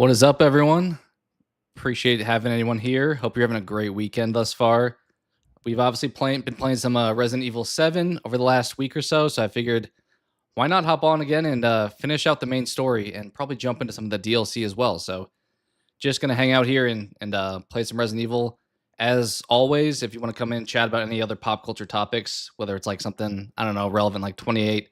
What is up, everyone? Appreciate having anyone here. Hope you're having a great weekend thus far. We've obviously been playing some Resident Evil 7 over the last week or so I figured why not hop on again and finish out the main story and probably jump into some of the DLC as well. So just gonna hang out here and play some Resident Evil. As always, if you want to come in and chat about any other pop culture topics, whether it's like something I don't know relevant like 28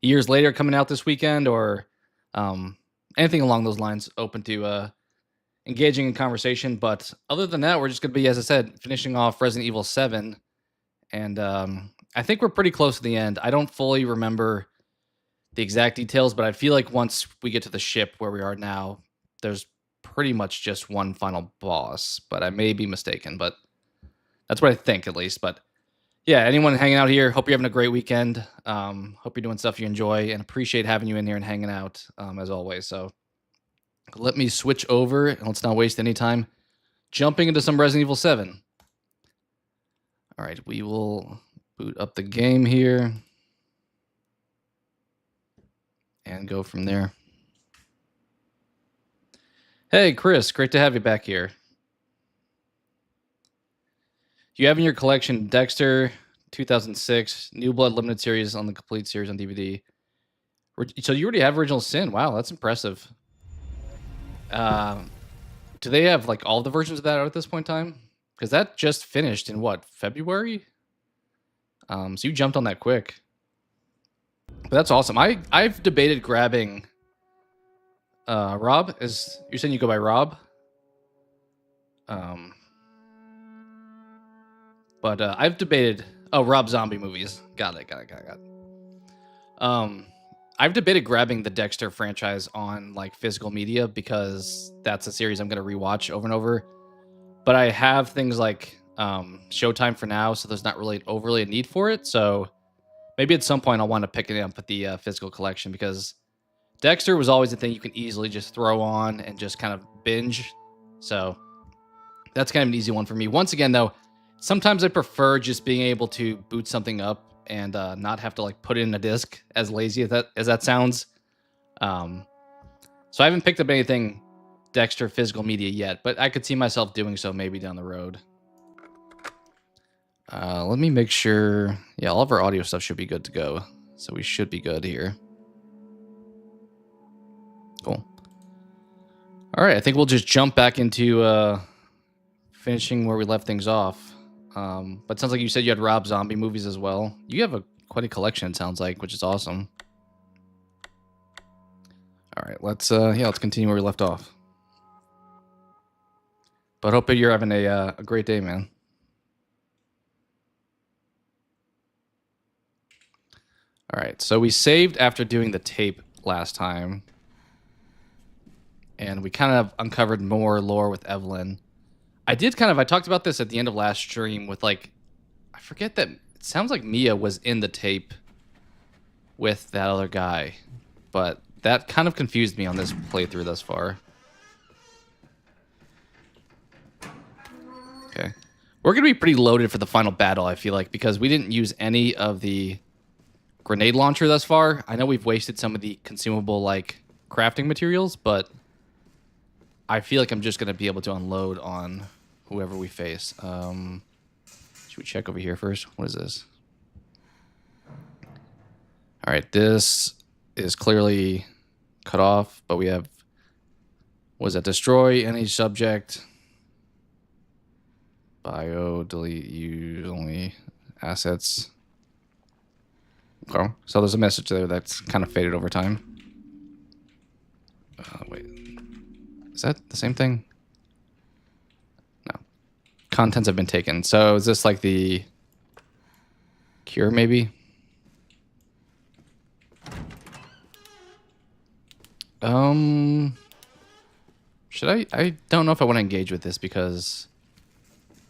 years later coming out this weekend or um, anything along those lines, open to engaging in conversation. But other than that, we're just going to be, as I said, finishing off Resident Evil 7. And I think we're pretty close to the end. I don't fully remember the exact details, but I feel like once we get to the ship where we are now, there's pretty much just one final boss. But I may be mistaken, but that's what I think at least. But yeah, anyone hanging out here, hope you're having a great weekend. Hope you're doing stuff you enjoy and appreciate having you in here and hanging out as always. So let me switch over and let's not waste any time jumping into some Resident Evil 7. All right, we will boot up the game here and go from there. Hey, Chris, great to have you back here. You have in your collection Dexter 2006, New Blood Limited Series on the complete series on DVD. So you already have Original Sin. Wow, that's impressive. Do they have like all the versions of that out at this point in time? Because that just finished in what, February? So you jumped on that quick. But that's awesome. I've debated grabbing Rob. You're saying you go by Rob? But I've debated Rob Zombie movies. Got it. I've debated grabbing the Dexter franchise on like physical media because that's a series I'm going to rewatch over and over. But I have things like Showtime for now, so there's not really overly a need for it. So maybe at some point I'll want to pick it up with the physical collection because Dexter was always a thing you can easily just throw on and just kind of binge. So that's kind of an easy one for me. Once again, though, sometimes I prefer just being able to boot something up and not have to like put it in a disc, as lazy as that sounds. So I haven't picked up anything Dexter physical media yet, but I could see myself doing so maybe down the road. Let me make sure. Yeah, all of our audio stuff should be good to go. So we should be good here. Cool. All right, I think we'll just jump back into finishing where we left things off. But it sounds like you said you had Rob Zombie movies as well. You have quite a collection, it sounds like, which is awesome. All right, let's continue where we left off. But hope you're having a great day, man. All right, so we saved after doing the tape last time. And we kind of uncovered more lore with Evelyn. I talked about this at the end of last stream with like, I forget that, it sounds like Mia was in the tape with that other guy. But that kind of confused me on this playthrough thus far. Okay. We're going to be pretty loaded for the final battle, I feel like, because we didn't use any of the grenade launcher thus far. I know we've wasted some of the consumable, like, crafting materials, but I feel like I'm just going to be able to unload on whoever we face. Should we check over here first? What is this? All right, this is clearly cut off, but we have, what is that? Destroy any subject. Delete, use only assets. Okay, so there's a message there that's kind of faded over time. Wait. Is that the same thing? No. Contents have been taken. So is this like the cure, maybe? Should I don't know if I want to engage with this because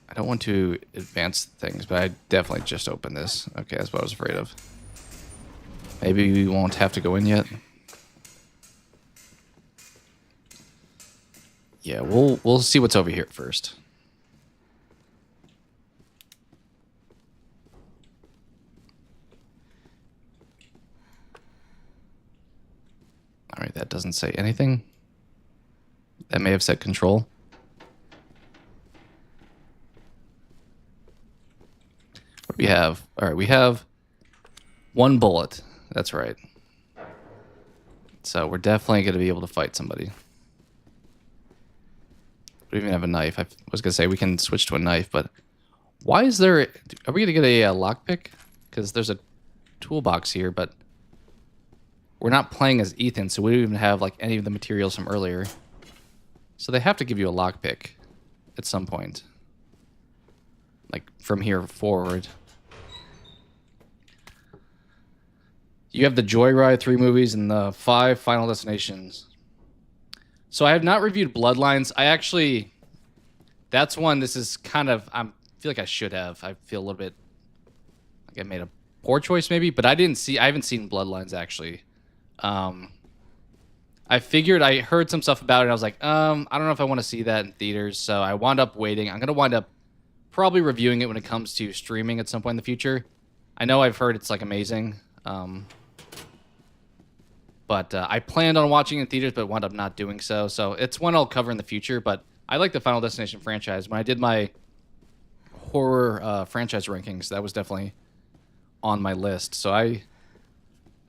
I don't want to advance things, but I definitely just opened this. Okay, that's what I was afraid of. Maybe we won't have to go in yet. Yeah, we'll see what's over here first. All right, that doesn't say anything. That may have set control. What do we have? All right, we have 1 bullet. That's right. So we're definitely going to be able to fight somebody. We don't even have a knife. I was going to say we can switch to a knife, but why is there... Are we going to get a lockpick? Because there's a toolbox here, but we're not playing as Ethan, so we don't even have like any of the materials from earlier. So they have to give you a lockpick at some point. Like from here forward. You have the Joyride 3 movies and the 5 Final Destinations. So I have not reviewed Bloodlines. I actually... That's one, this is kind of... I feel like I should have. I feel a little bit like I made a poor choice maybe, but I haven't seen Bloodlines actually. I figured I heard some stuff about it and I was like, I don't know if I want to see that in theaters, so I wound up waiting. I'm going to wind up probably reviewing it when it comes to streaming at some point in the future. I know I've heard it's like amazing. But I planned on watching it in theaters, but wound up not doing so. So it's one I'll cover in the future, but I like the Final Destination franchise. When I did my horror franchise rankings, that was definitely on my list. So I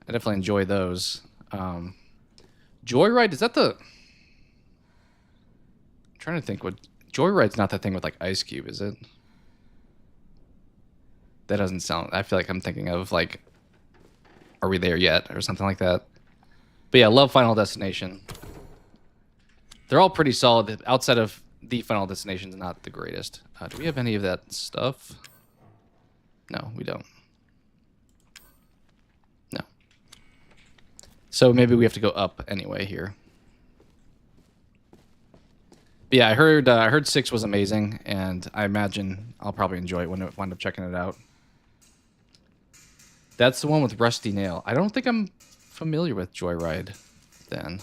definitely enjoy those. Joyride, is that the... I'm trying to think what... Joyride's not that thing with like Ice Cube, is it? That doesn't sound... I feel like I'm thinking of like... Are We There Yet? Or something like that. But yeah, I love Final Destination. They're all pretty solid. Outside of the Final Destination's not the greatest. Do we have any of that stuff? No, we don't. No. So maybe we have to go up anyway here. But yeah, I heard 6 was amazing, and I imagine I'll probably enjoy it when I wind up checking it out. That's the one with Rusty Nail. I don't think I'm familiar with Joyride then.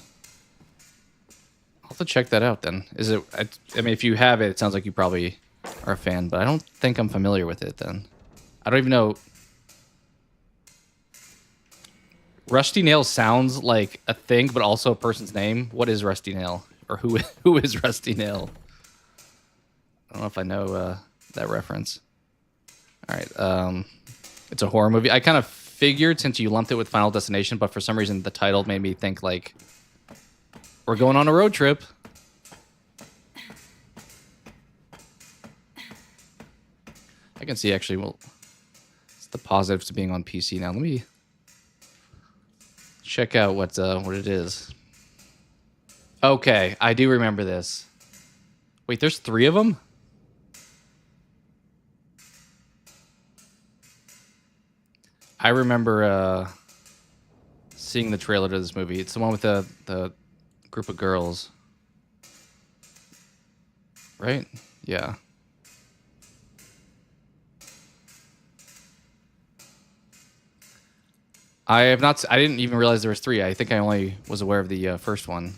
I'll have to check that out then. Is it... I mean, if you have it, it sounds like you probably are a fan, but I don't think I'm familiar with it then. I don't even know... Rusty Nail sounds like a thing, but also a person's name. What is Rusty Nail? Or who is Rusty Nail? I don't know if I know that reference. All right. It's a horror movie. I kind of figured since you lumped it with Final Destination, but for some reason the title made me think like we're going on a road trip. I can see actually, well, it's the positives to being on PC now. Let me check out what it is. Okay, I do remember this. Wait, there's 3 of them? I remember seeing the trailer to this movie. It's the one with the group of girls. Right? Yeah. I didn't even realize there was 3. I think I only was aware of the first one.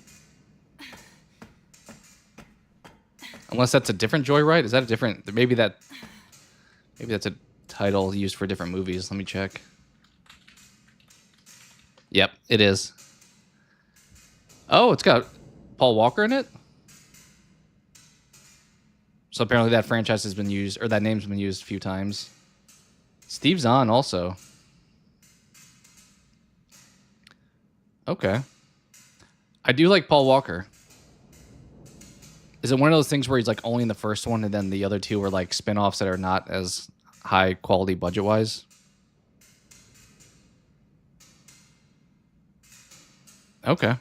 Unless that's a different Joyride? Is that a different... Maybe that's a title used for different movies. Let me check. Yep, it is. Oh, it's got Paul Walker in it? So apparently that franchise has been used... Or that name's been used a few times. Steve Zahn also. Okay. I do like Paul Walker. Is it one of those things where he's like only in the first one and then the other 2 are like spin-offs that are not as high quality budget-wise? Okay.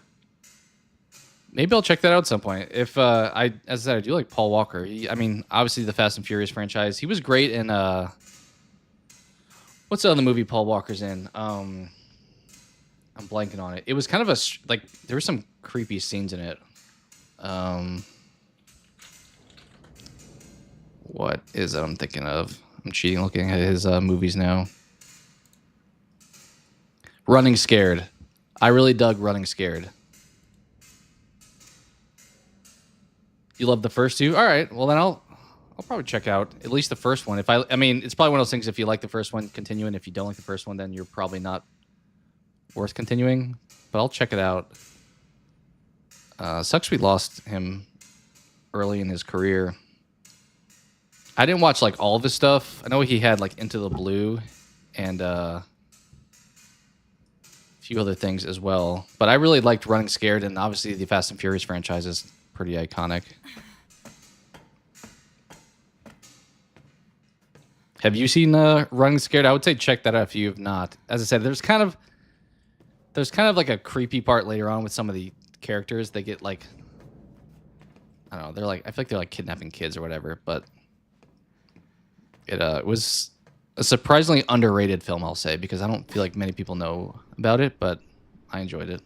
Maybe I'll check that out at some point. If as I said, I do like Paul Walker. I mean, obviously the Fast and Furious franchise. He was great in what's the other movie Paul Walker's in? I'm blanking on it. It was kind of like there were some creepy scenes in it. What is it I'm thinking of? I'm cheating looking at his movies now. Running Scared. I really dug Running Scared. You love the first 2? All right. Well, then I'll probably check out at least the first one. I mean, it's probably one of those things. If you like the first one, continue, and if you don't like the first one, then you're probably not worth continuing. But I'll check it out. Sucks we lost him early in his career. I didn't watch like all of his stuff. I know he had like Into the Blue and a few other things as well. But I really liked Running Scared, and obviously the Fast and Furious franchise is pretty iconic. Have you seen Running Scared? I would say check that out if you have not. As I said, there's kind of like a creepy part later on with some of the characters. They get like, I don't know, they're like, I feel like they're like kidnapping kids or whatever, but it was a surprisingly underrated film, I'll say, because I don't feel like many people know about it, but I enjoyed it.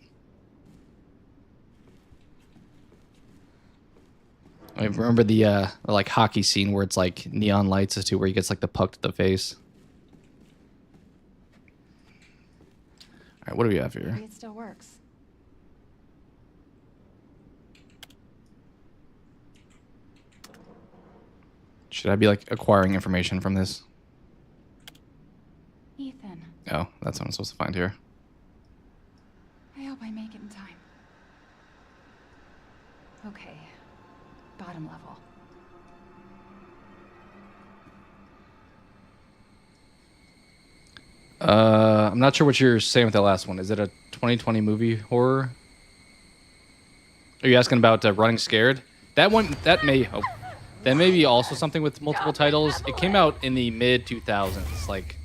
I remember the like hockey scene where it's like neon lights as to where he gets like the puck to the face. All right, what do we have here? Maybe it still works. Should I be like acquiring information from this? Ethan. Oh, that's what I'm supposed to find here. I hope I make it in time. Okay. Bottom level. I'm not sure what you're saying with that last one. Is it a 2020 movie horror? Are you asking about Running Scared? That one, that may be also something with multiple titles. It came out in the mid 2000s, like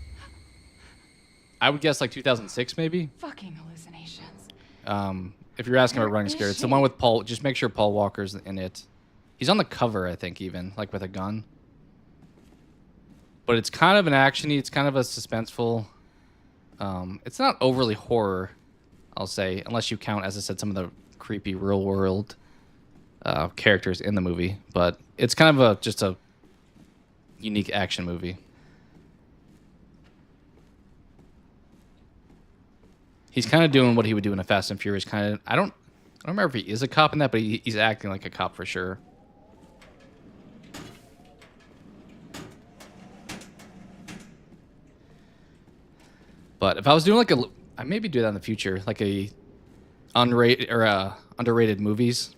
I would guess like 2006 maybe. Fucking hallucinations. If you're asking about Running Scared, it's the one with Paul. Just make sure Paul Walker's in it. He's on the cover, I think, even like with a gun. But it's kind of an actiony. It's kind of a suspenseful. It's not overly horror, I'll say, unless you count, as I said, some of the creepy real world characters in the movie. But it's kind of just a unique action movie. He's kind of doing what he would do in a Fast and Furious kind of. I don't remember if he is a cop in that, but he's acting like a cop for sure. But if I was doing like I maybe do that in the future, like a unrated or underrated movies.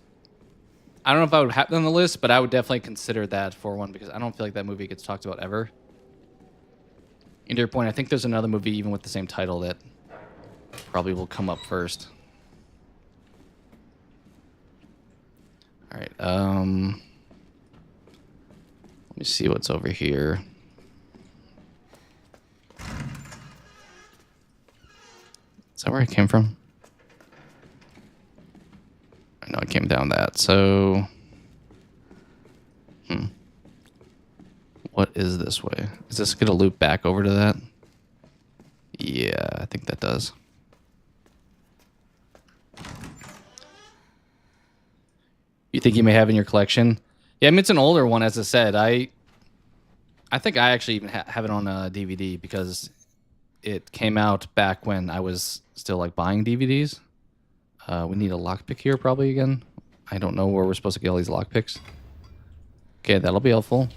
I don't know if I would have that on the list, but I would definitely consider that for one because I don't feel like that movie gets talked about ever. And to your point, I think there's another movie even with the same title that probably will come up first. All right. Let me see what's over here. Is that where I came from? I know I came down that. So, what is this way? Is this going to loop back over to that? Yeah, I think that does. You think you may have in your collection? Yeah, I mean, it's an older one, as I said. I think I actually even have it on DVD because it came out back when I was still like buying DVDs. We need a lockpick here probably again. I don't know where we're supposed to get all these lockpicks. Okay, that'll be helpful.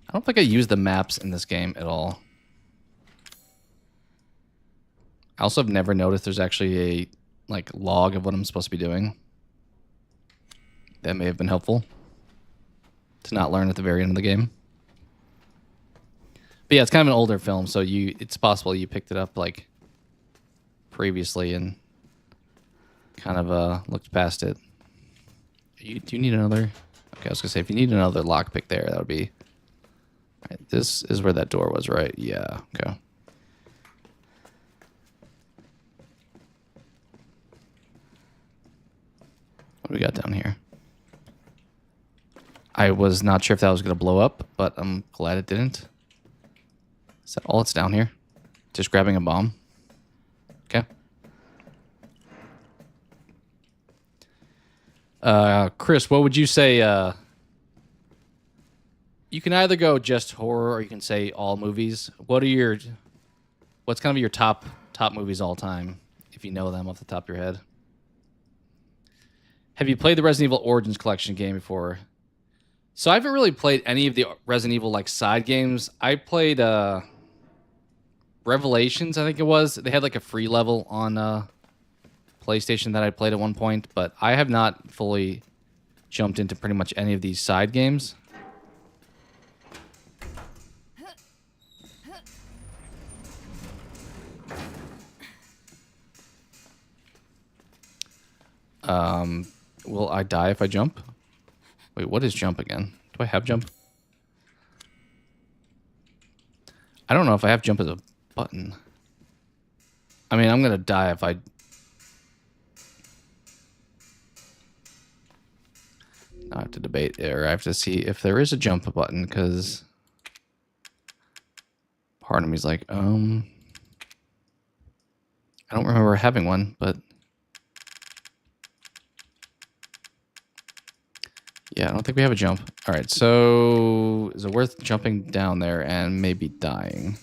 I don't think I use the maps in this game at all. I also have never noticed there's actually a like log of what I'm supposed to be doing. That may have been helpful to not learn at the very end of the game. But yeah, it's kind of an older film, so it's possible you picked it up like previously and kind of looked past it. Do you need another? Okay, I was gonna say if you need another lockpick there, that would be. Right, this is where that door was, right? Yeah. Okay. What do we got down here? I was not sure if that was going to blow up, but I'm glad it didn't. Is that all that's down here? Just grabbing a bomb? Okay. Chris, what would you say? You can either go just horror or you can say all movies. What's kind of your top movies all time, if you know them off the top of your head? Have you played the Resident Evil Origins Collection game before? So I haven't really played any of the Resident Evil like side games. I played Revelations, I think it was. They had like a free level on PlayStation that I played at one point, but I have not fully jumped into pretty much any of these side games. Will I die if I jump? Wait, what is jump again? Do I have jump? I don't know if I have jump as a button. I mean, I'm going to die if I... I have to debate there. I have to see if there is a jump button, because part of me is like, I don't remember having one, but yeah, I don't think we have a jump. All right, so is it worth jumping down there and maybe dying?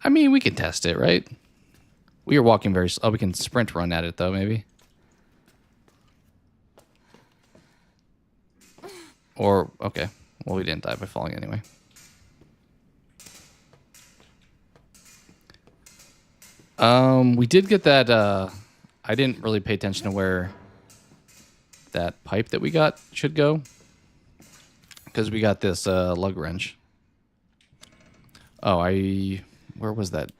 I mean, we can test it, right? We are walking very slow. Oh, we can sprint run at it, though, maybe. Or, okay. Well, we didn't die by falling anyway. We did get that, I didn't really pay attention to where that pipe that we got should go, because we got this, lug wrench. Oh, where was that?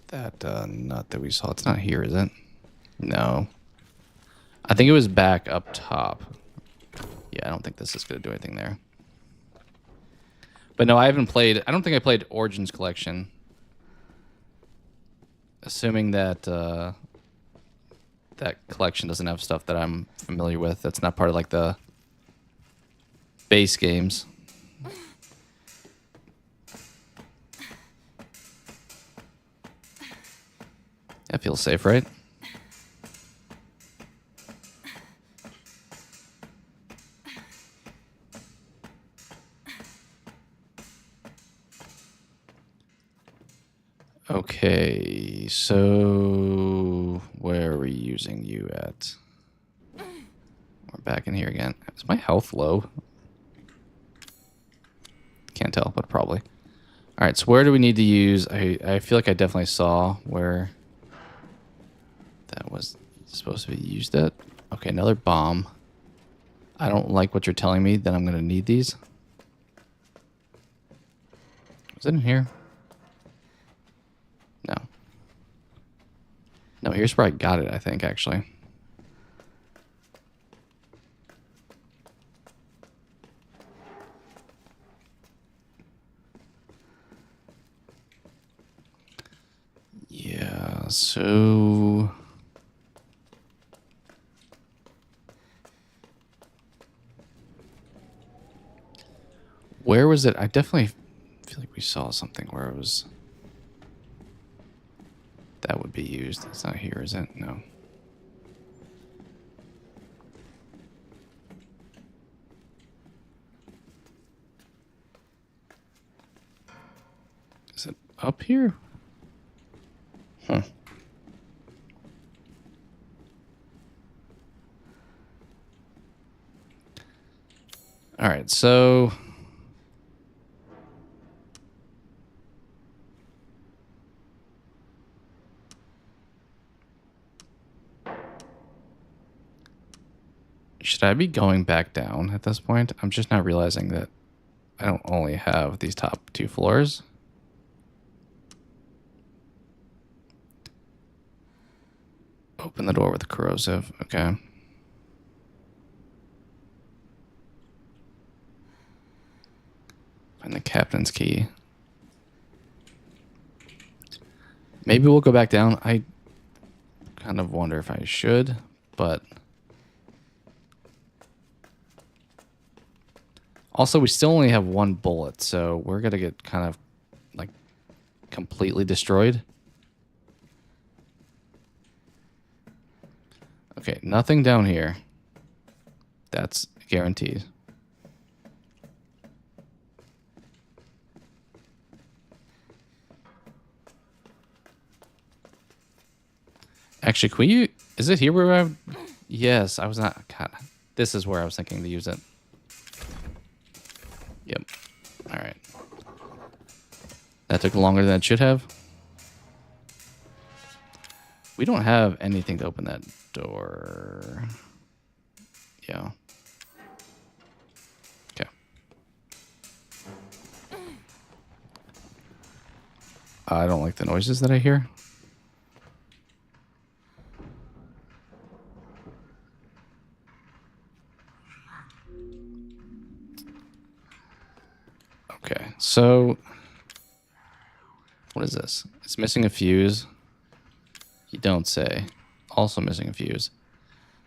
That, nut that we saw. It's not here, is it? No. I think it was back up top. Yeah, I don't think this is going to do anything there. But no, I haven't played... I don't think I played Origins Collection. Assuming that that collection doesn't have stuff that I'm familiar with. That's not part of, like, the base games. That feels safe, right? Okay, so where are we using you at? We're back in here again. Is my health low? Can't tell, but probably. All right, so where do we need to use? I feel like I definitely saw where that was supposed to be used at. Okay, another bomb. I don't like what you're telling me that I'm going to need these. Was it in here? No. No, here's where I got it, I think, actually. Yeah, so... Where was it? I definitely feel like we saw something where it was... That would be used. It's not here, is it? No. Is it up here? Huh. All right, so... Should I be going back down at this point? I'm just not realizing that I don't only have these top 2 floors. Open the door with corrosive. Okay. Find the captain's key. Maybe we'll go back down. I kind of wonder if I should, but... Also, we still only have 1 bullet, so we're going to get kind of, like, completely destroyed. Okay, nothing down here. That's guaranteed. Actually, can we... Is it here where I... Yes, I was not... God, this is where I was thinking to use it. Yep. All right. That took longer than it should have. We don't have anything to open that door. Yeah. Okay. I don't like the noises that I hear. Okay, so what is this? It's missing a fuse. You don't say. Also missing a fuse.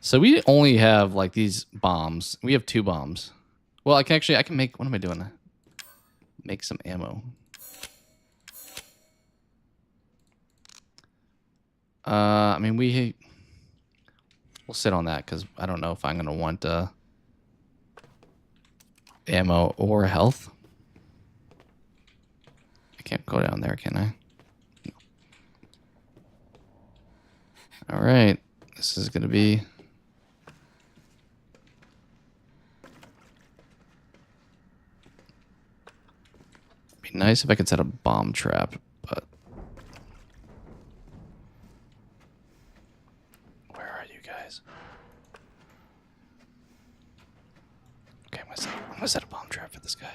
So we only have like these bombs. We have 2 bombs. Well, I can make, what am I doing? Make some ammo. I mean, we'll sit on that because I don't know if I'm going to want ammo or health. I can't go down there, can I? No. All right. This is going to be... be nice if I could set a bomb trap, but... where are you guys? Okay, I'm gonna set a bomb trap for this guy.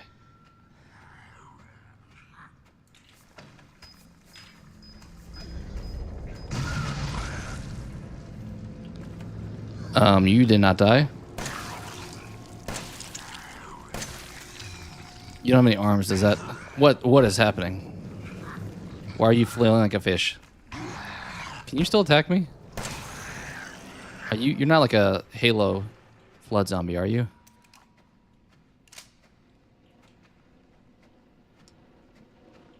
You did not die. You don't have any arms, does that... What is happening? Why are you flailing like a fish? Can you still attack me? You're not like a Halo flood zombie, are you?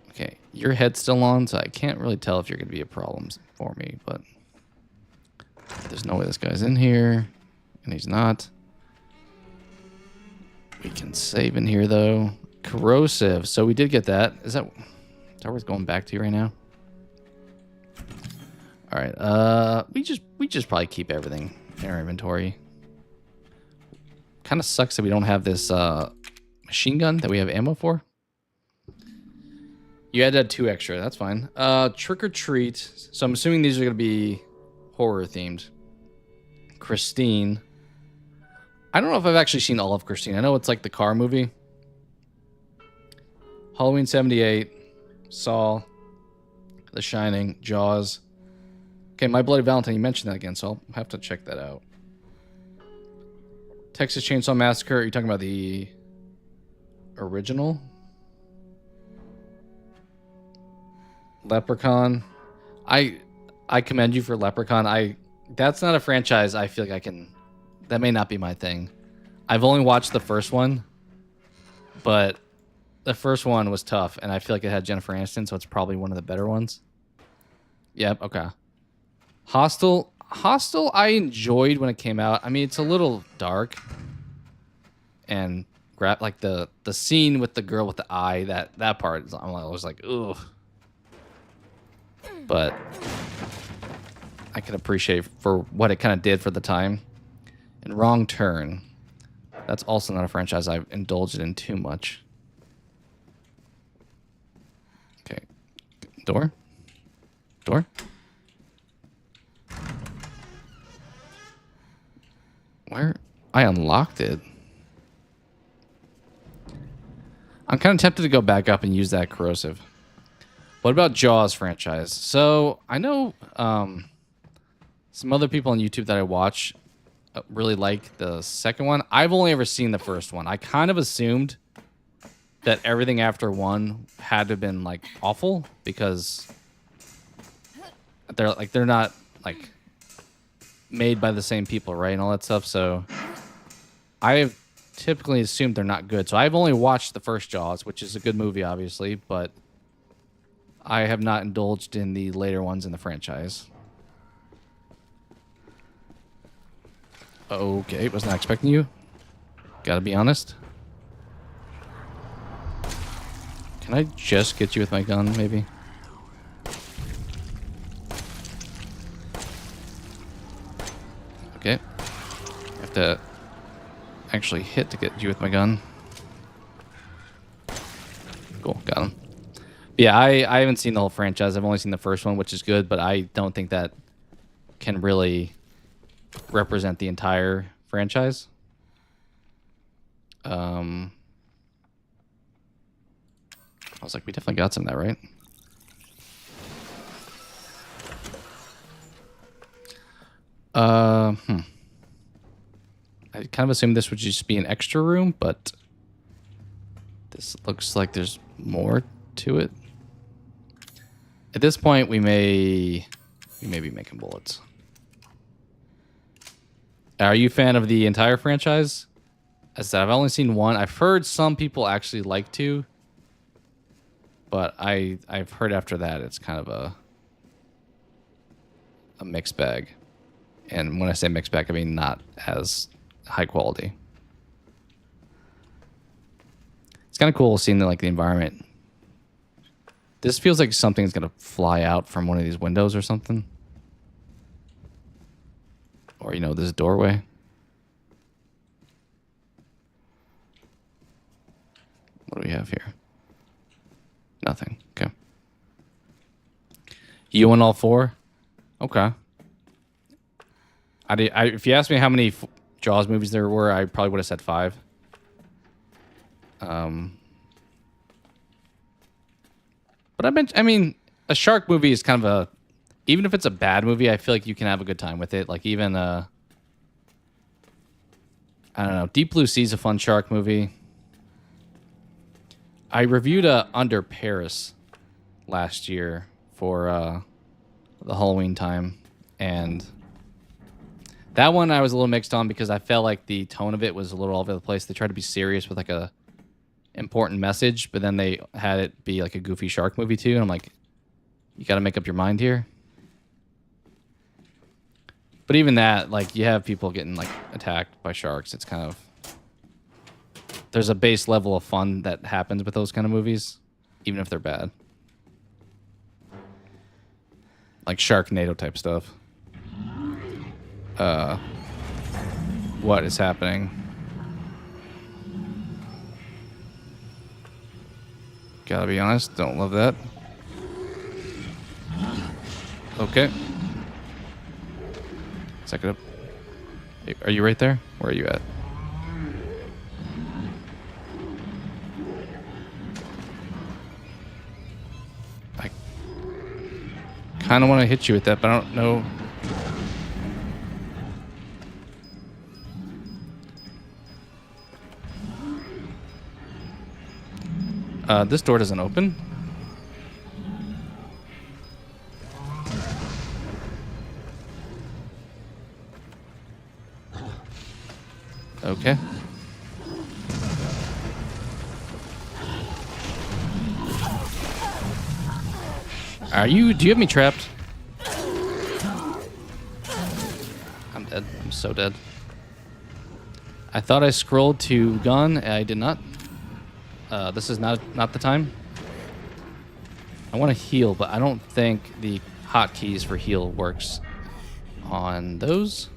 Okay, your head's still on, so I can't really tell if you're going to be a problem for me, but... there's no way this guy's in here, and he's not. We can save in here, though. Corrosive. So we did get that. Is that worth going back to right now? All right. We just probably keep everything in our inventory. Kind of sucks that we don't have this machine gun that we have ammo for. You had to add 2 extra. That's fine. Trick or treat. So I'm assuming these are going to be horror themed. Christine. I don't know if I've actually seen all of Christine. I know it's like the car movie. Halloween 78, Saw, The Shining, Jaws. Okay, My Bloody Valentine, you mentioned that again, so I'll have to check that out. Texas Chainsaw Massacre, are you talking about the original? Leprechaun. I commend you for Leprechaun. That's not a franchise I feel like I can... that may not be my thing. I've only watched the first one, but the first one was tough, and I feel like it had Jennifer Aniston, so it's probably one of the better ones. Yep, okay. Hostel I enjoyed when it came out. I mean, it's a little dark, and like the scene with the girl with the eye, that part, I was like, ugh. But I can appreciate for what it kind of did for the time. And Wrong Turn. That's also not a franchise I've indulged in too much. Okay. Door? Door? Where? I unlocked it. I'm kind of tempted to go back up and use that corrosive. What about Jaws franchise? So, I know some other people on YouTube that I watch really like the second one. I've only ever seen the first one. I kind of assumed that everything after 1 had to have been like awful because they're not like made by the same people, right? And all that stuff. So I've typically assumed they're not good. So I've only watched the first Jaws, which is a good movie, obviously, but I have not indulged in the later ones in the franchise. Okay, was not expecting you. Gotta be honest. Can I just get you with my gun, maybe? Okay. I have to actually hit to get you with my gun. Cool, got him. Yeah, I haven't seen the whole franchise. I've only seen the first one, which is good, but I don't think that can really represent the entire franchise. I was like, we definitely got some of that, right? I kind of assumed this would just be an extra room, but this looks like there's more to it. At this point, we may be making bullets. Are you a fan of the entire franchise? As I said, I've only seen one. I've heard some people actually like to, but I've heard after that it's kind of a mixed bag. And when I say mixed bag, I mean not as high quality. It's kind of cool seeing the environment. This feels like something's gonna fly out from one of these windows or something. Or, this doorway. What do we have here? Nothing. Okay. You won all 4? Okay. If you asked me how many Jaws movies there were, I probably would have said 5. But I mean, a shark movie is kind of even if it's a bad movie, I feel like you can have a good time with it. Like even I don't know, Deep Blue Sea is a fun shark movie. I reviewed Under Paris last year for the Halloween time, and that one I was a little mixed on because I felt like the tone of it was a little all over the place. They tried to be serious with a important message, but then they had it be like a goofy shark movie too, and I'm like, you got to make up your mind here. But even that, you have people getting attacked by sharks. It's kind of, there's a base level of fun that happens with those kind of movies, even if they're bad. Like Sharknado type stuff. What is happening? Gotta be honest, don't love that. Okay. Suck it up. Are you right there? Where are you at? I kind of want to hit you with that, but I don't know. This door doesn't open. Okay. Do you have me trapped? I'm dead. I'm so dead. I thought I scrolled to gun. I did not. This is not the time. I want to heal, but I don't think the hotkeys for heal works on those.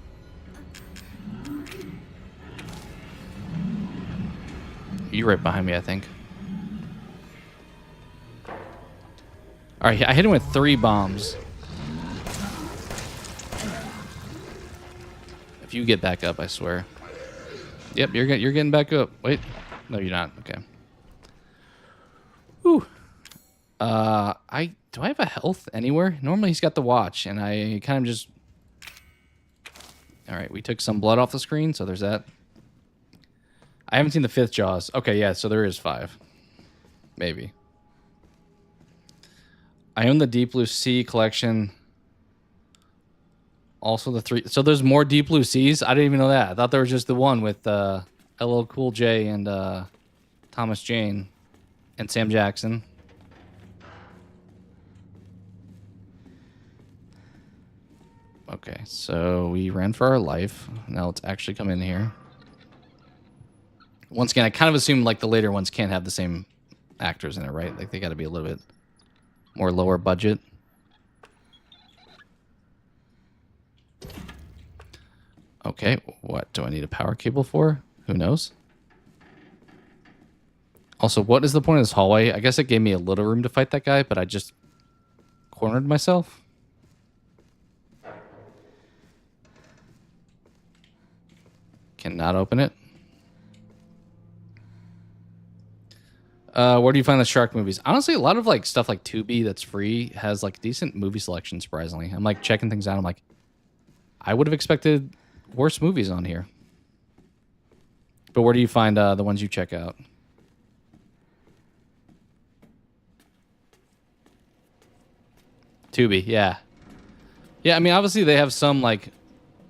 You're right behind me, I think. All right, I hit him with 3 bombs. If you get back up, I swear. Yep, you're getting back up. Wait, no, you're not. Okay. Whew. Do I have a health anywhere? Normally he's got the watch, and I kind of just. All right, we took some blood off the screen, so there's that. I haven't seen the 5th Jaws. Okay, yeah, so there is 5. Maybe. I own the Deep Blue Sea collection. Also the 3. So there's more Deep Blue Seas? I didn't even know that. I thought there was just the one with LL Cool J and Thomas Jane and Sam Jackson. Okay, so we ran for our life. Now let's actually come in here. Once again, I kind of assume the later ones can't have the same actors in it, right? They got to be a little bit more lower budget. Okay, what do I need a power cable for? Who knows? Also, what is the point of this hallway? I guess it gave me a little room to fight that guy, but I just cornered myself. Cannot open it. Where do you find the shark movies? Honestly, a lot of like stuff like Tubi that's free has like decent movie selection, surprisingly. I'm like checking things out. I'm like, I would have expected worse movies on here. But where do you find the ones you check out? Tubi, yeah. Yeah, I mean, obviously they have some like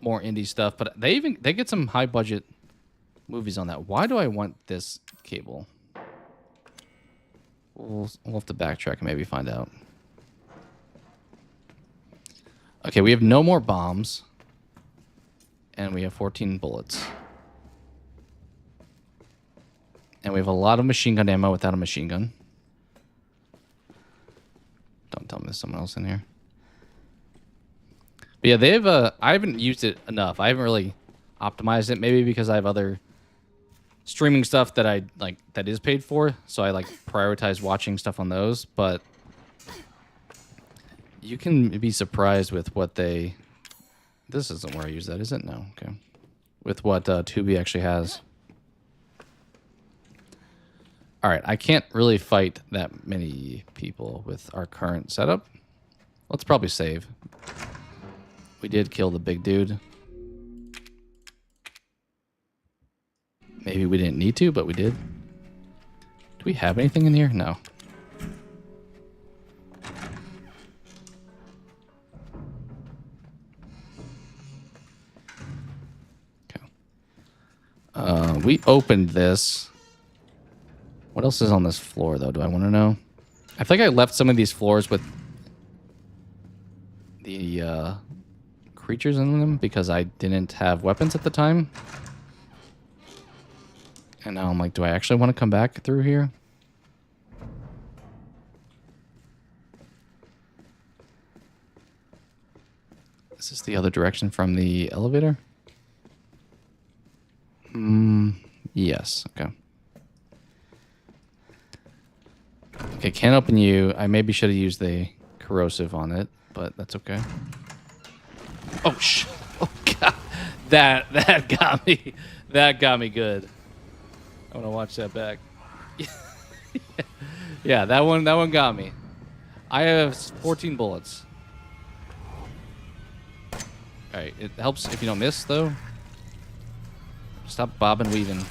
more indie stuff, but they get some high budget movies on that. Why do I want this cable? We'll have to backtrack and maybe find out. Okay, we have no more bombs. And we have 14 bullets. And we have a lot of machine gun ammo without a machine gun. Don't tell me there's someone else in here. But yeah, they have I haven't used it enough. I haven't really optimized it. Maybe because I have other streaming stuff that I like that is paid for, so I like prioritize watching stuff on those. But you can be surprised with what they. This isn't where I use that, is it? No. Okay. With what Tubi actually has. All right, I can't really fight that many people with our current setup. Let's probably save. We did kill the big dude. Maybe we didn't need to, but we did. Do we have anything in here? No. Okay. We opened this. What else is on this floor, though? Do I want to know? I think I left some of these floors with the creatures in them because I didn't have weapons at the time. And now I'm like, do I actually want to come back through here? Is this the other direction from the elevator? Yes. Okay. Okay, can't open you. I maybe should have used the corrosive on it, but that's okay. Oh, oh, God. That got me. That got me good. I want to watch that back. Yeah, that one got me. I have 14 bullets. All right, it helps if you don't miss, though. Stop bobbing, weaving.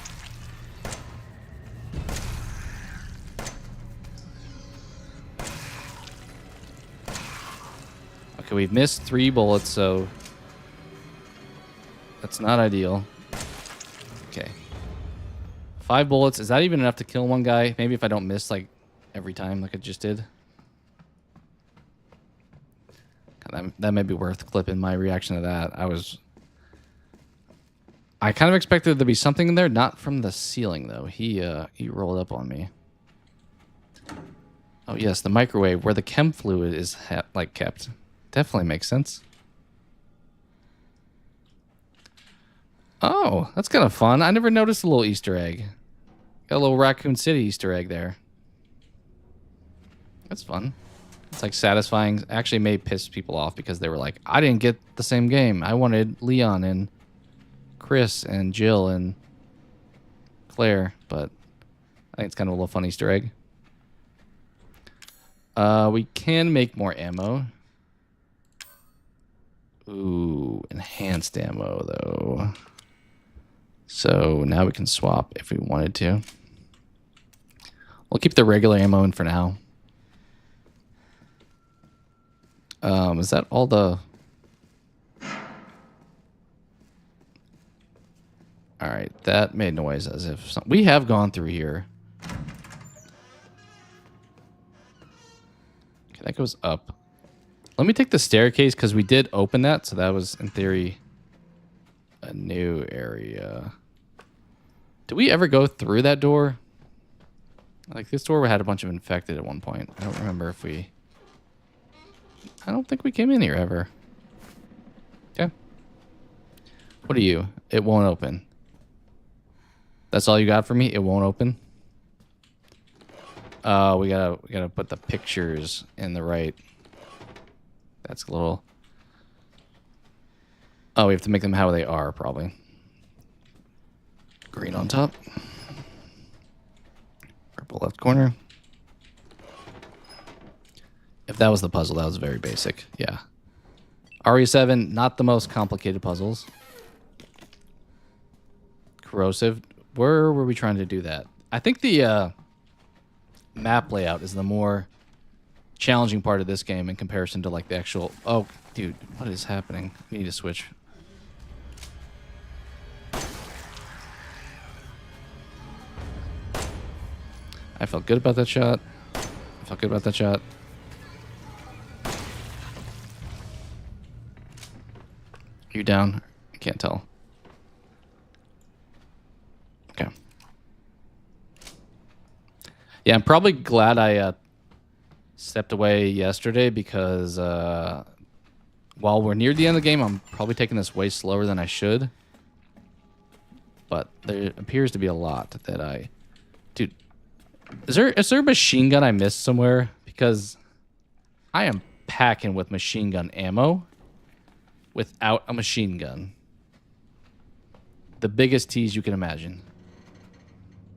Okay, we've missed 3 bullets, so that's not ideal. Okay. 5 bullets. Is that even enough to kill one guy? Maybe if I don't miss, like, every time like I just did. God, that may be worth clipping my reaction to that. I kind of expected there to be something in there, not from the ceiling, though. He rolled up on me. Oh, yes, the microwave where the chem fluid is, like, kept. Definitely makes sense. Oh, that's kind of fun. I never noticed a little Easter egg. Got a little Raccoon City Easter egg there. That's fun. It's like satisfying. Actually may piss people off because they were like, I didn't get the same game. I wanted Leon and Chris and Jill and Claire, but I think it's kind of a little fun Easter egg. We can make more ammo. Ooh, enhanced ammo, though. So now we can swap if we wanted to. We'll keep the regular ammo in for now. Is that all the... Alright, that made noise as if... We have gone through here. Okay, that goes up. Let me take the staircase because we did open that, so that was, in theory, a new area. Did we ever go through that door? Like, this door had a bunch of infected at one point. I don't remember if we... I don't think we came in here ever. Okay. What are you? It won't open. That's all you got for me? It won't open? We gotta put the pictures in the right... That's a little... Oh, we have to make them how they are, probably. Green on top. Purple left corner. If that was the puzzle, that was very basic. Yeah. RE7, not the most complicated puzzles. Corrosive. Where were we trying to do that? I think the map layout is the more challenging part of this game in comparison to like the actual... Oh, dude, what is happening? We need to switch. I felt good about that shot. I felt good about that shot. You down? I can't tell. Okay. Yeah, I'm probably glad I stepped away yesterday because while we're near the end of the game, I'm probably taking this way slower than I should. But there appears to be a lot that I... Dude, is there a machine gun I missed somewhere? Because I am packing with machine gun ammo without a machine gun. The biggest tease you can imagine.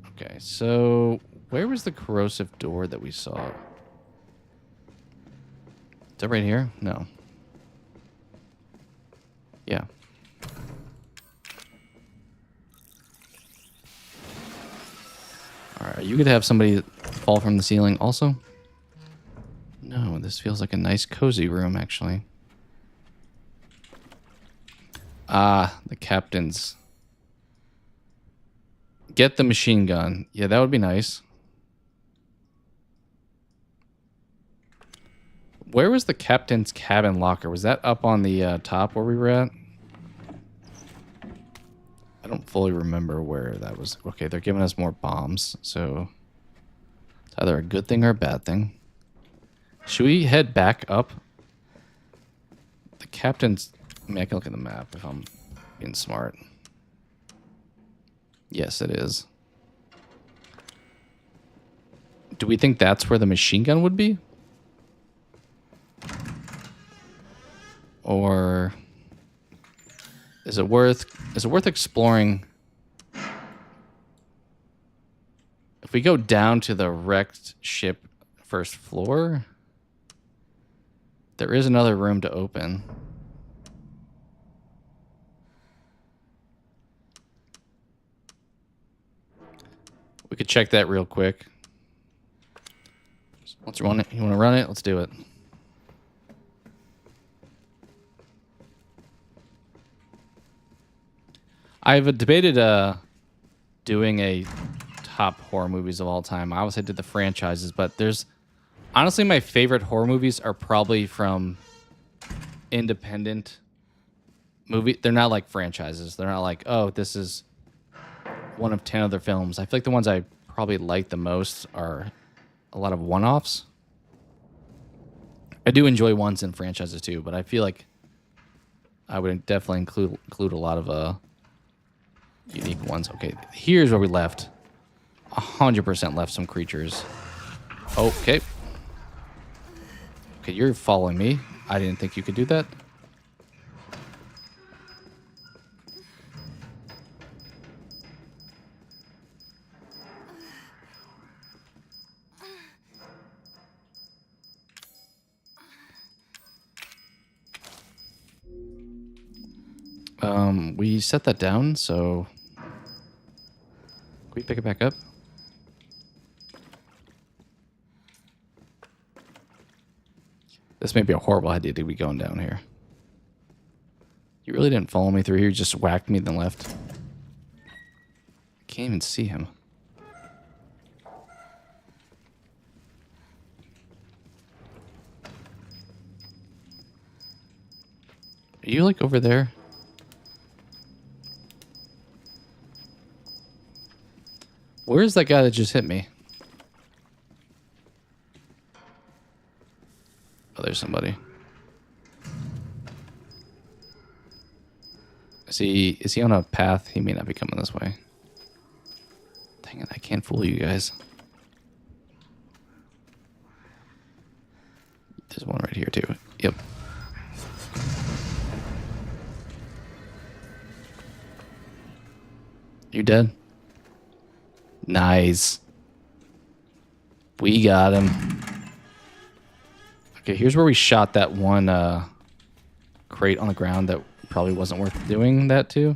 Okay, so where was the corrosive door that we saw? Is that right here? No. Yeah. Alright, you could have somebody fall from the ceiling also? No, this feels like a nice cozy room, actually. Ah, the captain's. Get the machine gun. Yeah, that would be nice. Where was the captain's cabin locker? Was that up on the top where we were at? I don't fully remember where that was. Okay, they're giving us more bombs, so it's either a good thing or a bad thing. Should we head back up? The captain's... I mean, I can look at the map if I'm being smart. Yes, it is. Do we think that's where the machine gun would be? Or is it worth exploring? If we go down to the wrecked ship first floor, there is another room to open. We could check that real quick. Once you want to run it? Let's do it. I've debated doing a top horror movies of all time. I obviously did the franchises, but there's honestly my favorite horror movies are probably from independent movie. They're not like franchises. They're not like, oh, this is one of 10 other films. I feel like the ones I probably like the most are a lot of one-offs. I do enjoy ones in franchises too, but I feel like I would definitely include a lot of unique ones. Okay, here's where we left. 100% left some creatures. Okay. Okay, you're following me. I didn't think you could do that. We set that down, so can we pick it back up? This may be a horrible idea to be going down here. You really didn't follow me through here, you just whacked me then left. I can't even see him. Are you like over there? Where's that guy that just hit me? Oh, there's somebody. Is he on a path? He may not be coming this way. Dang it, I can't fool you guys. There's one right here too. Yep. You dead? Nice. We got him. Okay, here's where we shot that one crate on the ground that probably wasn't worth doing that to.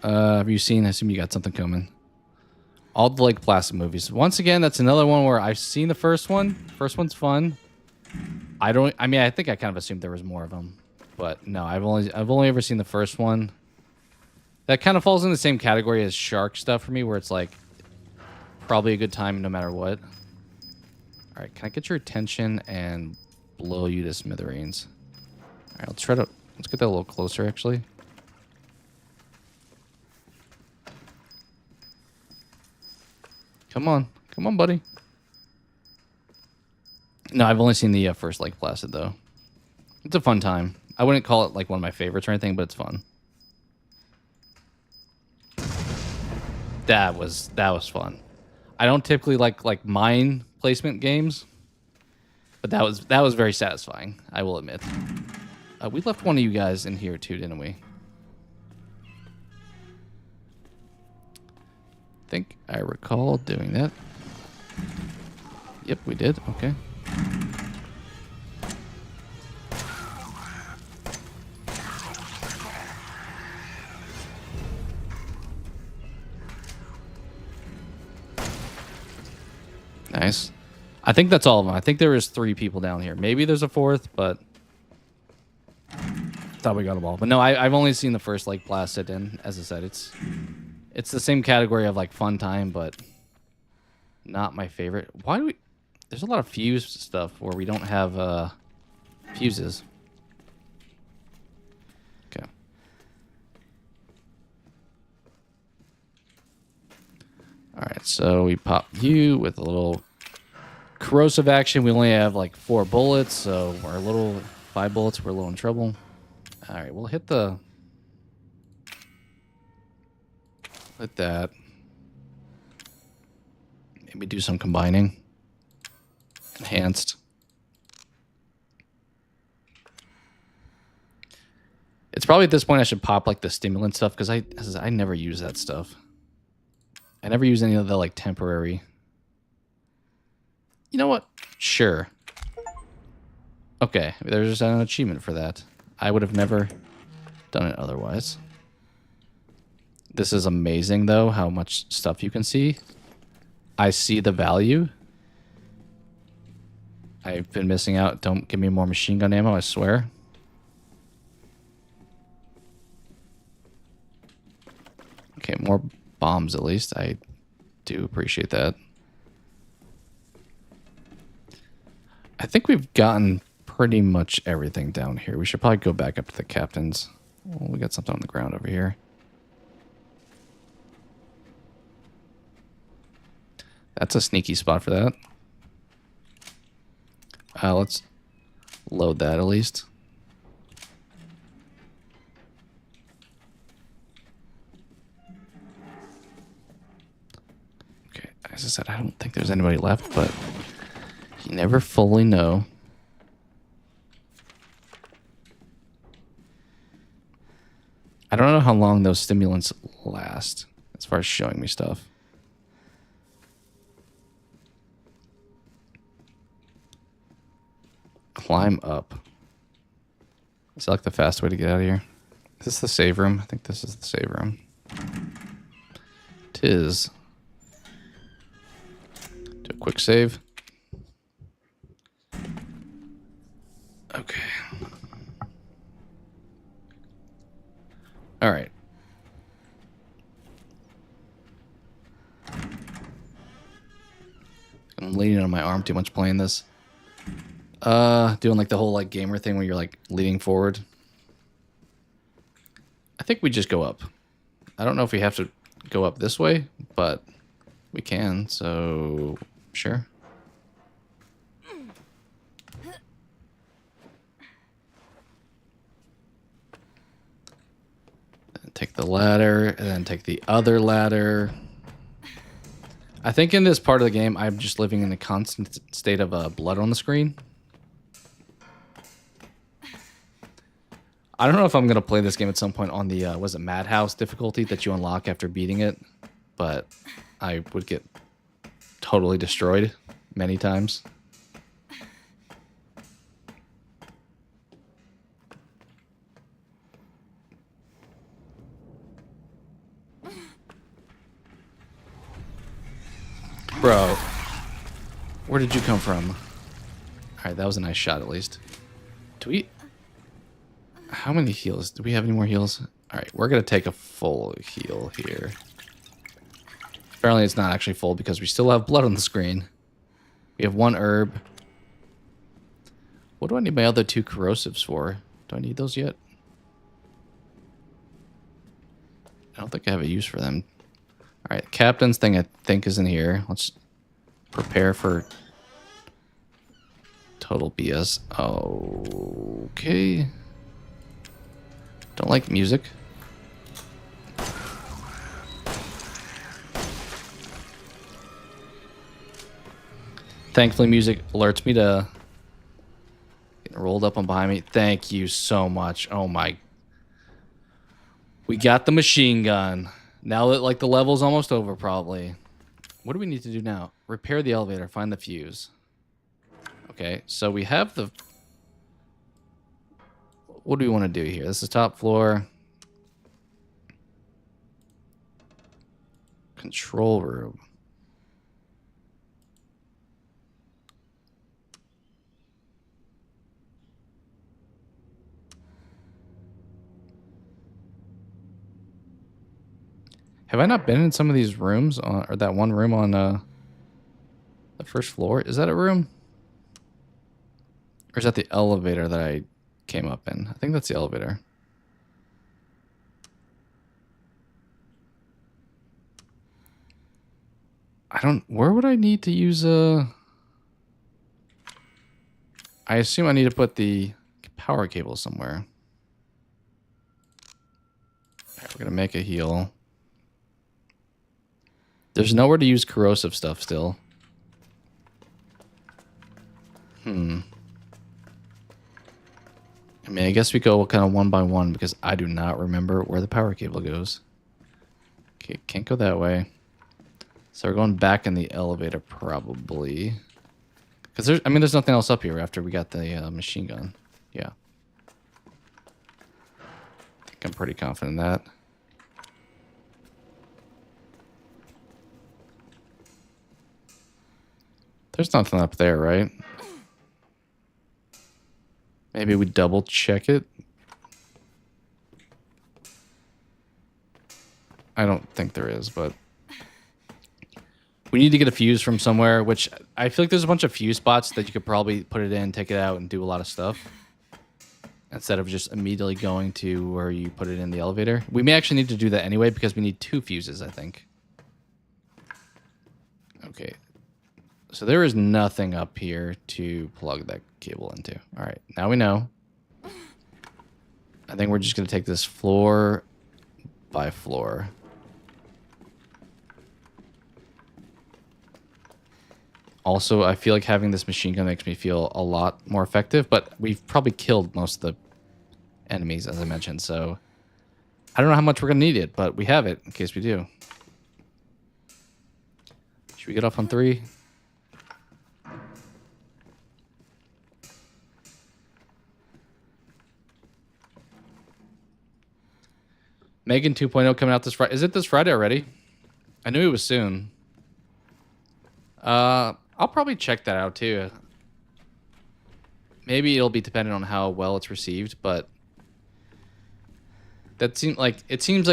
Have you seen? I assume you got something coming. All the Lake Placid movies. Once again, that's another one where I've seen the first one. First one's fun. I mean, I think I kind of assumed there was more of them, but no, I've only ever seen the first one. That kind of falls in the same category as shark stuff for me, where it's like probably a good time no matter what. All right, can I get your attention and blow you to smithereens? All right, let's get that a little closer, actually. Come on, buddy. No, I've only seen the first Lake Placid though. It's a fun time. I wouldn't call it like one of my favorites or anything, but it's fun. That was fun. I don't typically like mine placement games, but that was very satisfying, I will admit. We left one of you guys in here too, didn't we? I think I recall doing that. Yep, we did. Okay. Nice. I think that's all of them. I think there is 3 people down here. Maybe there's a 4th, but thought we got them all. But no, I've only seen the first Lake Placid, and as I said, it's the same category of like fun time, but not my favorite. Why do we? There's a lot of fuse stuff where we don't have fuses. Okay. All right, so we pop you with a little corrosive action. We only have like 4 bullets, so we're a little 5 bullets. We're a little in trouble. All right, we'll hit that. Maybe do some combining. Enhanced. It's probably at this point I should pop like the stimulant stuff because I never use that stuff. I never use any of the like temporary. You know what? Sure. Okay, there's an achievement for that. I would have never done it otherwise. This is amazing though, how much stuff you can see. I see the value. I've been missing out. Don't give me more machine gun ammo, I swear. Okay, more bombs at least. I do appreciate that. I think we've gotten pretty much everything down here. We should probably go back up to the captain's. Oh, we got something on the ground over here. That's a sneaky spot for that. Let's load that at least. Okay, as I said, I don't think there's anybody left, but you never fully know. I don't know how long those stimulants last as far as showing me stuff. Climb up. Is that like the fast way to get out of here? Is this the save room? I think this is the save room. Tis. Do a quick save. Okay. All right. I'm leaning on my arm too much playing this. Doing like the whole like gamer thing where you're like leaning forward. I think we just go up. I don't know if we have to go up this way, but we can, so sure. Then take the ladder, and then take the other ladder. I think in this part of the game, I'm just living in a constant state of blood on the screen. I don't know if I'm going to play this game at some point on the, was it Madhouse difficulty that you unlock after beating it? But I would get totally destroyed many times. Bro, where did you come from? Alright, that was a nice shot at least. Do we... How many heals? Do we have any more heals? Alright, we're going to take a full heal here. Apparently it's not actually full because we still have blood on the screen. We have 1 herb. What do I need my other 2 corrosives for? Do I need those yet? I don't think I have a use for them. Alright, captain's thing I think is in here. Let's prepare for total BS. Okay. Don't like music. Thankfully, music alerts me to getting rolled up on behind me. Thank you so much. Oh my. We got the machine gun. Now that like the level's almost over, probably. What do we need to do now? Repair the elevator. Find the fuse. Okay, so we have the... What do we want to do here? This is top floor. Control room. Have I not been in some of these rooms on, or that one room on the first floor? Is that a room? Or is that the elevator that I came up in? I think that's the elevator. I don't... Where would I need to use a... I assume I need to put the power cable somewhere. Alright, we're going to make a heal. There's nowhere to use corrosive stuff still. I mean, I guess we go kind of one by one because I do not remember where the power cable goes. Okay, can't go that way. So we're going back in the elevator probably. Because there's, I mean, there's nothing else up here after we got the machine gun. Yeah. I think I'm pretty confident in that. There's nothing up there, right? Maybe we double check it. I don't think there is, but we need to get a fuse from somewhere, which I feel like there's a bunch of fuse spots that you could probably put it in, take it out, and do a lot of stuff. Instead of just immediately going to where you put it in the elevator. We may actually need to do that anyway because we need 2 fuses, I think. Okay. So there is nothing up here to plug that cable into. All right, now we know. I think we're just going to take this floor by floor. Also, I feel like having this machine gun makes me feel a lot more effective, but we've probably killed most of the enemies, as I mentioned, so I don't know how much we're going to need it, but we have it in case we do. Should we get off on 3? Megan 2.0 coming out this Friday. Is it this Friday already? I knew it was soon. I'll probably check that out too. Maybe it'll be dependent on how well it's received, but that seems like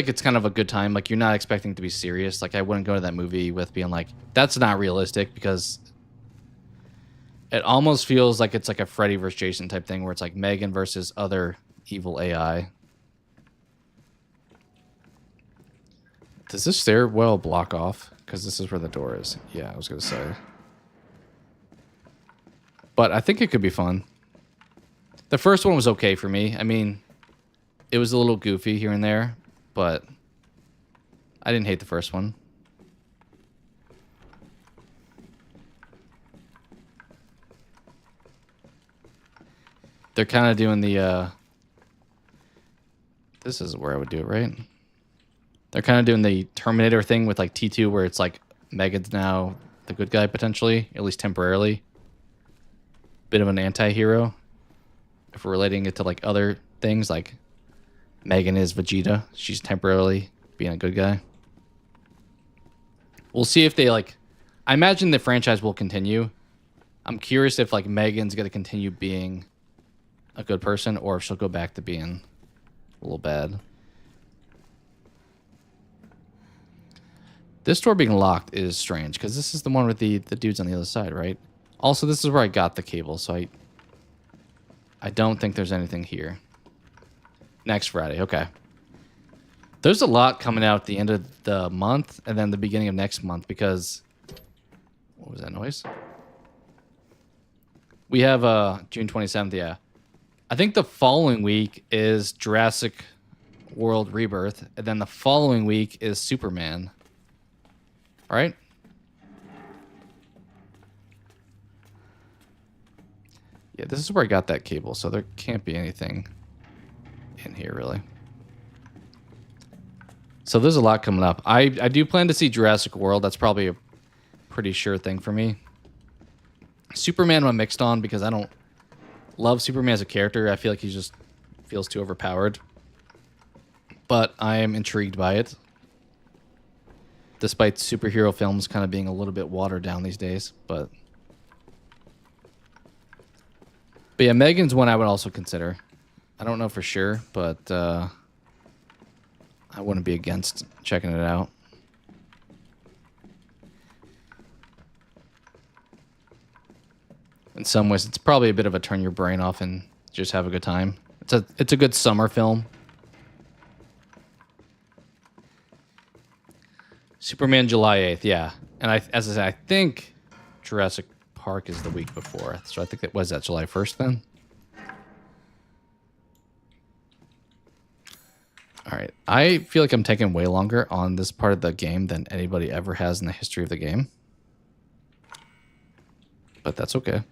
it's kind of a good time. Like you're not expecting to be serious. Like I wouldn't go to that movie with being like, that's not realistic, because it almost feels like it's like a Freddy versus Jason type thing where it's like Megan versus other evil AI. Does this stairwell block off? Because this is where the door is. Yeah, I was going to say. But I think it could be fun. The first one was okay for me. I mean, it was a little goofy here and there, but I didn't hate the first one. They're kind of doing the This is where I would do it, right? They're kind of doing the Terminator thing with like T2 where it's like Megan's now the good guy potentially, at least temporarily. Bit of an anti-hero. If we're relating it to like other things, like Megan is Vegeta. She's temporarily being a good guy. We'll see if they like... I imagine the franchise will continue. I'm curious if like Megan's going to continue being a good person or if she'll go back to being a little bad. This door being locked is strange because this is the one with the dudes on the other side, right? Also, this is where I got the cable, so I don't think there's anything here. Next Friday, okay. There's a lot coming out at the end of the month and then the beginning of next month because... What was that noise? We have June 27th, yeah. I think the following week is Jurassic World Rebirth, and then the following week is Superman. All right? Yeah, this is where I got that cable, so there can't be anything in here, really. So there's a lot coming up. I do plan to see Jurassic World. That's probably a pretty sure thing for me. Superman I'm mixed on because I don't love Superman as a character. I feel like he just feels too overpowered. But I am intrigued by it. Despite superhero films kind of being a little bit watered down these days. But yeah, Megan's one I would also consider. I don't know for sure, but I wouldn't be against checking it out. In some ways, it's probably a bit of a turn your brain off and just have a good time. It's a good summer film. Superman July 8th, yeah. And as I said, I think Jurassic Park is the week before. So I think it was that July 1st then. All right. I feel like I'm taking way longer on this part of the game than anybody ever has in the history of the game. But that's okay.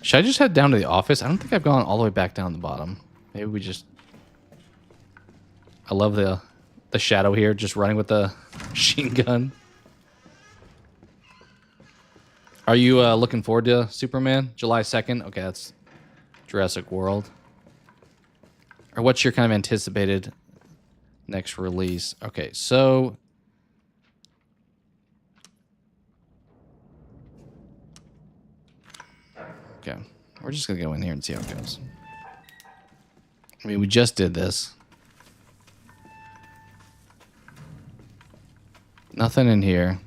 Should I just head down to the office? I don't think I've gone all the way back down the bottom. Maybe we just... I love the shadow here, just running with the machine gun. Are you looking forward to Superman? July 2nd? Okay, that's Jurassic World. Or what's your kind of anticipated next release? Okay, so... Okay, we're just going to go in here and see how it goes. I mean, we just did this. Nothing in here.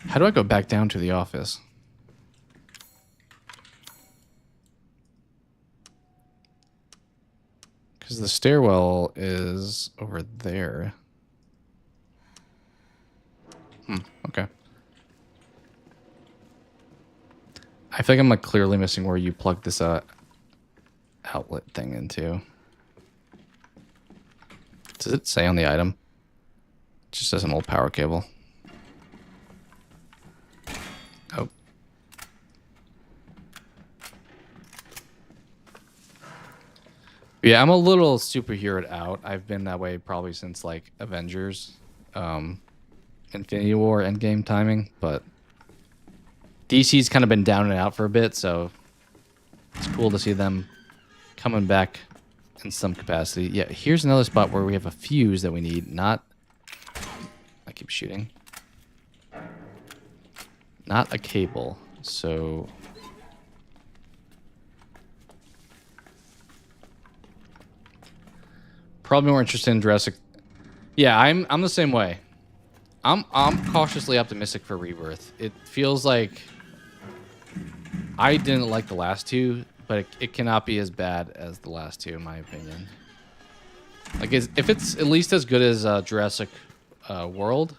How do I go back down to the office? Because the stairwell is over there. Okay. I feel like I'm like clearly missing where you plug this outlet thing into. Does it say on the item? It just says an old power cable. Oh. Yeah, I'm a little superheroed out. I've been that way probably since like Avengers, Infinity War, Endgame timing, but DC's kind of been down and out for a bit, so it's cool to see them coming back in some capacity. Yeah, here's another spot where we have a fuse that we need, not... I keep shooting. Not a cable, so... Probably more interested in Jurassic... Yeah, I'm the same way. I'm cautiously optimistic for Rebirth. It feels like... I didn't like the last two, but it cannot be as bad as the last two, in my opinion. Like, if it's at least as good as Jurassic World...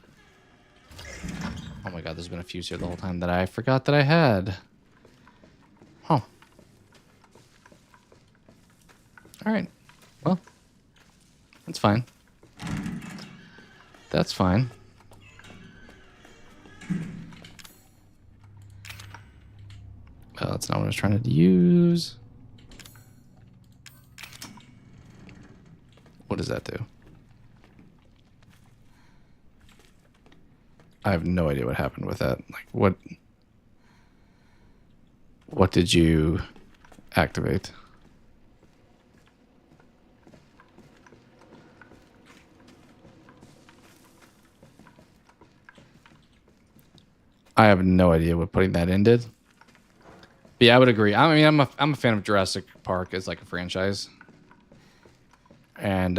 Oh my god, there's been a fuse here the whole time that I forgot that I had. Huh. Alright. Well, that's fine. That's fine. Oh, that's not what I was trying to use. What does that do? I have no idea what happened with that. Like, what did you activate? I have no idea what putting that in did. But yeah, I would agree. I mean, I'm a fan of Jurassic Park as like a franchise. And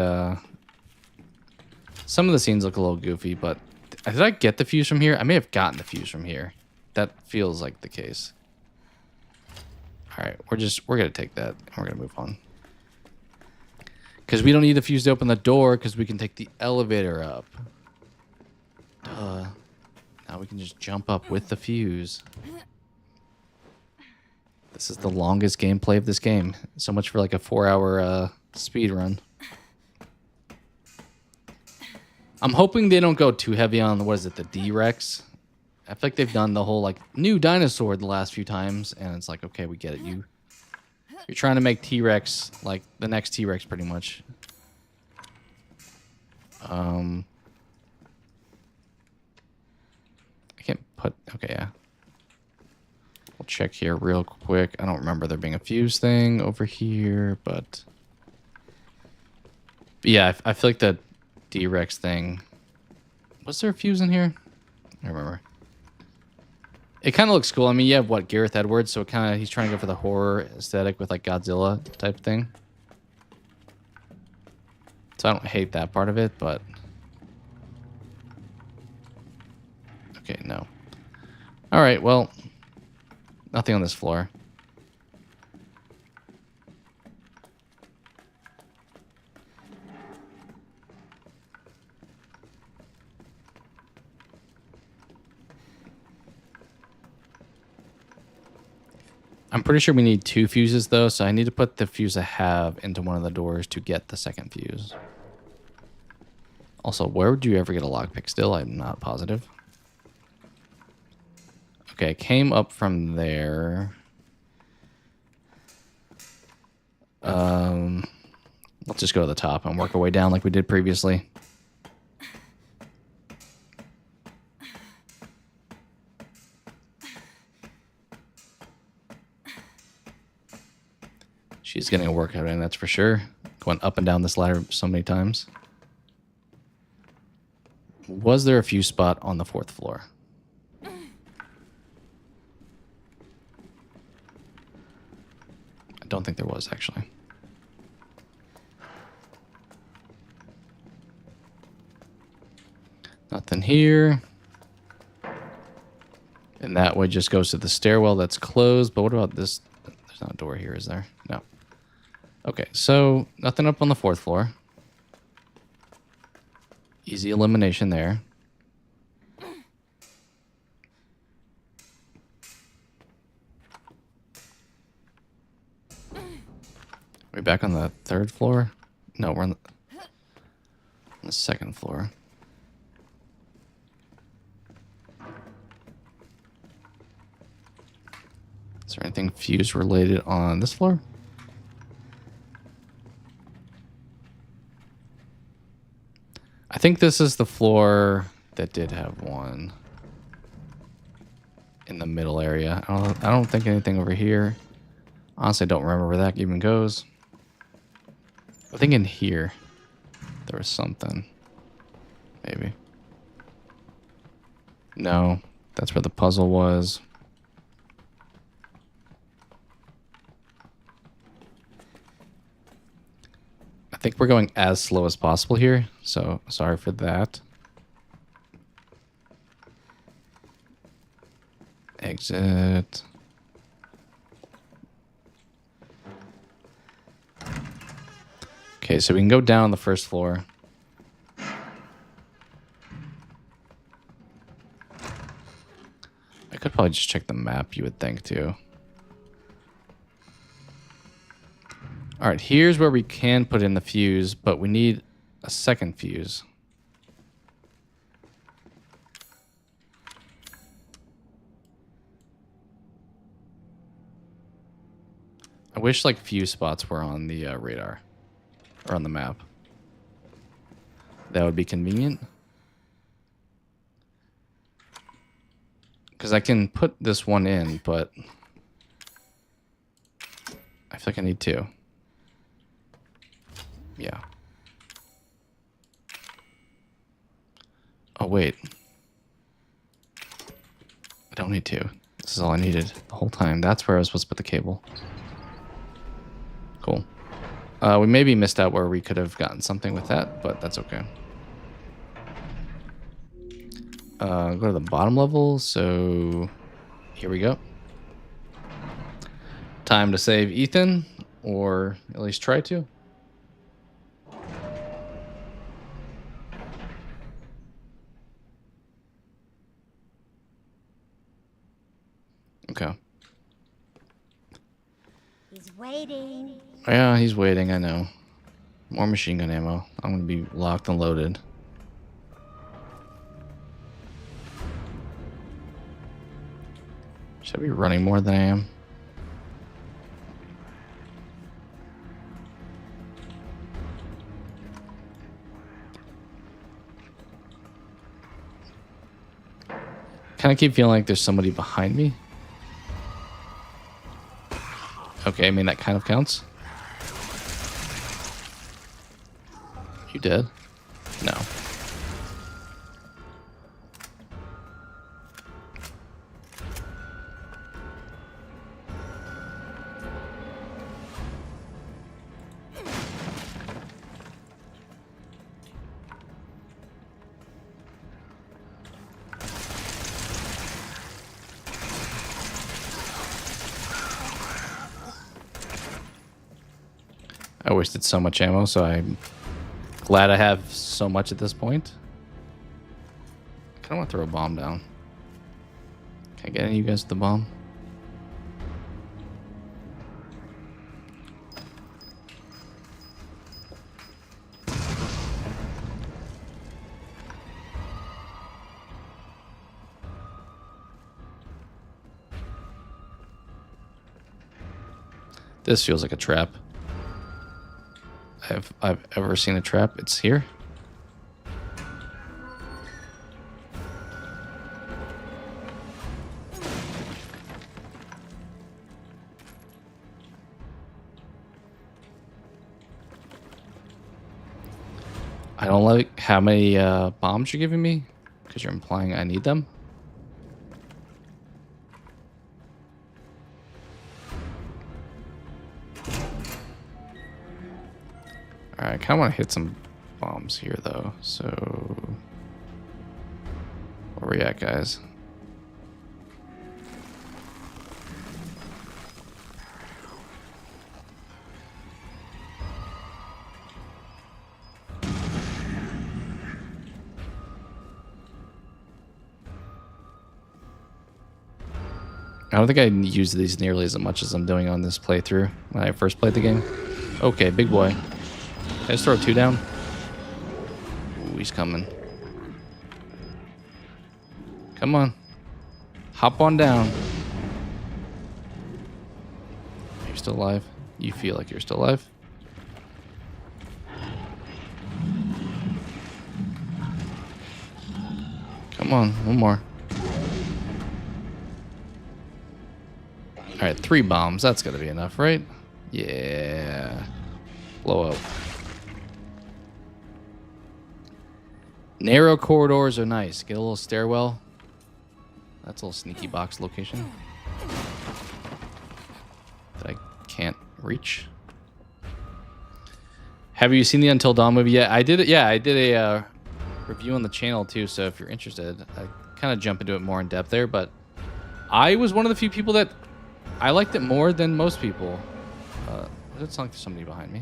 some of the scenes look a little goofy, but did I get the fuse from here? I may have gotten the fuse from here. That feels like the case. All right, we're gonna take that and we're gonna move on. Because we don't need the fuse to open the door because we can take the elevator up. Duh. Now we can just jump up with the fuse. This is the longest gameplay of this game. So much for like a 4-hour speed run. I'm hoping they don't go too heavy on, what is it, the D-Rex? I feel like they've done the whole like new dinosaur the last few times, and it's like, okay, we get it. You're trying to make T-Rex like the next T-Rex pretty much. I can't put, okay, yeah. We'll check here real quick. I don't remember there being a fuse thing over here, but yeah, I feel like the D-Rex thing. Was there a fuse in here? I don't remember. It kind of looks cool. I mean, you have what, Gareth Edwards, so he's trying to go for the horror aesthetic with like Godzilla type thing. So I don't hate that part of it, but okay, no. All right, well, nothing on this floor. I'm pretty sure we need 2 fuses, though, so I need to put the fuse I have into one of the doors to get the second fuse. Also, where would you ever get a lockpick still? I'm not positive. Okay, came up from there. Let's just go to the top and work our way down like we did previously. She's getting a workout in, that's for sure. Going up and down this ladder so many times. Was there a fuse spot on the 4th floor? I don't think there was, actually. Nothing here. And that way just goes to the stairwell that's closed. But what about this? There's not a door here, is there? No. Okay, so nothing up on the 4th floor. Easy elimination there. Are we back on the 3rd floor? No, we're on the 2nd floor. Is there anything fuse related on this floor? I think this is the floor that did have one in the middle area. I don't think anything over here. Honestly, I don't remember where that even goes. I think in here there was something. Maybe. No, that's where the puzzle was. I think we're going as slow as possible here, so sorry for that. Exit. Okay, so we can go down on the 1st floor. I could probably just check the map, you would think, too. All right, here's where we can put in the fuse, but we need a second fuse. I wish like few spots were on the radar or on the map. That would be convenient. Because I can put this one in, but I feel like I need two. Yeah. Oh, wait. I don't need two. This is all I needed the whole time. That's where I was supposed to put the cable. Cool. We maybe missed out where we could have gotten something with that, but that's okay. Go to the bottom level. So here we go. Time to save Ethan, or at least try to. Okay. He's waiting. Yeah, he's waiting, I know. More machine gun ammo. I'm gonna be locked and loaded. Should I be running more than I am? Kind of keep feeling like there's somebody behind me. Okay, I mean, that kind of counts. You dead? No. I wasted so much ammo, so I'm glad I have so much at this point. I kind of want to throw a bomb down. Can I get any of you guys with the bomb? This feels like a trap. If I've ever seen a trap, it's here. I don't like how many bombs you're giving me, because you're implying I need them. Alright, I kind of want to hit some bombs here, though. So, where we at, guys? I don't think I use these nearly as much as I'm doing on this playthrough when I first played the game. Okay, big boy. Can I just throw two down? Ooh, he's coming. Come on. Hop on down. Are you still alive? You feel like you're still alive? Come on, one more. Alright, 3 bombs. That's gotta be enough, right? Yeah. Blow up. Narrow corridors are nice. Get a little stairwell. That's a little sneaky box location that I can't reach. Have you seen the Until Dawn movie yet? I did it. Yeah, I did a review on the channel too. So if you're interested, I kind of jump into it more in depth there. But I was one of the few people that I liked it more than most people. What did it sound like? There's somebody behind me.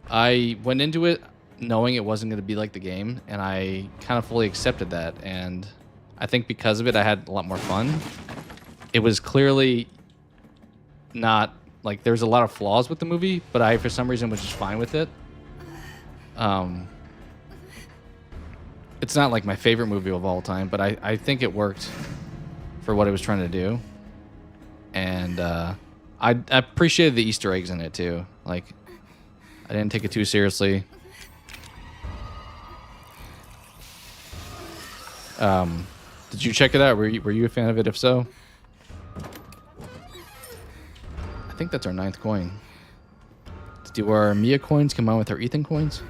I went into it knowing it wasn't going to be like the game, and I kind of fully accepted that. And I think because of it, I had a lot more fun. It was clearly not like there's a lot of flaws with the movie, but I, for some reason, was just fine with it. It's not like my favorite movie of all time, but I think it worked for what it was trying to do. and I appreciated the Easter eggs in it too. Like, I didn't take it too seriously. Did you check it out? Were you a fan of it? If so, I think that's our 9th coin. Do our Mia coins come out with our Ethan coins?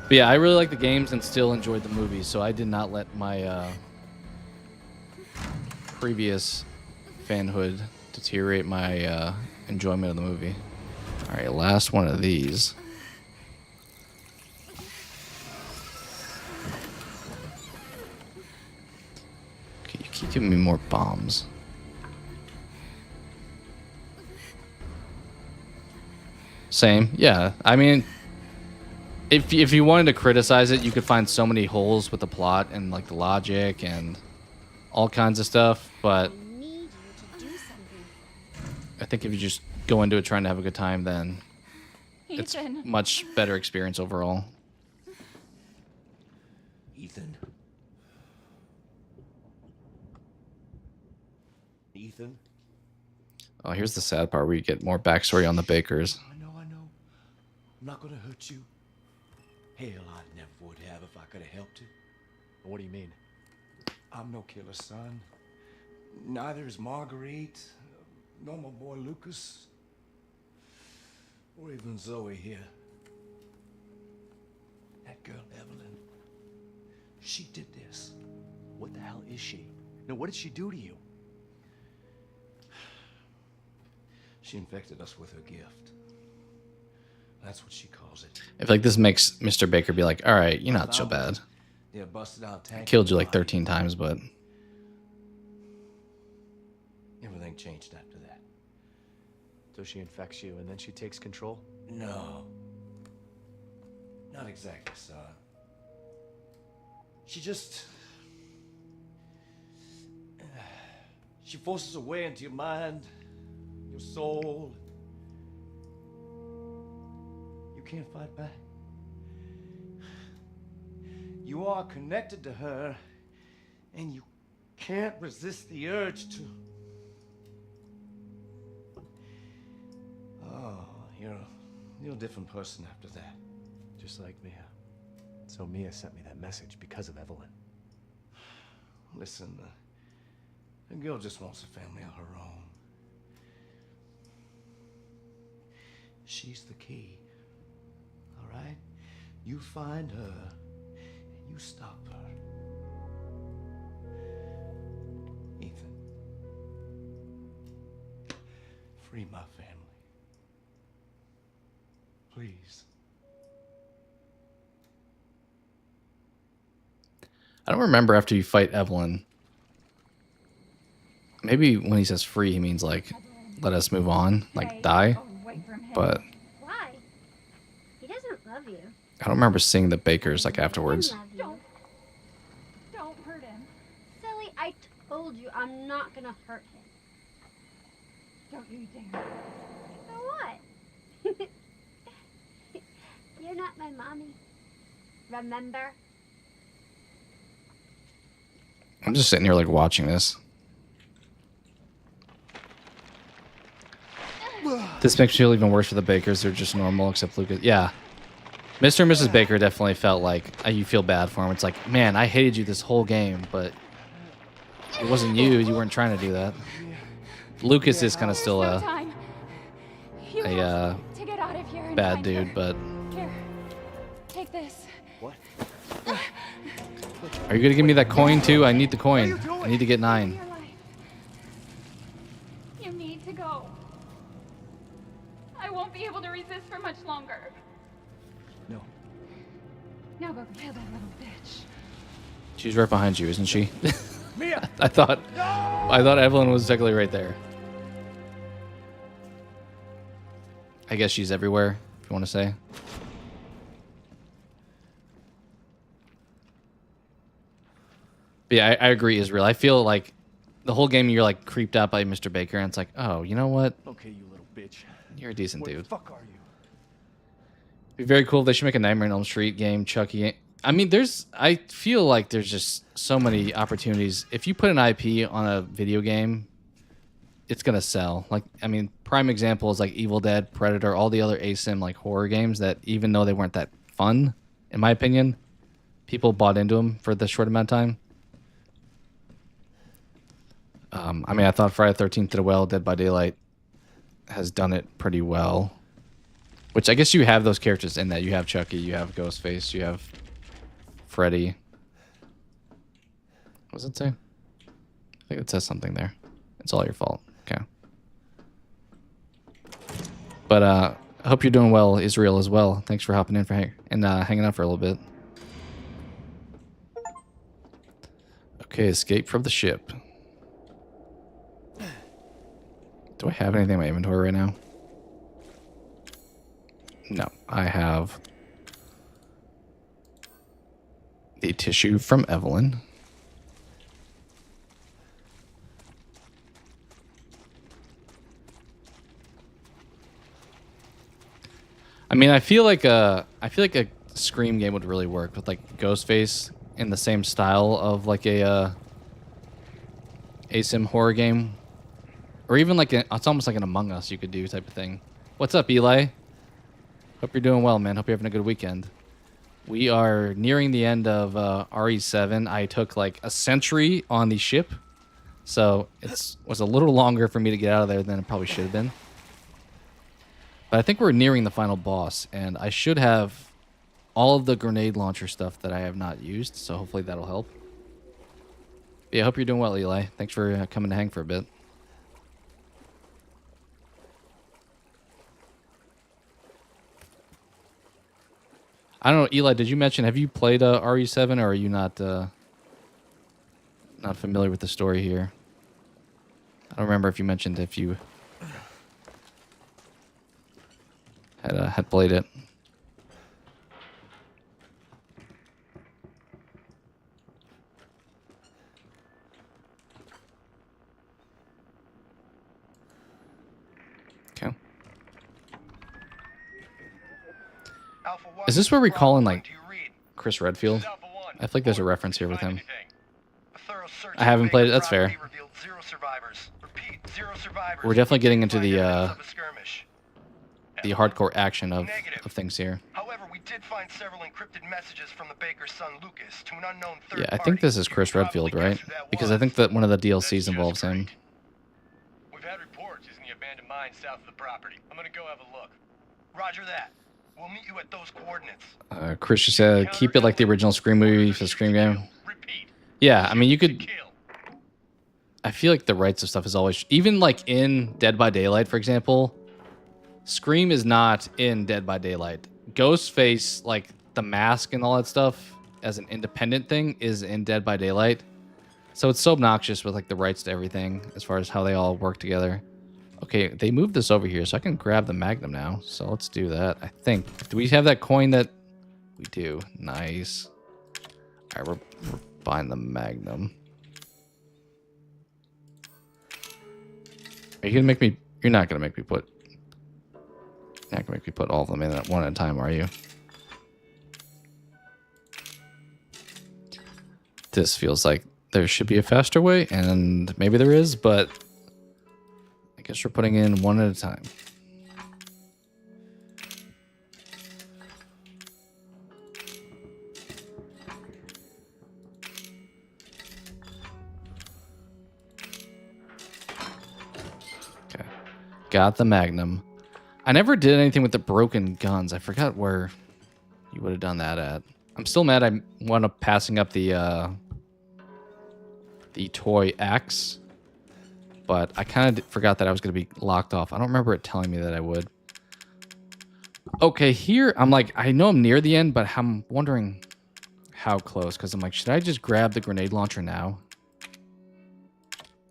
But yeah, I really like the games and still enjoyed the movies, so I did not let my previous fanhood deteriorate my enjoyment of the movie. All right, last one of these. Okay, you keep giving me more bombs. Same, yeah. I mean, if you wanted to criticize it, you could find so many holes with the plot and like the logic and all kinds of stuff. But I need you to do something. I think if you just go into it trying to have a good time, then it's Ethan. much better experience overall. Ethan? Ethan? Oh, here's the sad part where you get more backstory on the Bakers. I know. I'm not gonna hurt you. Hell, I never would have if I could have helped you. What do you mean? I'm no killer, son. Neither is Marguerite, nor my boy Lucas, or even Zoe here. That girl, Evelyn, she did this. What the hell is she? No, what did she do to you? She infected us with her gift. That's what she calls it. I feel like this makes Mr. Baker be like, all right, you're not so bad. Yeah, busted out tank. Killed you like 13 times, but Everything changed after that. So she infects you and then she takes control? No. Not exactly, son. She just... She forces her way into your mind, your soul. You can't fight back. You are connected to her, and you can't resist the urge to... Oh, you're a different person after that. Just like Mia. So Mia sent me that message because of Evelyn. Listen, the girl just wants a family of her own. She's the key. All right? You find her, and you stop her. Ethan. Free my family. Please. I don't remember after you fight Evelyn. Maybe when he says free, he means like, let us move on, like die. But Why? He doesn't love you. I don't remember seeing the Bakers like afterwards. He doesn't love you. Don't hurt him. Silly, I told you I'm not gonna hurt him. Don't you dare. So what? You're not my mommy. Remember? I'm just sitting here like watching this. This makes me feel even worse for the Bakers. They're just normal, except Lucas. Yeah. Mr. and Mrs. Baker definitely felt like you feel bad for him. It's like, man, I hated you this whole game, but it wasn't you. You weren't trying to do that. Lucas is kind of still No a time. You have to get out of here in bad time. dude, but Here, take this. What? are you going to give me that coin too? I need the coin. I need to get 9. Your life. You need to go. I won't be able to resist for much longer. No. Now go kill that little bitch. She's right behind you, isn't she? Mia! I thought Evelyn was technically right there. I guess she's everywhere, if you want to say. But yeah, I agree, Israel. I feel like the whole game you're like creeped out by Mr. Baker, and it's like, oh, you know what? Okay, you little bitch. You're a decent What dude. the fuck are you? It'd be very cool if they should make a Nightmare on Elm Street game, Chucky I mean, I feel like there's just so many opportunities. If you put an IP on a video game, it's gonna sell. Like, I mean, prime example is like Evil Dead, Predator, all the other ASIM like horror games that even though they weren't that fun, in my opinion, people bought into them for the short amount of time. I mean, I thought Friday the 13th did well. Dead by Daylight has done it pretty well. Which I guess you have those characters in that. You have Chucky, you have Ghostface, you have Freddy. What does it say? I think it says something there. It's all your fault. Okay. But I hope you're doing well, Israel, as well. Thanks for hopping in and hanging out for a little bit. Okay, escape from the ship. Do I have anything in my inventory right now? No, I have the tissue from Evelyn. I mean, I feel like a Scream game would really work with like Ghostface in the same style of like a ASIM horror game, or even like it's almost like an Among Us you could do type of thing. What's up, Eli? Hope you're doing well, man. Hope you're having a good weekend. We are nearing the end of RE7. I took like a century on the ship, so it was a little longer for me to get out of there than it probably should have been. But I think we're nearing the final boss, and I should have all of the grenade launcher stuff that I have not used, so hopefully that'll help. But yeah, I hope you're doing well, Eli. Thanks for coming to hang for a bit. I don't know, Eli, did you mention, have you played RE7, or are you not familiar with the story here? I don't remember if you mentioned if you had played it. Okay. Is this where we call in like Chris Redfield? I feel like there's a reference here with him. I haven't played it. That's fair. We're definitely getting into the hardcore action of things here. However, we did find several encrypted messages from the baker's son Lucas to an unknown third party. Yeah, I think this is Chris Redfield, right? Because I think that one of the DLCs involves him. We've had reports he's in the abandoned mine south of the property. I'm gonna go have a look. Roger that. We'll meet you at those coordinates. Chris just said, keep it like the original Scream movie for the Scream game. Yeah, I mean, you could... I feel like the rights of stuff is always... Even like in Dead by Daylight, for example, Scream is not in Dead by Daylight. Ghostface, like the mask and all that stuff, as an independent thing, is in Dead by Daylight. So it's so obnoxious with like the rights to everything as far as how they all work together. Okay, they moved this over here, so I can grab the Magnum now. So let's do that, I think. Do we have that coin that... We do. Nice. All right, we're buying the Magnum. Are you gonna make me... You're not gonna make me put... You're not gonna make me put all of them in at one at a time, are you? This feels like there should be a faster way, and maybe there is, but... I guess we're putting in one at a time. Okay. Got the Magnum. I never did anything with the broken guns. I forgot where you would have done that at. I'm still mad I wound up passing up the toy axe. But I kind of forgot that I was going to be locked off. I don't remember it telling me that I would. Okay, here, I'm like, I know I'm near the end, but I'm wondering how close. Because I'm like, should I just grab the grenade launcher now?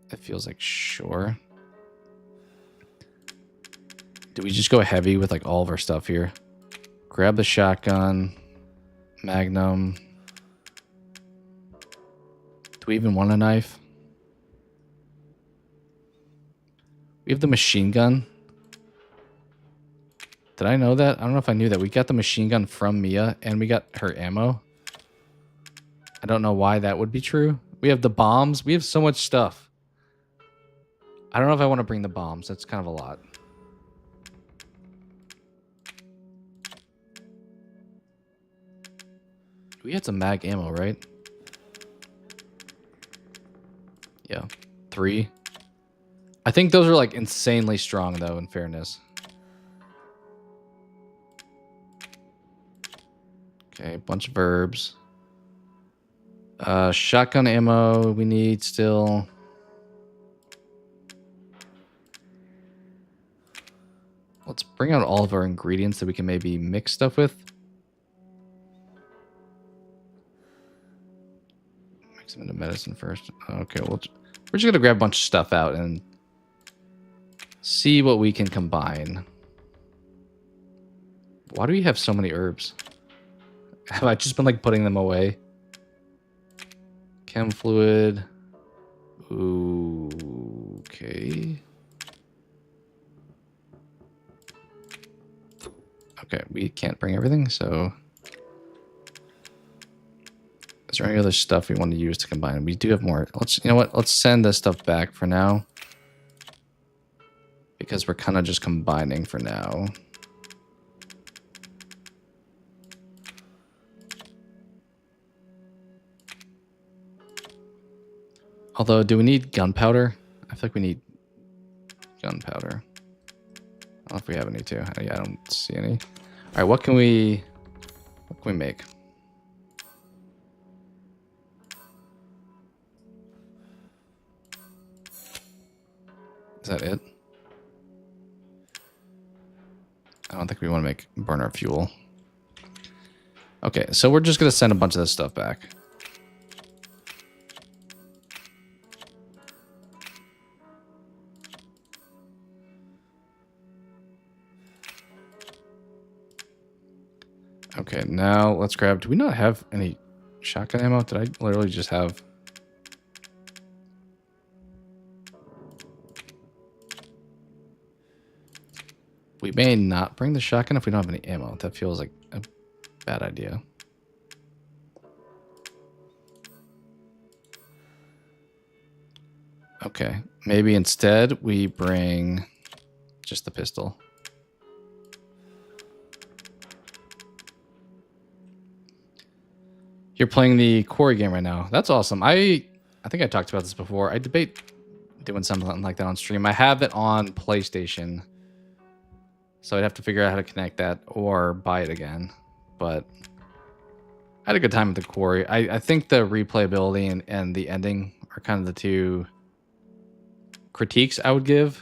It feels like sure. Do we just go heavy with like all of our stuff here? Grab the shotgun. Magnum. Do we even want a knife? We have the machine gun. Did I know that? I don't know if I knew that. We got the machine gun from Mia, and we got her ammo. I don't know why that would be true. We have the bombs. We have so much stuff. I don't know if I want to bring the bombs. That's kind of a lot. We had some mag ammo, right? Yeah. 3. I think those are like insanely strong though, in fairness. Okay, bunch of verbs. Shotgun ammo we need still. Let's bring out all of our ingredients that we can maybe mix stuff with. Mix them into medicine first. Okay, we're just gonna grab a bunch of stuff out and see what we can combine. Why do we have so many herbs? Have I just been like putting them away? Chem fluid. Ooh, okay. Okay, we can't bring everything, so... Is there any other stuff we want to use to combine? We do have more. You know what? Let's send this stuff back for now. Because we're kind of just combining for now. Although, do we need gunpowder? I feel like we need gunpowder. I don't know if we have any too. Yeah, I don't see any. All right, what can we make? Is that it? I don't think we want to make burner fuel. Okay, so we're just gonna send a bunch of this stuff back. Okay, now let's grab... Do we not have any shotgun ammo? Did I literally just have... We may not bring the shotgun if we don't have any ammo. That feels like a bad idea. Okay, maybe instead we bring just the pistol. You're playing the Quarry game right now. That's awesome. I think I talked about this before. I debate doing something like that on stream. I have it on PlayStation. So I'd have to figure out how to connect that or buy it again. But I had a good time with the Quarry. I think the replayability and the ending are kind of the two critiques I would give.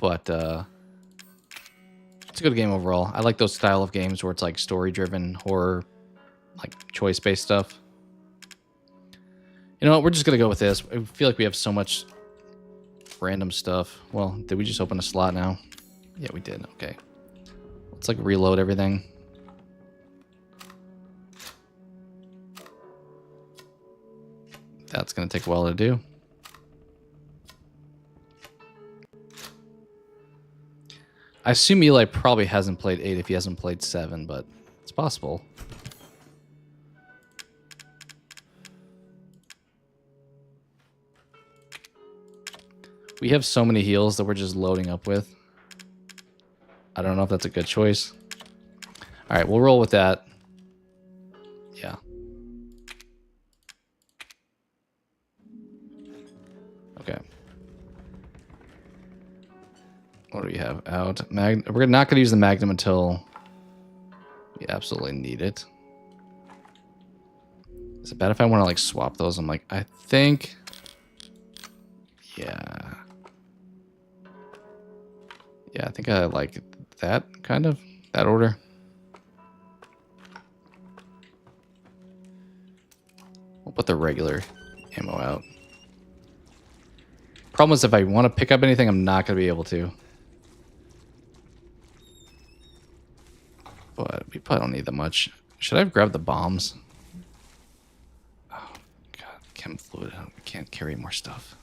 But it's a good game overall. I like those style of games where it's like story-driven horror, like choice-based stuff. You know what? We're just going to go with this. I feel like we have so much random stuff. Well, did we just open a slot now? Yeah, we did. Okay. Let's like reload everything. That's going to take a while to do. I assume Eli probably hasn't played 8 if he hasn't played 7, but it's possible. We have so many heals that we're just loading up with. I don't know if that's a good choice. All right, we'll roll with that. Yeah. Okay. What do we have out? We're not going to use the Magnum until we absolutely need it. Is it bad if I want to like swap those? I'm like, I think... Yeah. Yeah, I think I like that kind of, that order. We'll put the regular ammo out. Problem is if I want to pick up anything, I'm not going to be able to. But we probably don't need that much. Should I have grabbed the bombs? Oh, God. Chem fluid. We can't carry more stuff.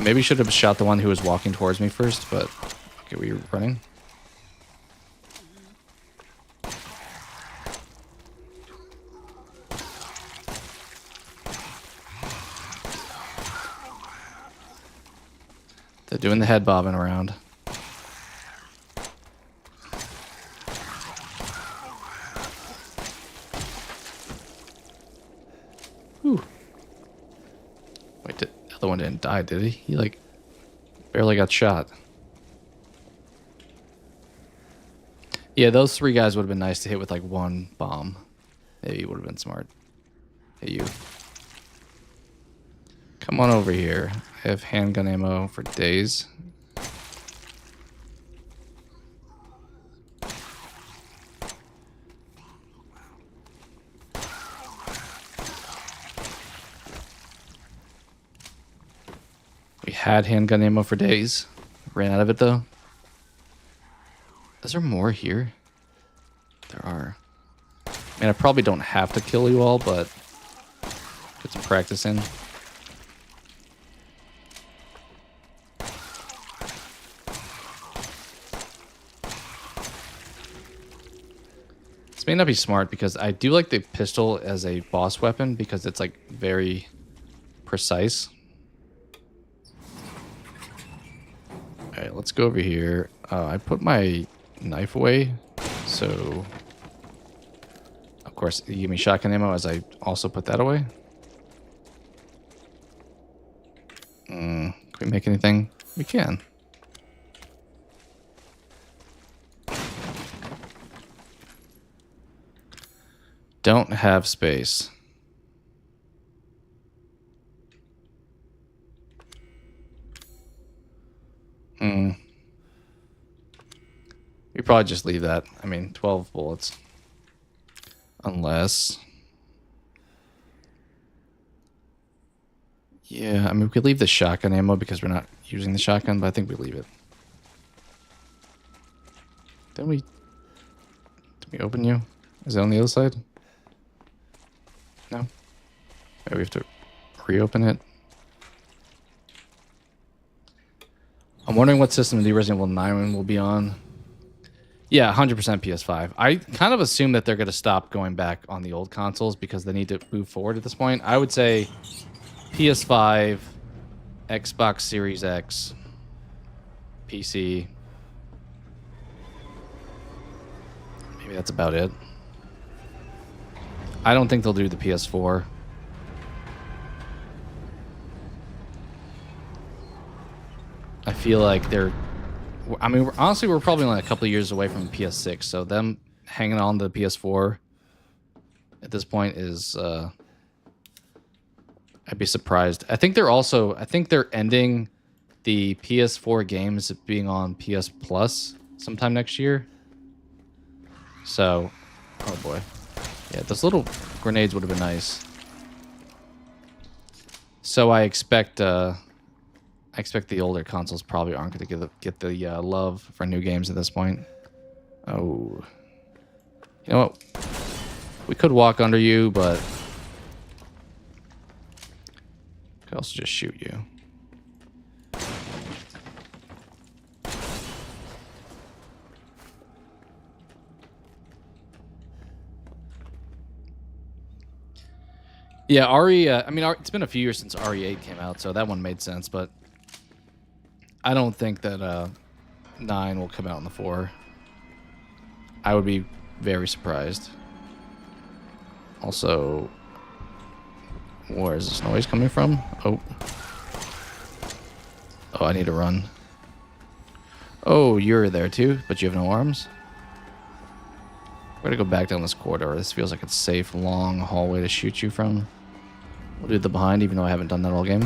Maybe should have shot the one who was walking towards me first, but okay, we were running. They're doing the head bobbing around. Whew. Wait, the other one didn't die, did he? He, like, barely got shot. Yeah, those 3 guys would have been nice to hit with, like, 1 bomb. Maybe it would have been smart. Hey, you. Come on over here. I have handgun ammo for days. We had handgun ammo for days. Ran out of it, though. Is there more here? There are. I mean, I probably don't have to kill you all, but get some practice in. This may not be smart because I do like the pistol as a boss weapon because it's like very precise. Alright, let's go over here. I put my knife away, so of course you give me shotgun ammo as I also put that away. Can we make anything? We can. Don't have space. We probably just leave that. I mean, 12 bullets. Unless... Yeah, I mean, we could leave the shotgun ammo because we're not using the shotgun, but I think we leave it. Did we open you? Is it on the other side? No? Maybe we have to reopen it. I'm wondering what system the Resident Evil 9 will be on. Yeah, 100% PS5. I kind of assume that they're going to stop going back on the old consoles because they need to move forward at this point. I would say PS5, Xbox Series X, PC. Maybe that's about it. I don't think they'll do the PS4. I feel like they're... I mean, honestly, we're probably only a couple of years away from the PS6, so them hanging on to the PS4 at this point is... I'd be surprised. I think they're ending the PS4 games being on PS Plus sometime next year. So, oh boy. Yeah, those little grenades would have been nice. So I expect the older consoles probably aren't going to get the love for new games at this point. Oh. You know what? We could walk under you, but... could also just shoot you. Yeah, RE, I mean, it's been a few years since RE8 came out, so that one made sense, but I don't think that 9 will come out in the 4. I would be very surprised. Also, where is this noise coming from? Oh. Oh, I need to run. Oh, you're there too, but you have no arms? We're gonna go back down this corridor. This feels like a safe, long hallway to shoot you from. We'll do the behind, even though I haven't done that all game.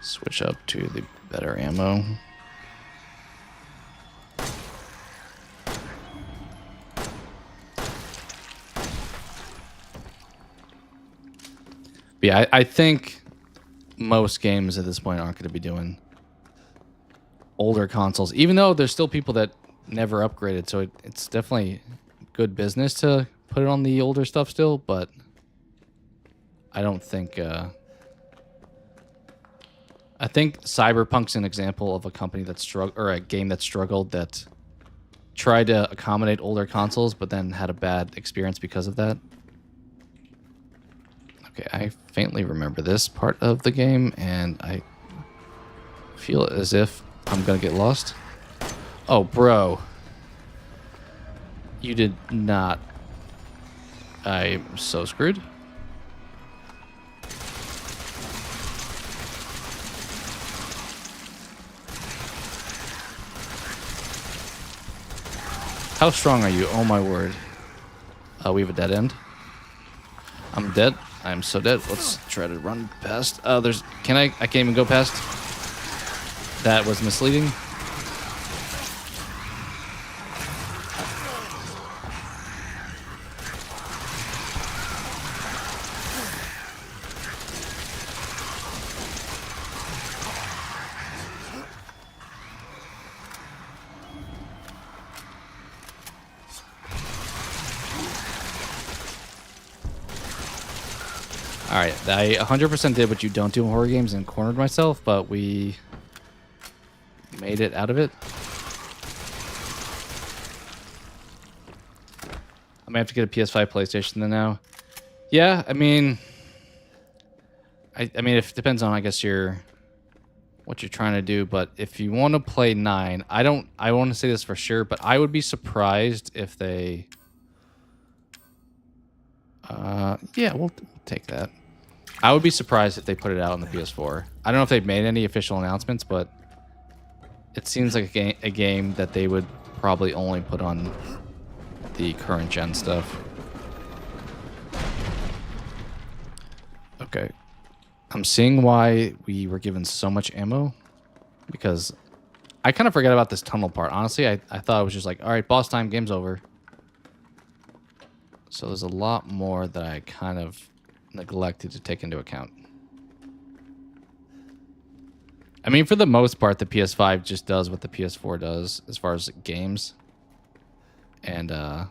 Switch up to the better ammo. But yeah, I think most games at this point aren't going to be doing older consoles, even though there's still people that never upgraded. So it's definitely good business to put it on the older stuff still, but I don't think... I think Cyberpunk's an example of a company that or a game that struggled, that tried to accommodate older consoles, but then had a bad experience because of that. Okay, I faintly remember this part of the game, and I feel as if I'm gonna get lost. Oh, bro. You did not. I'm so screwed. How strong are you? Oh my word. We have a dead end. I'm dead. I'm so dead. Let's try to run past. There's... Can I? I can't even go past. That was misleading. Alright, I 100% did what you don't do in horror games and cornered myself, but we made it out of it. I might have to get a PS5 PlayStation then now. Yeah, I mean... I mean, it depends on, I guess, what you're trying to do, but if you want to play 9, I want to say this for sure, but I would be surprised if they... yeah, we'll take that. I would be surprised if they put it out on the PS4. I don't know if they've made any official announcements, but it seems like a game that they would probably only put on the current gen stuff. Okay. I'm seeing why we were given so much ammo, because I kind of forgot about this tunnel part. Honestly, I thought it was just like, all right, boss time, game's over. So there's a lot more that I kind of neglected to take into account. I mean, for the most part, the PS5 just does what the PS4 does as far as games. And the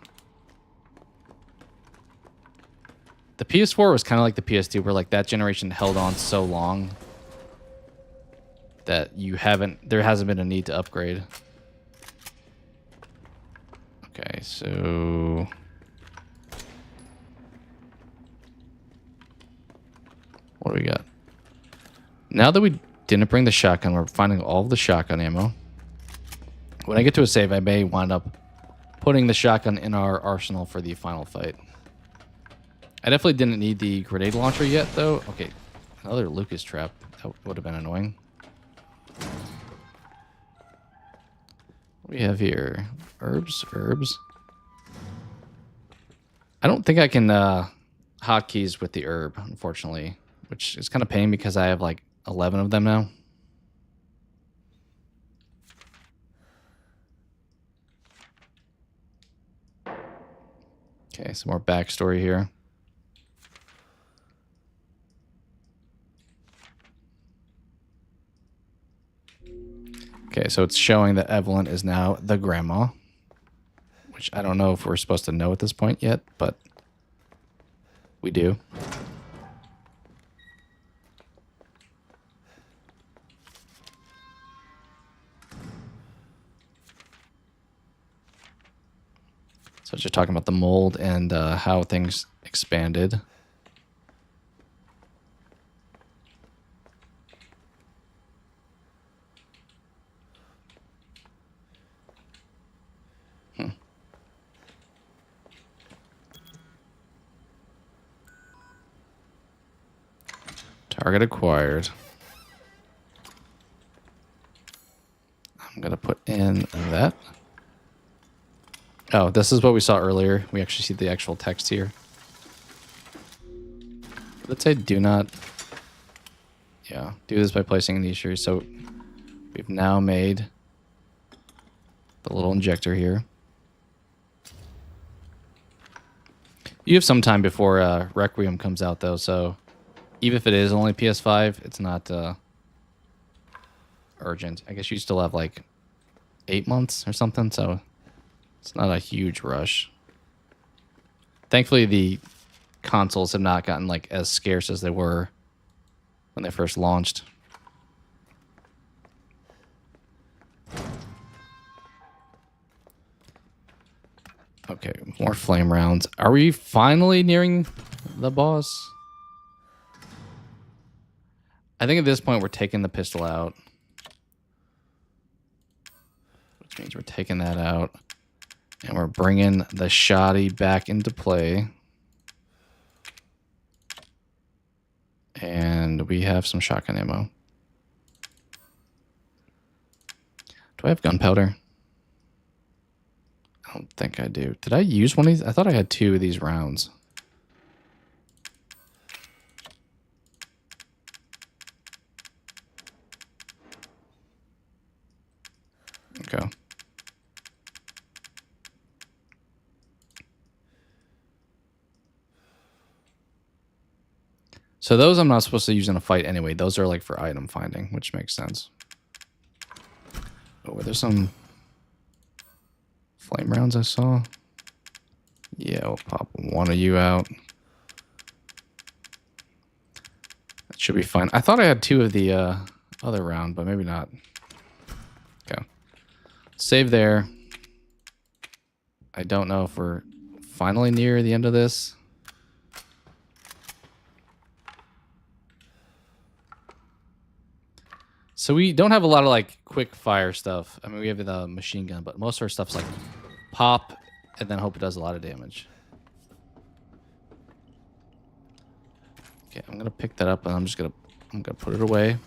PS4 was kind of like the PS2, where like that generation held on so long that there hasn't been a need to upgrade. Okay, so... What do we got? Now that we didn't bring the shotgun, we're finding all of the shotgun ammo. When I get to a save, I may wind up putting the shotgun in our arsenal for the final fight. I definitely didn't need the grenade launcher yet, though. Okay, another Lucas trap. That would have been annoying. What do we have here? Herbs? I don't think I can hotkeys with the herb, unfortunately. Which is kind of pain because I have like 11 of them now. Okay, some more backstory here. Okay, so it's showing that Evelyn is now the grandma. Which I don't know if we're supposed to know at this point yet, but we do. So it's just talking about the mold and how things expanded. Target acquired. I'm going to put in that. Oh, this is what we saw earlier. We actually see the actual text here. Let's say do not... Yeah, do this by placing in these trees. So we've now made the little injector here. You have some time before Requiem comes out, though, so even if it is only PS5, it's not urgent. I guess you still have like 8 months or something, so it's not a huge rush. Thankfully, the consoles have not gotten like as scarce as they were when they first launched. Okay, more flame rounds. Are we finally nearing the boss? I think at this point we're taking the pistol out. Which means we're taking that out. And we're bringing the shotty back into play. And we have some shotgun ammo. Do I have gunpowder? I don't think I do. Did I use one of these? I thought I had 2 of these rounds. Okay. So those I'm not supposed to use in a fight anyway. Those are like for item finding, which makes sense. Oh, were there some flame rounds I saw? Yeah, we'll pop one of you out. That should be fine. I thought I had 2 of the other round, but maybe not. Okay. Save there. I don't know if we're finally near the end of this. So we don't have a lot of like quick fire stuff. I mean, we have the machine gun, but most of our stuff's like pop and then hope it does a lot of damage. Okay, I'm gonna pick that up and I'm gonna put it away.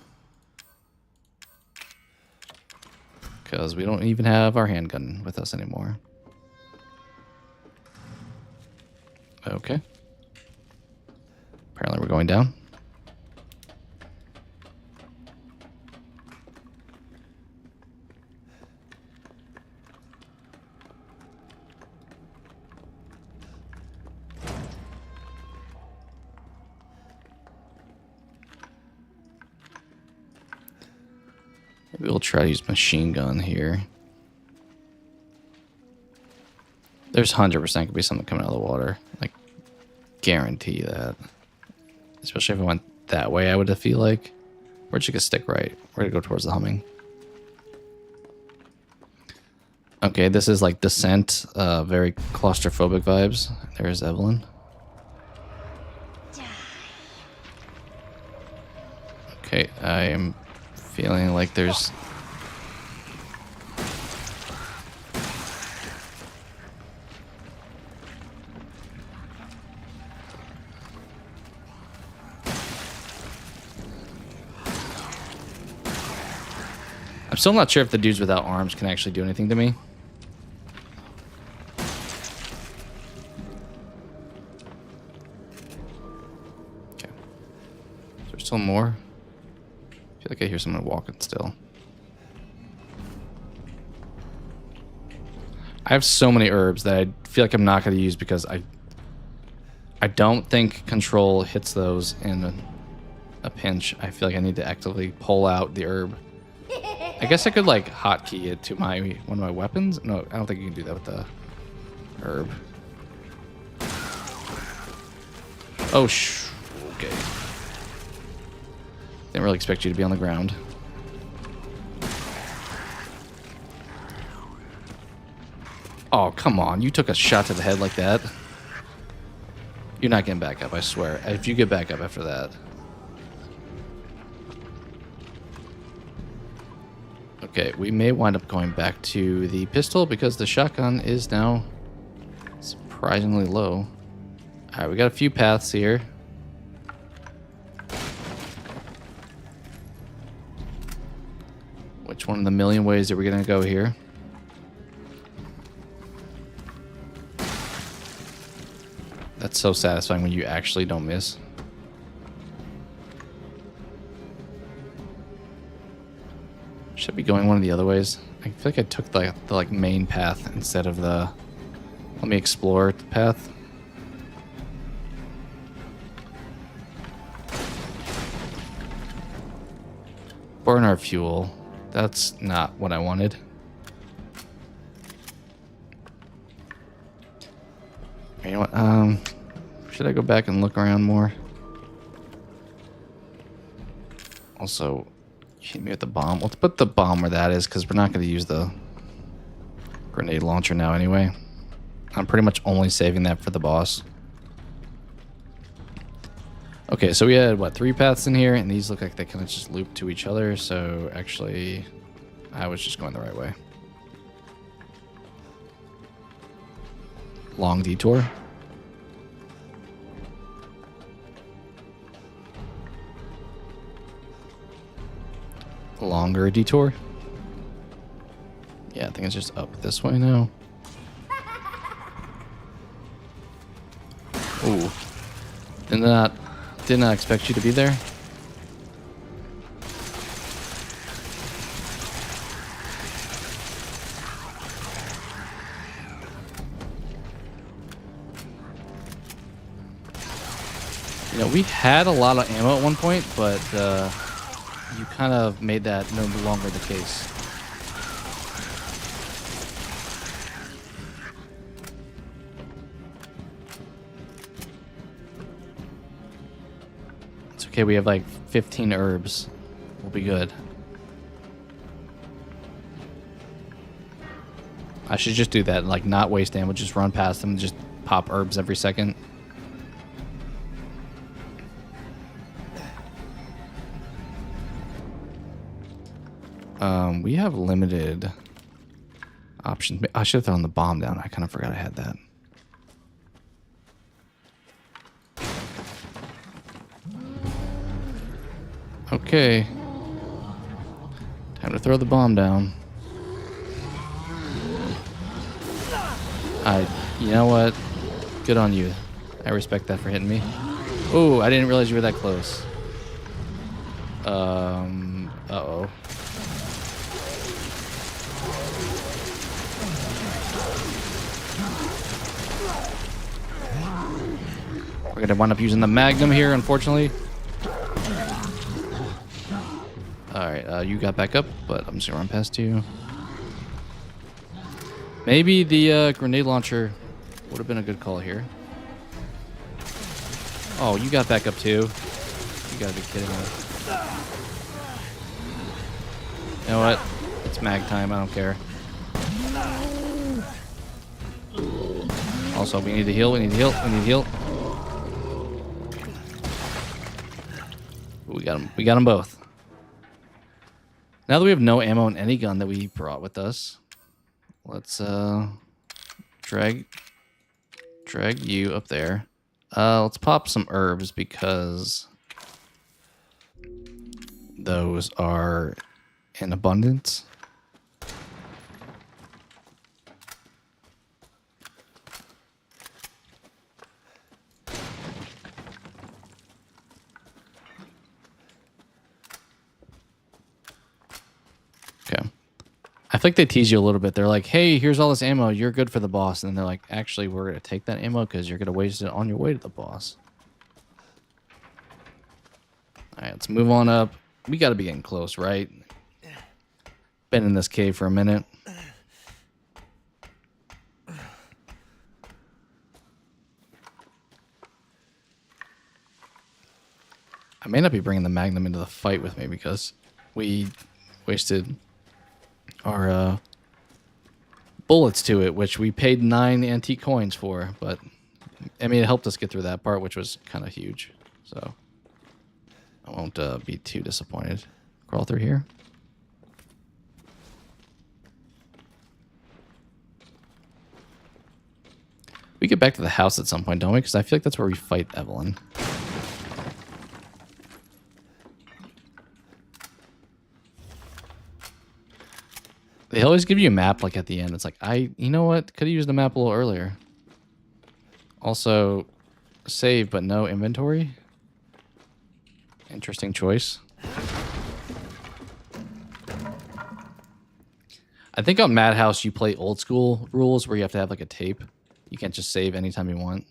Because we don't even have our handgun with us anymore. Okay. Apparently we're going down. Maybe we'll try to use machine gun here. There's 100% could be something coming out of the water. Like, guarantee that. Especially if I went that way, I would feel like. We're just gonna stick right. We're gonna go towards the humming. Okay, this is like Descent. Very claustrophobic vibes. There's Evelyn. Okay, I am feeling like there's... I'm still not sure if the dudes without arms can actually do anything to me. Okay. Is there still more? I feel like I hear someone walking still. I have so many herbs that I feel like I'm not going to use because I don't think control hits those in a pinch. I feel like I need to actively pull out the herb. I guess I could like hotkey it to one of my weapons. No, I don't think you can do that with the herb. Oh, okay. Didn't really expect you to be on the ground. Oh, come on. You took a shot to the head like that. You're not getting back up, I swear. If you get back up after that. Okay, we may wind up going back to the pistol because the shotgun is now surprisingly low. Alright, we got a few paths here. Which one of the million ways are we going to go here? That's so satisfying when you actually don't miss. Should be going one of the other ways. I feel like I took the like main path instead of the... Let me explore the path. Burn our fuel. That's not what I wanted. You know what? Should I go back and look around more? Also, hit me with the bomb. Let's put the bomb where that is, because we're not going to use the grenade launcher now anyway. I'm pretty much only saving that for the boss. Okay, so we had, what, 3 paths in here, and these look like they kind of just loop to each other, so actually, I was just going the right way. Long detour. Longer detour. Yeah, I think it's just up this way now. Ooh. Did not expect you to be there. You know, we had a lot of ammo at one point, but you kind of made that no longer the case. It's okay, we have like 15 herbs. We'll be good. I should just do that, like not waste ammo, just run past them and just pop herbs every second. We have limited options. I should have thrown the bomb down. I kind of forgot I had that. Okay. Time to throw the bomb down. You know what? Good on you. I respect that for hitting me. Oh, I didn't realize you were that close. Uh-oh. We're gonna wind up using the Magnum here, unfortunately. Alright, you got back up, but I'm just gonna run past you. Maybe the grenade launcher would have been a good call here. Oh, you got back up too. You gotta be kidding me. You know what? It's mag time, I don't care. Also, we need to heal, we need to heal, we need to heal. We got them. We got them both. Now that we have no ammo in any gun that we brought with us, let's drag you up there. Let's pop some herbs because those are in abundance. Okay. I think they tease you a little bit. They're like, hey, here's all this ammo. You're good for the boss. And then they're like, actually, we're going to take that ammo because you're going to waste it on your way to the boss. All right, let's move on up. We got to be getting close, right? Been in this cave for a minute. I may not be bringing the Magnum into the fight with me because we wasted our bullets to it, which we paid 9 antique coins for. But, I mean, it helped us get through that part, which was kind of huge. So, I won't be too disappointed. Crawl through here. We get back to the house at some point, don't we? Because I feel like that's where we fight Evelyn. They always give you a map like at the end. It's like, you know what? Could have used the map a little earlier. Also, save but no inventory. Interesting choice. I think on Madhouse you play old school rules where you have to have like a tape. You can't just save anytime you want.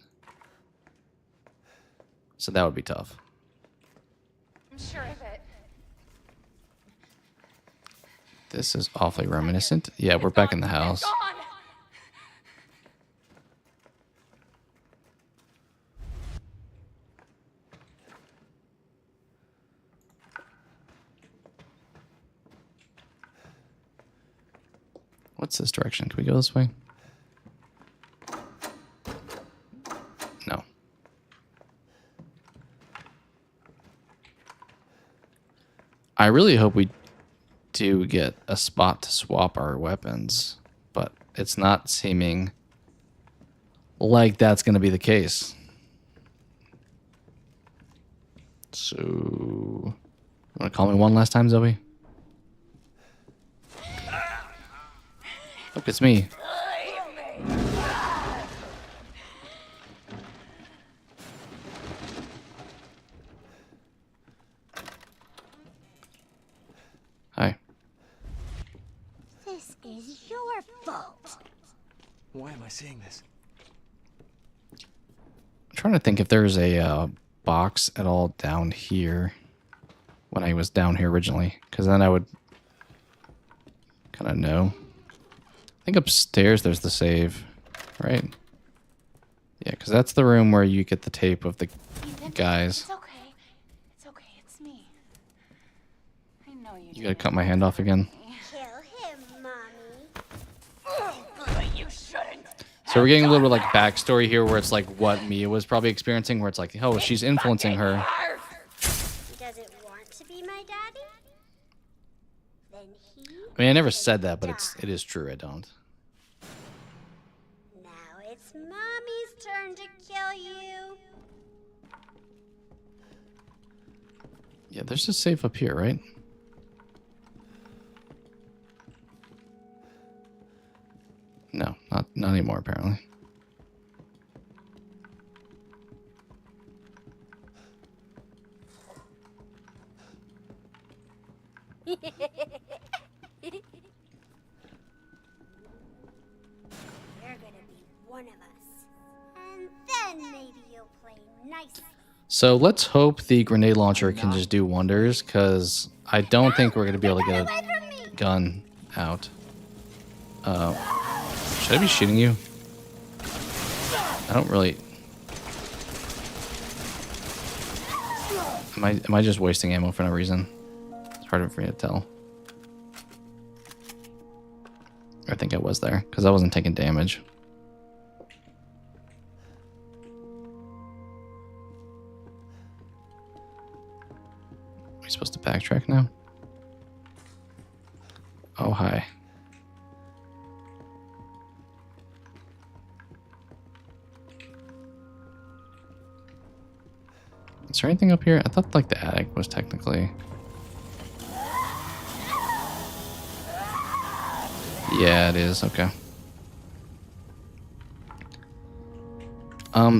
So that would be tough. I'm sure of it. This is awfully reminiscent. Yeah, we're back in the house. What's this direction? Can we go this way? No. I really hope we do get a spot to swap our weapons, but it's not seeming like that's going to be the case. So, you want to call me one last time, Zoe? Look, it's me. Hi. This is your fault. Why am I seeing this? I'm trying to think if there's a box at all down here when I was down here originally, because then I would kind of know. I think upstairs there's the save, right? Yeah, because that's the room where you get the tape of the guys. It's okay. It's okay. It's me. I know you. You gotta cut my hand off again. Kill him, Mommy. But you shouldn't. So we're getting a little bit like backstory here where it's like what Mia was probably experiencing, where it's like, oh, she's influencing her. Doesn't want to be my daddy? Then he... I mean, I never said that, but it is true, I don't. Now it's Mommy's turn to kill you. Yeah, there's a safe up here, right? No, not anymore, apparently. You're gonna be one of us. And then maybe you'll play nicely. So let's hope the grenade launcher can just do wonders, because I don't think we're going to be able to get a gun out. Should I be shooting you? I don't really... Am I just wasting ammo for no reason? It's hard for me to tell. I think I was there, because I wasn't taking damage. Are we supposed to backtrack now? Oh, hi. Is there anything up here? I thought like the attic was technically... Yeah, it is. Okay.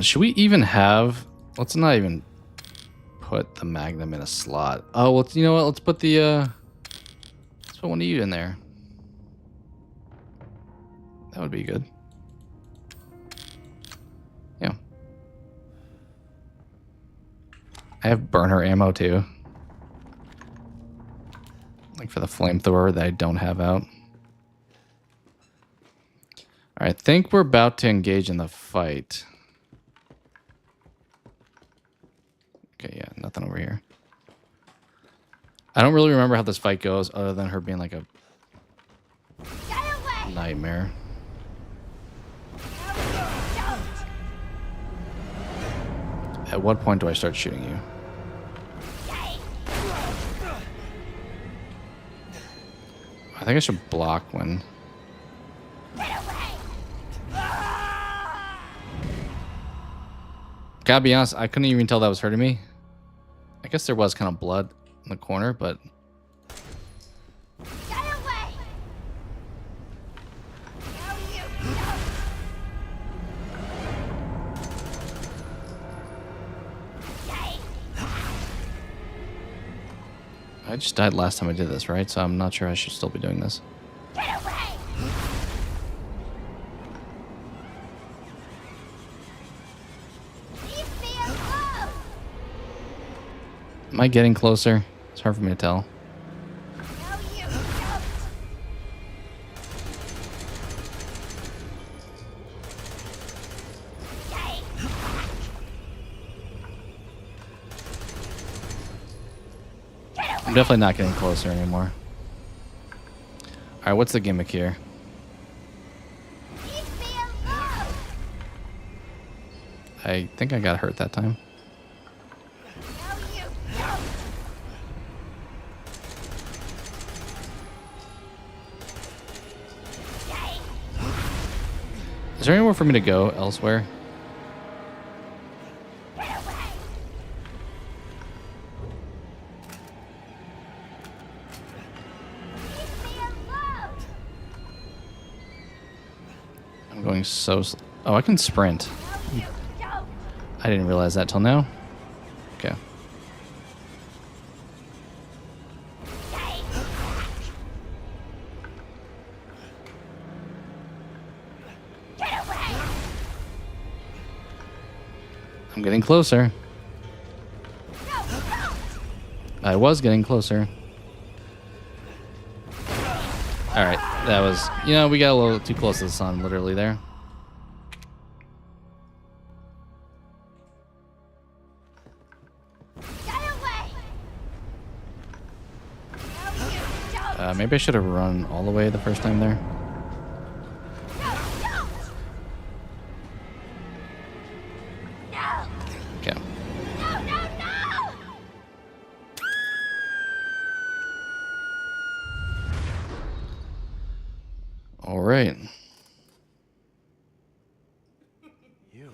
Should we even have... Let's not even put the Magnum in a slot. Oh, well, you know what? Let's put the, let's put one of you in there. That would be good. Yeah. I have burner ammo, too. Like for the flamethrower that I don't have out. Alright, I think we're about to engage in the fight. Okay, yeah, nothing over here. I don't really remember how this fight goes, other than her being like a nightmare. At what point do I start shooting you? I think I should block when... Gotta be honest, I couldn't even tell that was hurting me. I guess there was kind of blood in the corner, but... I just died last time I did this, right? So I'm not sure I should still be doing this. Am I getting closer? It's hard for me to tell. I'm definitely not getting closer anymore. Alright, what's the gimmick here? I think I got hurt that time. No, you don't! Is there anywhere for me to go elsewhere? Get away! Leave me alone! I'm going so slow. Oh, I can sprint. No, you don't! I didn't realize that till now. Okay. Stay! Get away! I'm getting closer. No, don't! I was getting closer. Alright, that was... You know, we got a little too close to the sun, literally, there. Get away! No, you don't! Maybe I should have run all the way the first time there. No, don't! No! Okay. No, no, no! Alright. You.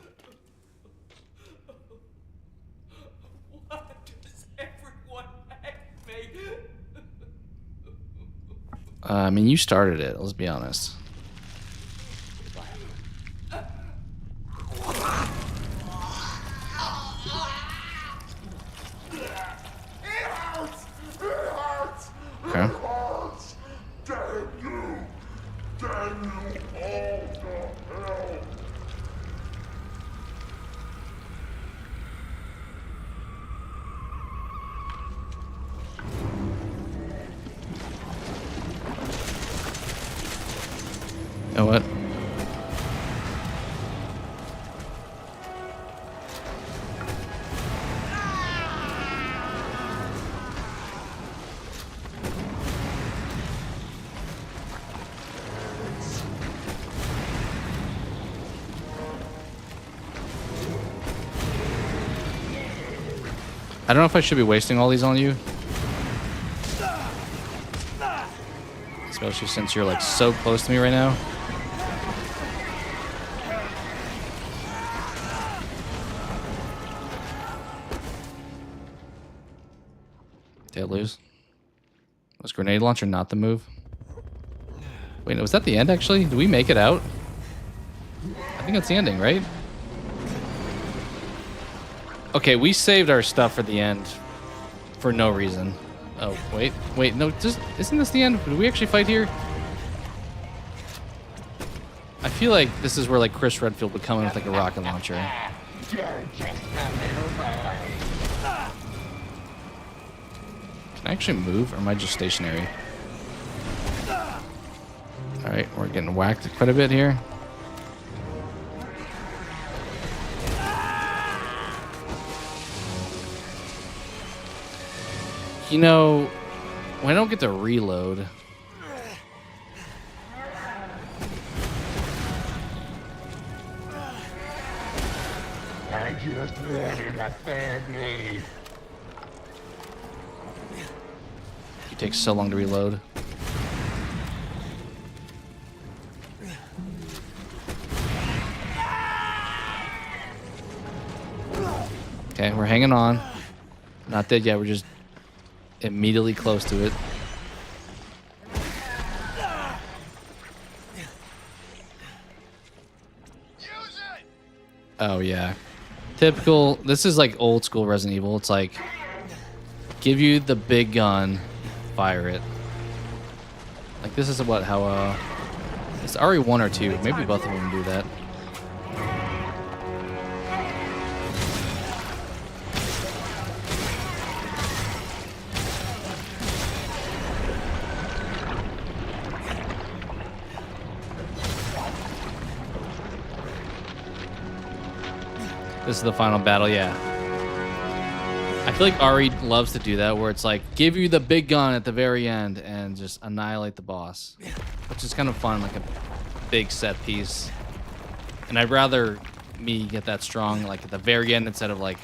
Why does everyone hate me? I mean, you started it, let's be honest. Okay. You know what? I don't know if I should be wasting all these on you. Especially since you're like so close to me right now. Did I lose? Was grenade launcher not the move? Wait, was that the end actually? Did we make it out? I think that's the ending, right? Okay, we saved our stuff for the end for no reason. Oh, wait, no, isn't this the end? Did we actually fight here? I feel like this is where like Chris Redfield would come in with like a rocket launcher. Can I actually move, or am I just stationary? Alright, we're getting whacked quite a bit here. You know, when I don't get to reload... I just wanted a family. It takes so long to reload. Okay, we're hanging on. Not dead yet, we're just immediately close to it. Oh yeah. Typical, this is like old school Resident Evil. It's like, give you the big gun, fire it. Like this is what, how, it's RE1 or 2. Maybe both of them do that. This is the final battle, yeah. I feel like RE loves to do that, where it's like, give you the big gun at the very end and just annihilate the boss. Which is kind of fun, like a big set piece. And I'd rather me get that strong like at the very end instead of like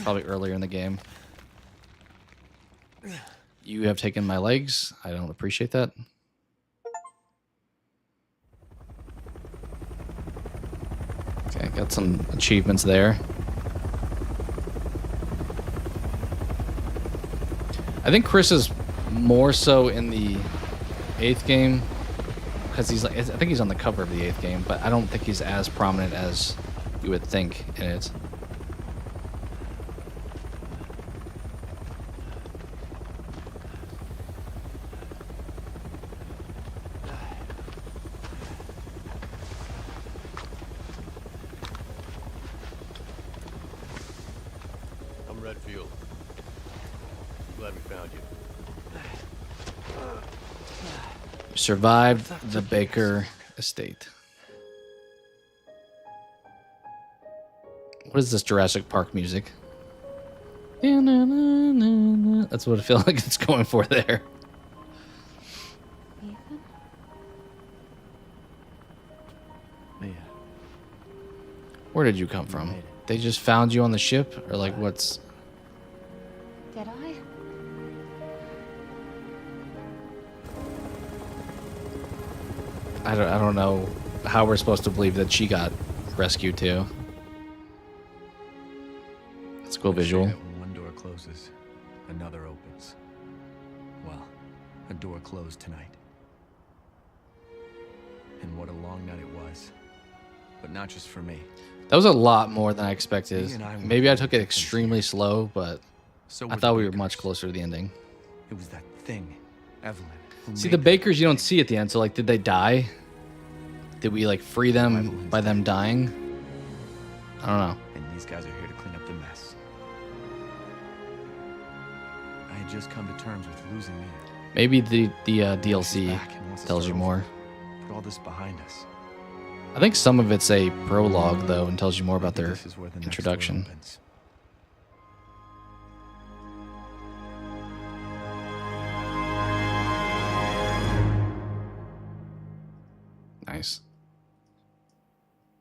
probably earlier in the game. You have taken my legs. I don't appreciate that. Okay, got some achievements there. I think Chris is more so in the 8th game because he's like, I think he's on the cover of the 8th game, but I don't think he's as prominent as you would think in it. I'm Redfield. Glad we found you. Survived the Baker estate. What is this Jurassic Park music? That's what I feel like it's going for there. Ethan? Mia, Where did you come from? They just found you on the ship? Or like what's... Did I? I don't know how we're supposed to believe that she got rescued too. It's a cool visual. When one door closes, another opens. Well, a door closed tonight. And what a long night it was. But not just for me. That was a lot more than I expected. Me and I were Maybe I both took it victims extremely here. slow, but So I were thought the we were Bakers. much closer to the ending. It was that thing, Evelyn. who See, made the them Bakers you don't thing. see at the end, so like, did they die? Did we like free them Evelyn's by them dead. dying? I don't know. And these guys are here to clean up the mess. I had just come to terms with losing Mia. Maybe the Now she's DLC back and wants to tells start you over. more. Put all this behind us. I think some of it's a prologue though, and tells you more about Maybe their this is where the next door introduction. opens. Nice.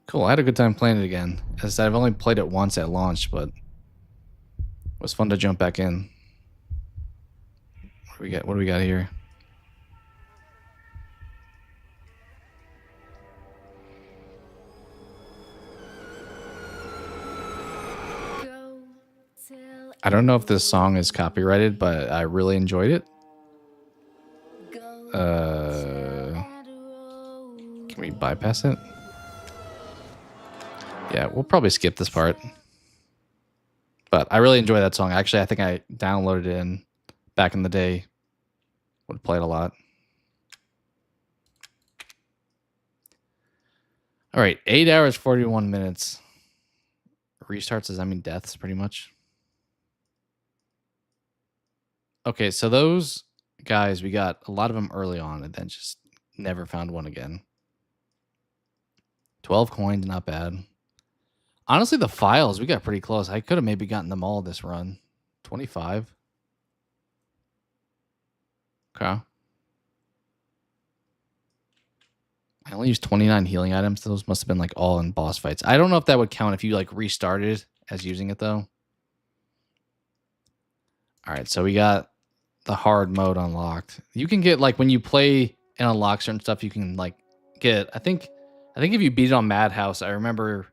Cool. I had a good time playing it again. As I said, I've only played it once at launch, but it was fun to jump back in. What do we got? What do we got here? I don't know if this song is copyrighted, but I really enjoyed it. Can we bypass it? Yeah, we'll probably skip this part. But I really enjoy that song. Actually, I think I downloaded it in back in the day. Would play it a lot. All right, 8 hours, 41 minutes. Restarts, does that mean deaths, pretty much? Okay, so those guys, we got a lot of them early on and then just never found one again. 12 coins, not bad. Honestly, the files, we got pretty close. I could have maybe gotten them all this run. 25. Okay. I only used 29 healing items. Those must have been like all in boss fights. I don't know if that would count if you like restarted as using it though. All right, so we got the hard mode unlocked. You can get like when you play and unlock certain stuff, you can like get, I think if you beat it on Madhouse, I remember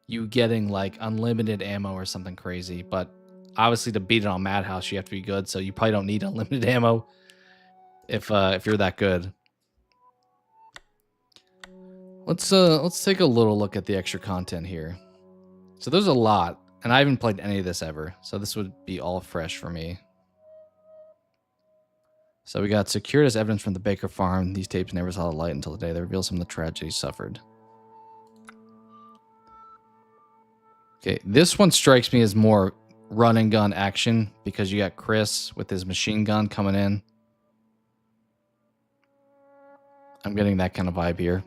you getting like unlimited ammo or something crazy, but obviously to beat it on Madhouse, you have to be good, so you probably don't need unlimited ammo if you're that good. Let's take a little look at the extra content here. So there's a lot, and I haven't played any of this ever, so this would be all fresh for me. So we got secured as evidence from the Baker farm. These tapes never saw the light until today. They reveal some of the tragedies suffered. Okay, this one strikes me as more run and gun action because you got Chris with his machine gun coming in. I'm getting that kind of vibe here.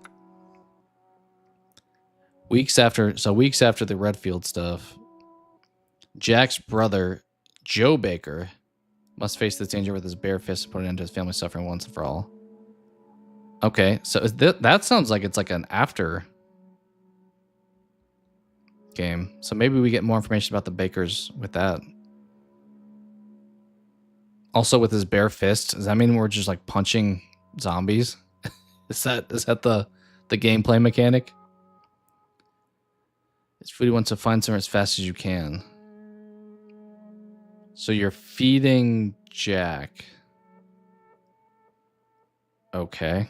Weeks after the Redfield stuff, Jack's brother, Joe Baker, must face this danger with his bare fist and put an end to his family suffering once and for all. Okay, so is that sounds like it's like an after game. So maybe we get more information about the Bakers with that. Also, with his bare fists, does that mean we're just like punching zombies? Is that the gameplay mechanic? It's food wants to find somewhere as fast as you can. So you're feeding Jack. Okay.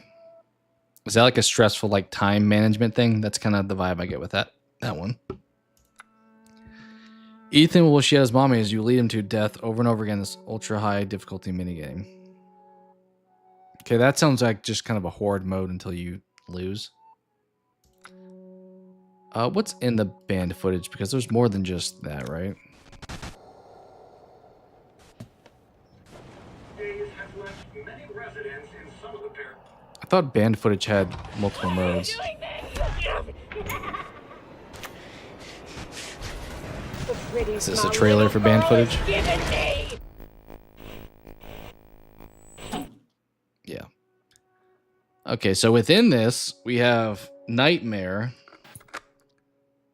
Is that like a stressful like time management thing? That's kind of the vibe I get with that one. Ethan will wish he had his mommy as you lead him to death over and over again in this ultra high difficulty minigame. Okay, that sounds like just kind of a horde mode until you lose. What's in the banned footage? Because there's more than just that, right? I thought banned footage had multiple modes. Is this a trailer for banned footage? Yeah. Okay, so within this, we have Nightmare.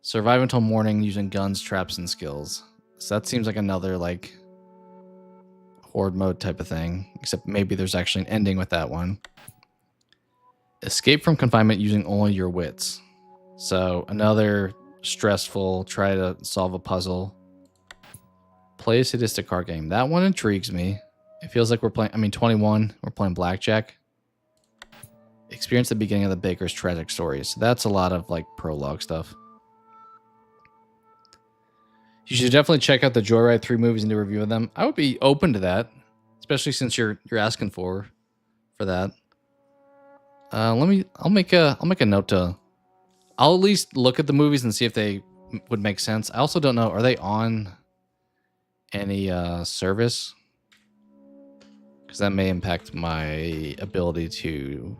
Survive until morning using guns, traps, and skills. So that seems like another, like, horde mode type of thing. Except maybe there's actually an ending with that one. Escape from confinement using only your wits. So another stressful, try to solve a puzzle. Play a sadistic card game. That one intrigues me. It feels like we're playing, 21, we're playing blackjack. Experience the beginning of the Baker's tragic story. So that's a lot of like prologue stuff. You should definitely check out the Joyride 3 movies and do a review of them. I would be open to that, especially since you're asking for that. I'll make a note to. I'll at least look at the movies and see if they would make sense. I also don't know, are they on any service? Because that may impact my ability to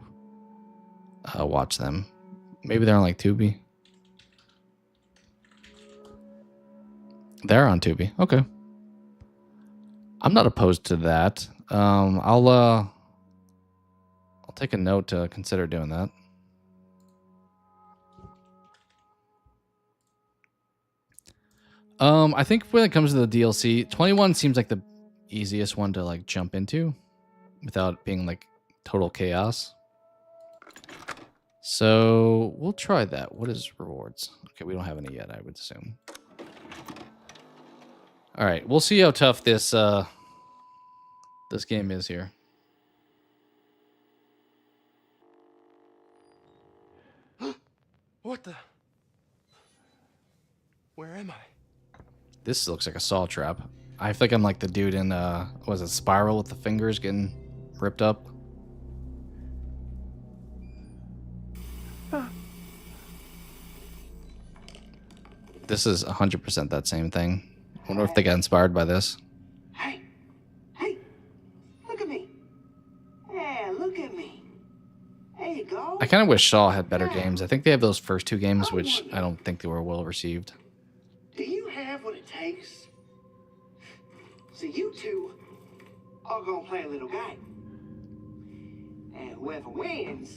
watch them. Maybe they're on like Tubi. They're on Tubi. Okay. I'm not opposed to that. I'll take a note to consider doing that. I think when it comes to the DLC, 21 seems like the easiest one to like jump into without being like total chaos. So we'll try that. What is rewards? Okay, we don't have any yet, I would assume. All right, we'll see how tough this this game is here. What the? Where am I? This looks like a saw trap. I think I'm like the dude in was it Spiral with the fingers getting ripped up? This is 100% that same thing. I wonder if they got inspired by this. Hey, look at me. Yeah, look at me. There you go. I kind of wish Saw had better games. I think they have those first two games, which I don't think they were well received. Do you have what it takes? So you two are gonna play a little game. And whoever wins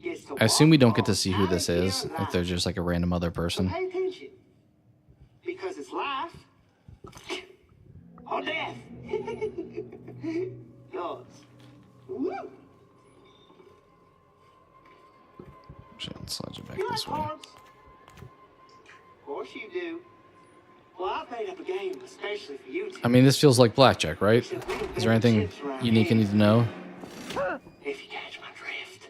gets to I assume we don't get to walk see who out this of here is. If alive. they're just like a random other So person. pay attention. Because it's life or death. Yours. Woo! Shit, slide it back You like this way. cards? Of course you do. Well, I've made up a game especially for you two. I mean, this feels like blackjack, right? Is there anything unique I need to know? If you catch my drift.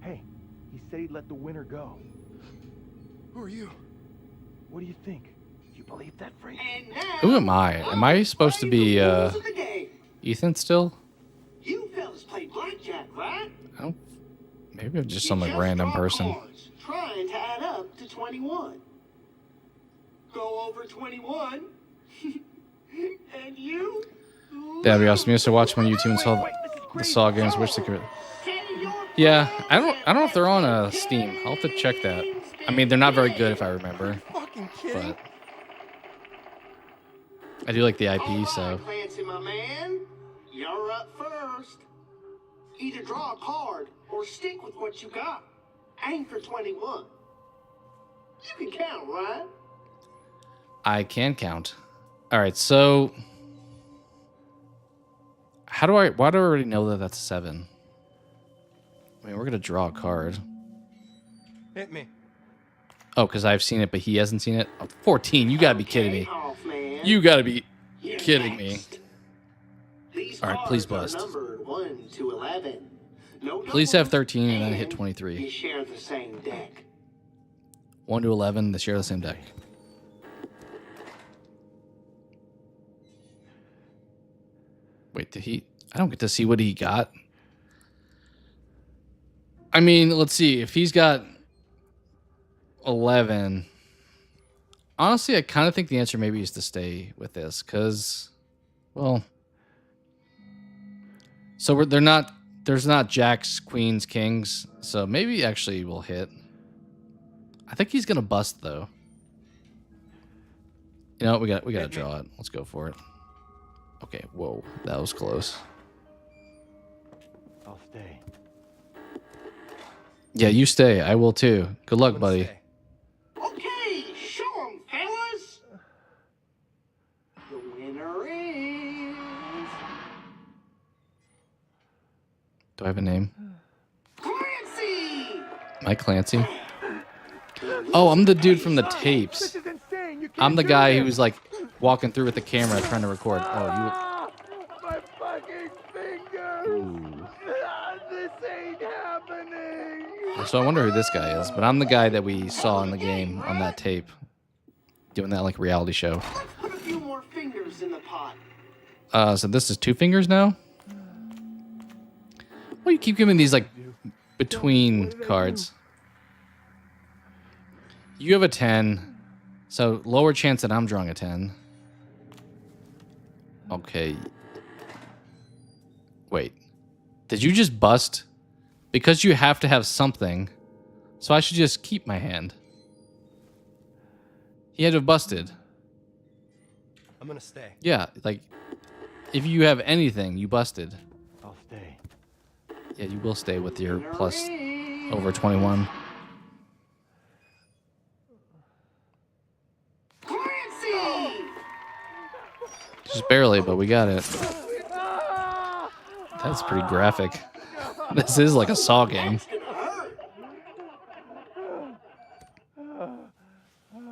Hey, he said he'd let the winner go. Who are you? What do you think? You believe that phrase? And now, Who am I? Am I supposed to be the rules of the game. Ethan still? You fellas play blackjack, right? I don't. Maybe I'm just some You like random draw person. cards, trying to add up to 21. Go over 21, and you. That'd be awesome. You used to watch my YouTube and saw the Saw games. Wish they could. Yeah, I don't know if they're on Steam. I'll have to check that. I mean, they're not very good if I remember. Fucking kidding. But I do like the IP, All right, so Clancy, my man, you're up first. Either draw a card or stick with what you got. Aim for 21. You can count, right? I can count. All right, so why do I already know that that's 7? I mean, we're gonna draw a card. Hit me. Oh, because I've seen it, but he hasn't seen it. Oh, 14. You gotta be kidding me. Hoffman. You gotta be You're kidding me. next. These All right, please cards are bust. numbered 1 to 11. No Please have doubles, 13 and then hit You 23. share the same deck. 1 to 11. They share the same deck. Wait, did he? I don't get to see what he got. I mean, let's see. If he's got 11, honestly, I kind of think the answer maybe is to stay with this because, well, so they're not. There's not jacks, queens, kings, so maybe actually we'll hit. I think he's gonna bust though. You know what? We gotta draw it. Let's go for it. Okay. Whoa, that was close. I'll stay. Yeah, you stay. I will too. Good luck, buddy. Stay. Okay, show 'em, fellas. The winner is Do I have a name? Clancy. Mike Clancy. Oh, I'm the dude from the tapes. This is insane. You can't I'm the do guy this. who's like walking through with the camera trying to record. Oh, Ah, my fucking fingers. you. Ooh. This ain't happening. So I wonder who this guy is, but I'm the guy that we saw in the game on that tape, doing that like reality show. Let's put a few more fingers in the pot. So this is 2 fingers now. Well, you keep giving these like between cards. You have a 10, so lower chance that I'm drawing a 10. Okay. Wait. Did you just bust? Because you have to have something, so I should just keep my hand. He had to have busted. I'm gonna stay. Yeah, like, if you have anything, you busted. I'll stay. Yeah, you will stay with your plus over 21. Clancy. Just barely, but we got it. That's pretty graphic. This is like a Saw game. It's gonna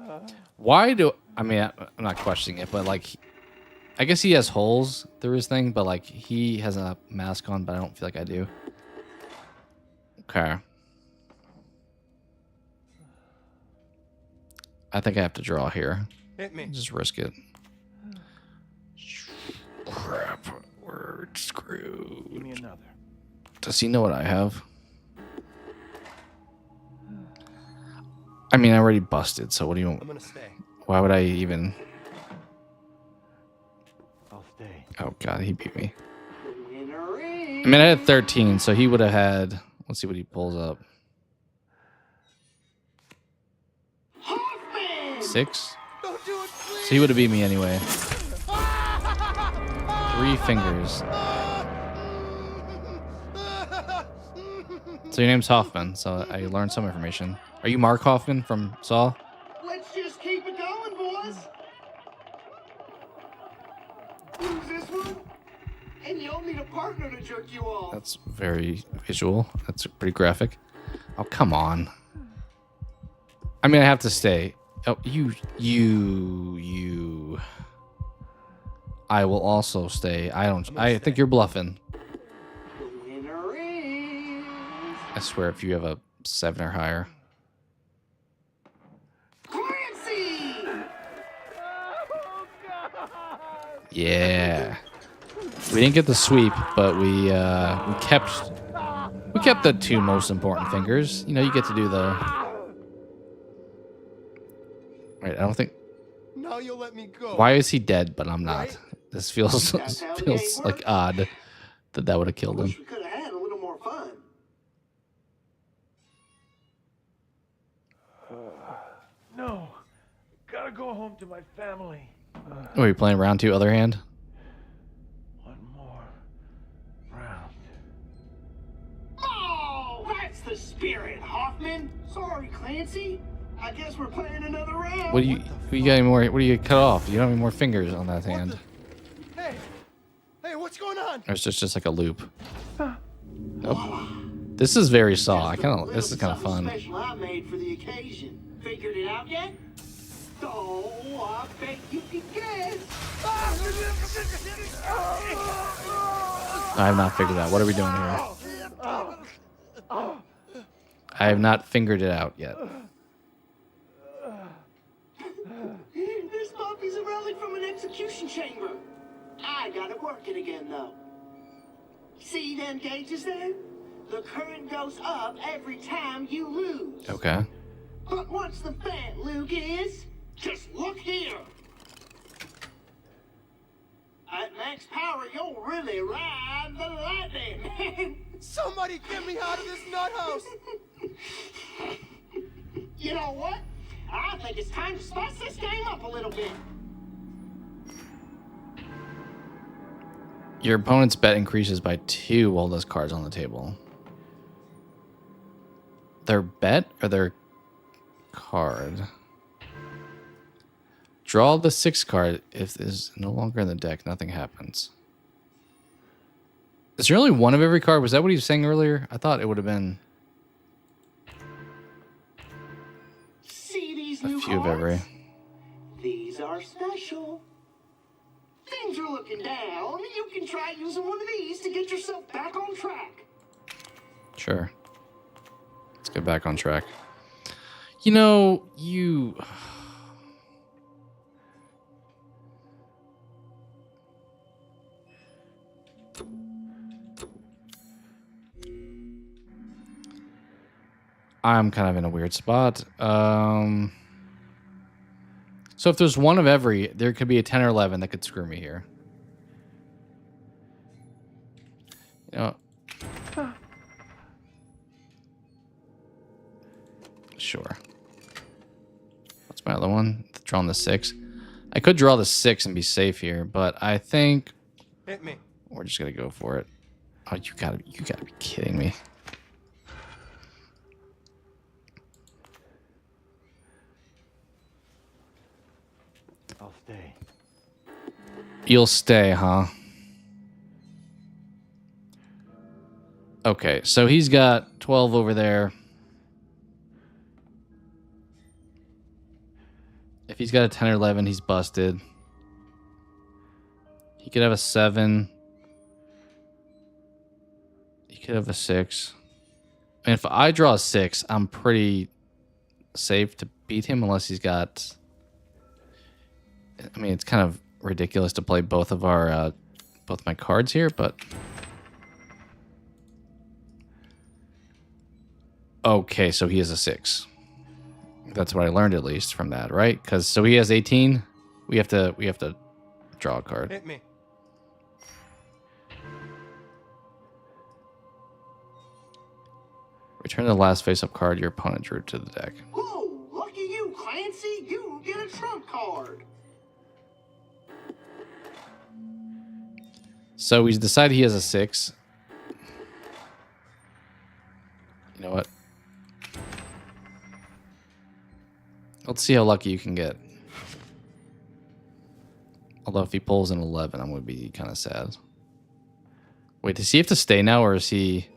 hurt. Why do... I mean, I'm not questioning it, but like... I guess he has holes through his thing, but like he has a mask on, but I don't feel like I do. Okay. I think I have to draw here. Hit me. Just risk it. Crap. We're screwed. Give me another. Does he know what I have? I mean, I already busted, so what do you I'm want? gonna stay. Why would I even... I'll stay. Oh, God, he beat me. The winner is I mean, I had 13, so he would have had... Let's see what he pulls up. Hoffman. 6? Don't do it, please. So he would have beat me anyway. 3 fingers. So your name's Hoffman, so I learned some information. Are you Mark Hoffman from Saw? Let's just keep it going, boys. Lose this one, and you'll need a partner to jerk you off. That's very visual. That's pretty graphic. Oh, come on. I mean, I have to stay. Oh, you. I will also stay. I think you're bluffing. The winner is I swear, if you have a 7 or higher. Clancy. Yeah. We didn't get the sweep, but we kept the 2 most important fingers. You know, you get to do the... Right, I don't think... Now you'll let me go. Why is he dead, but I'm not? Right? This feels That's how the feels game like works. odd that would have killed him. Wish we could have had a little more fun. No. Gotta go home to my family. are you playing round 2, other hand? One more round. Oh, that's the spirit, Hoffman. Sorry, Clancy. I guess we're playing another round. What do you got any more? What do you cut off? You don't have any more fingers on that hand. Hey, what's going on? Or it's just like a loop. Nope. This is very Saw. This is kind of fun. Special I made for the occasion. Figured it out yet? Oh, I bet you can guess. I have not figured it out. What are we doing here? I have not figured it out yet. This puppy's a relic from an execution chamber. I gotta work it again, though. See them gauges there? The current goes up every time you lose. Okay. But what's the bet, Luke, is? Just look here. At max power, you'll really ride the lightning. Somebody get me out of this nut house! You know what? I think it's time to spice this game up a little bit. Your opponent's bet increases by 2 while those cards on the table. Their bet or their card? Draw the 6 card. If it is no longer in the deck, nothing happens. Is there only one of every card? Was that what he was saying earlier? I thought it would have been See these a new few of cards? every. These are special. Things are looking down. You can try using one of these to get yourself back on track. Sure. Let's get back on track. You know, you... I'm kind of in a weird spot. So if there's one of every, there could be a 10 or 11 that could screw me here. You know, sure. What's my other one? Drawing the 6. I could draw the 6 and be safe here, but I think Hit me. we're just gonna go for it. Oh, you gotta be kidding me. I'll stay. You'll stay, huh? Okay, so he's got 12 over there. If he's got a 10 or 11, he's busted. He could have a 7. He could have a 6. And if I draw a 6, I'm pretty safe to beat him unless he's got... I mean, it's kind of ridiculous to play both of our both my cards here, but okay, so he has a 6. That's what I learned at least from that, right? Because so he has 18. We have to draw a card. Hit me. Return the last face-up card your opponent drew to the deck. Ooh, lucky you, Clancy. You get a trump card. So he's decided he has a 6. You know what? Let's see how lucky you can get. Although if he pulls an 11, I'm going to be kind of sad. Wait, does he have to stay now, or is he...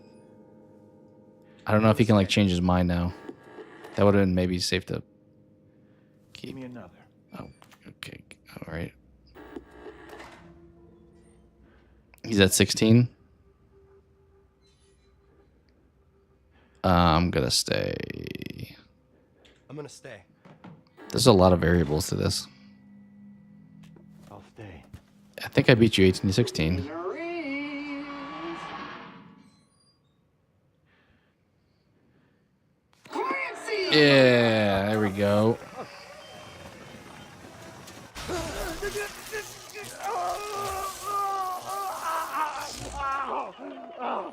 I don't know if he can like change his mind now. That would have been maybe safe to keep. Give me another. Oh, okay. All right. He's at 16. I'm going to stay. I'm gonna stay. There's a lot of variables to this. I'll stay. I think I beat you 18 to 16. There is. Clancy! Yeah, there we go.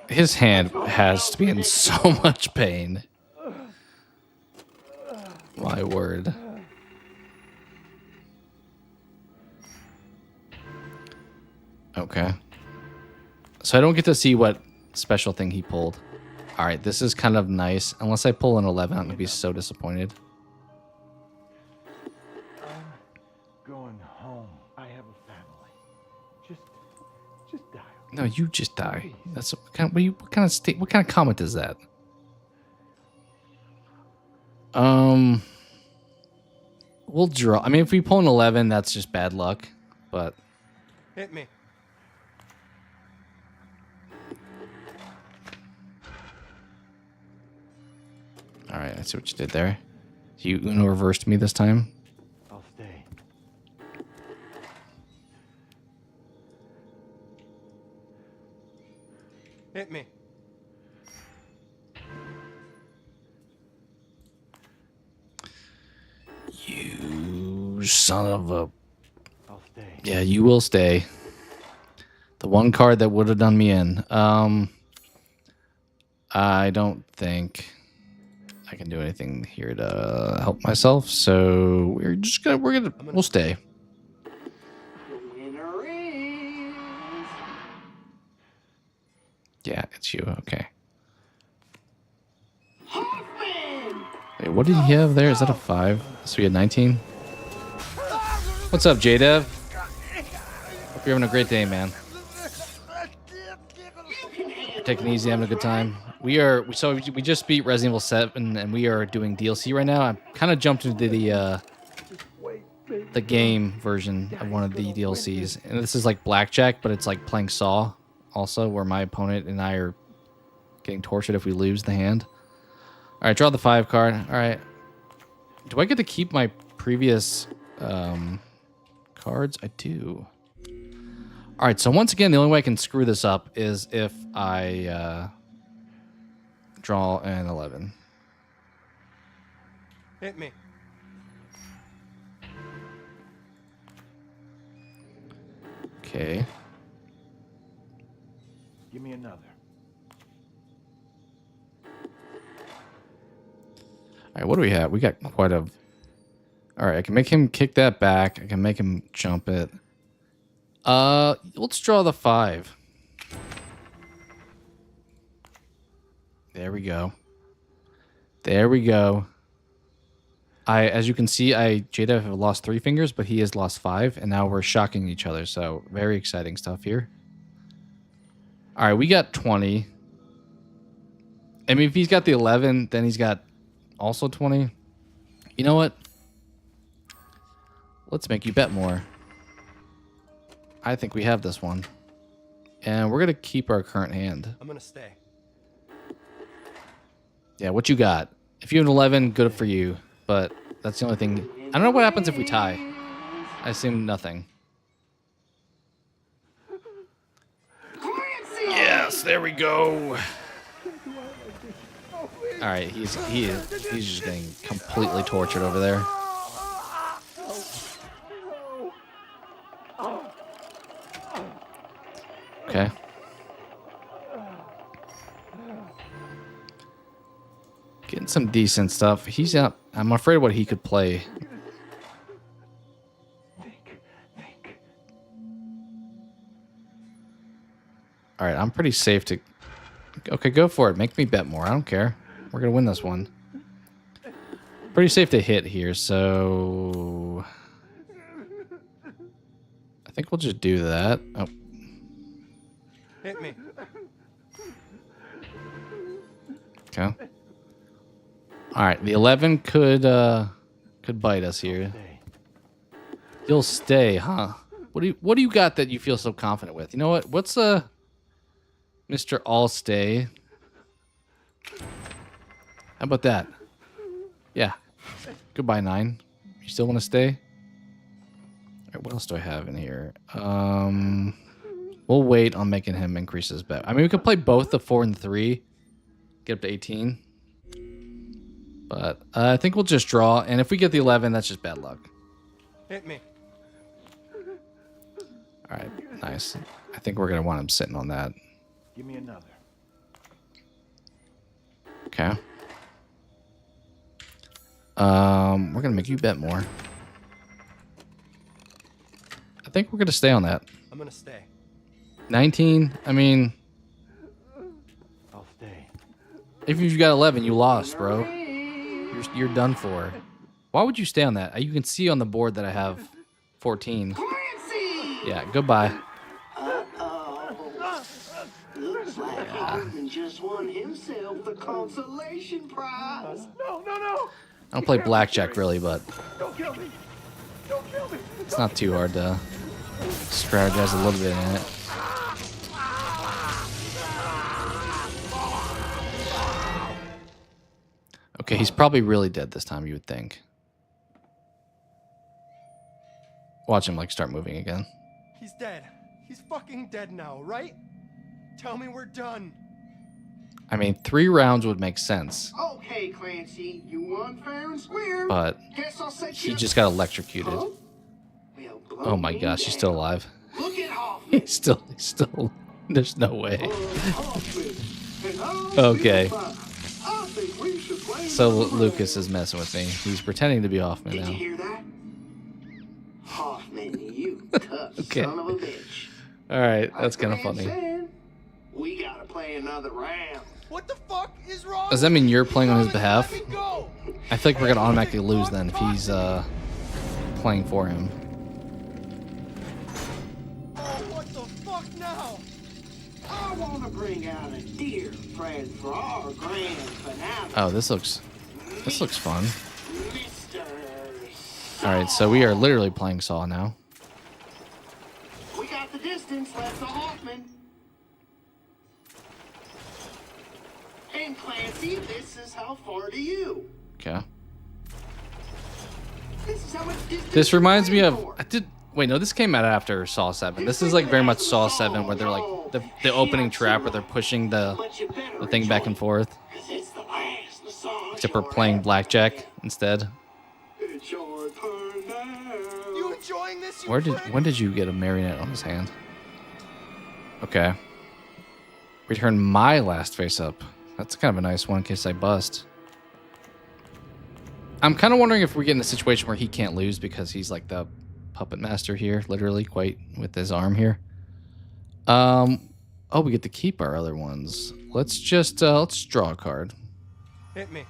His hand has to be in so much pain. My word. Okay. So I don't get to see what special thing he pulled. All right, this is kind of nice. Unless I pull an 11, I'm going to be so disappointed. I'm going home. I have a family. Just die. No, you just die. That's what kind of, what kind of state? What kind of comment is that? We'll draw. I mean, if we pull an 11, that's just bad luck. But Hit me. all right, I see what you did there. You Uno reversed me this time. I'll stay. Hit me. You son of a... I'll stay. Yeah, you will stay. The one card that would have done me in. I don't think I can do anything here to help myself, so we'll stay. Winner is... Yeah, it's you. Okay. Hoffman! Wait, what did he have there? Is that a 5? So we had 19. What's up, JDev? Hope you're having a great day, man. Taking it easy, having a good time. We just beat Resident Evil 7, and we are doing DLC right now. I kind of jumped into the game version of one of the DLCs, and this is like Blackjack, but it's like playing Saw, also, where my opponent and I are getting tortured if we lose the hand. All right, draw the 5 card. All right, do I get to keep my previous cards? I do. All right, so once again, the only way I can screw this up is if I draw an 11. Hit me. Okay. Give me another. All right, what do we have? We got quite a... All right, I can make him kick that back. I can make him jump it. Let's draw the 5. There we go. There we go. As you can see, JDev have lost 3 fingers, but he has lost 5, and now we're shocking each other. So very exciting stuff here. All right, we got 20. I mean, if he's got the 11, then he's got also 20. You know what? Let's make you bet more. I think we have this one. And we're going to keep our current hand. I'm gonna stay. Yeah, what you got? If you have an 11, good for you. But that's the only thing. I don't know what happens if we tie. I assume nothing. Yes, there we go. All right, he's just getting completely tortured over there. Okay. Getting some decent stuff. He's out. I'm afraid what he could play. Think. All right, I'm pretty safe to... Okay, go for it. Make me bet more. I don't care. We're going to win this one. Pretty safe to hit here, so... I think we'll just do that. Oh. Hit me. Okay. All right, the 11 could bite us here. You'll stay, huh? What do you got that you feel so confident with? You know what? What's Mr. All Stay? How about that? Yeah. Goodbye, 9. You still want to stay? All right, what else do I have in here? We'll wait on making him increase his bet. I mean, we could play both the 4 and the 3. Get up to 18. But I think we'll just draw. And if we get the 11, that's just bad luck. Hit me. All right, nice. I think we're going to want him sitting on that. Give me another. Okay. We're going to make you bet more. I think we're going to stay on that. I'm gonna stay. 19. I mean, I'll stay. if you got 11, you lost, bro. You're done for. Why would you stay on that? You can see on the board that I have 14. Clancy! Yeah, goodbye. Looks like Hoffman just won himself the consolation prize. No. I don't play blackjack really, but Don't kill me. Don't kill me. it's not too hard to strategize a little bit in it. Okay, he's probably really dead this time, you would think. Watch him, like, start moving again. He's dead. He's fucking dead now, right? Tell me we're done. I mean, 3 rounds would make sense, Okay, Clancy, you won fair and square. but Guess I'll set he you just got electrocuted. Huh? Well, blow Oh my me gosh, he's still down. alive. Look at Hoffman. He's still, there's no way. Hoffman. And I'm Okay. feeling fine. I think we should play So another Lucas round. is messing with me. He's pretending to be Hoffman Did you now. hear that? Hoffman, you tough Okay. son of a bitch. Alright, that's kind of Like the man funny. said, we gotta play another round. What the fuck is wrong? Does that mean you're playing on his behalf? Let me go. I feel like we're gonna automatically lose then if he's playing for him. Oh, what the fuck now? I want to bring out a dear friend for our grand finale. Oh, this looks fun. Mr. Alright, so we are literally playing Saw now. We got the distance left to Hoffman. And Clancy, this is how far to you. Okay. This is how much distance This you're reminds me playing of for. wait, no, this came out after Saw 7. This is like very much Saw 7 where they're like the opening trap where they're pushing the But you better thing back enjoy and forth. it, 'cause it's the last massage Except we're you're playing at. blackjack instead. It's your turn now. You enjoying this? You When did you get a marionette on his hand? Okay. Return my last face up. That's kind of a nice one in case I bust. I'm kind of wondering if we get in a situation where he can't lose because he's like the puppet master here, literally, quite with his arm here. Oh, we get to keep our other ones. Let's just let's draw a card. Hit me.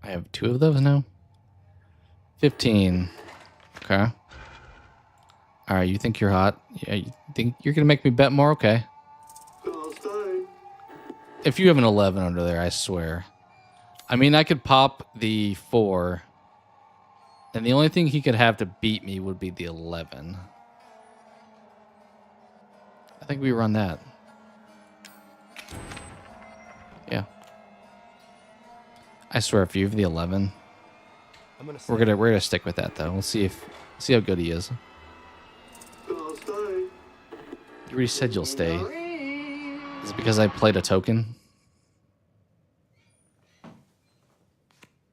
I have 2 of those now. 15. Okay. All right, you think you're hot? Yeah, you think you're gonna make me bet more? Okay. I'll stay. If you have an 11 under there, I swear. I mean, I could pop the 4, and the only thing he could have to beat me would be the 11. I think we run that. Yeah. I swear, if you have the 11, I'm gonna. we're gonna stick with that though. We'll see how good he is. I'll stay. You already said you'll stay. Is it because I played a token?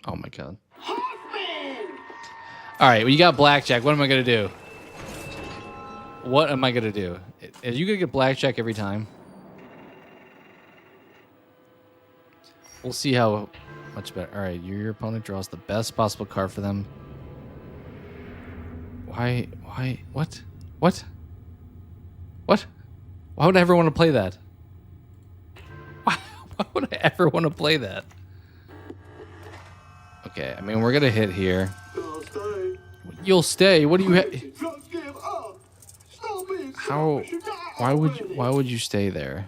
Oh my god. Hoffman! Alright, well, you got blackjack. What am I gonna do? What am I gonna do? Are you gonna get blackjack every time? We'll see how much better. Alright, your opponent draws the best possible card for them. Why? What? What? What? Why would I ever want to play that? Why would I ever want to play that? Okay, I mean, we're gonna hit here. I'll stay. You'll stay. What do you have? Just give up. Stop being How? selfish. You die Why would you stay there?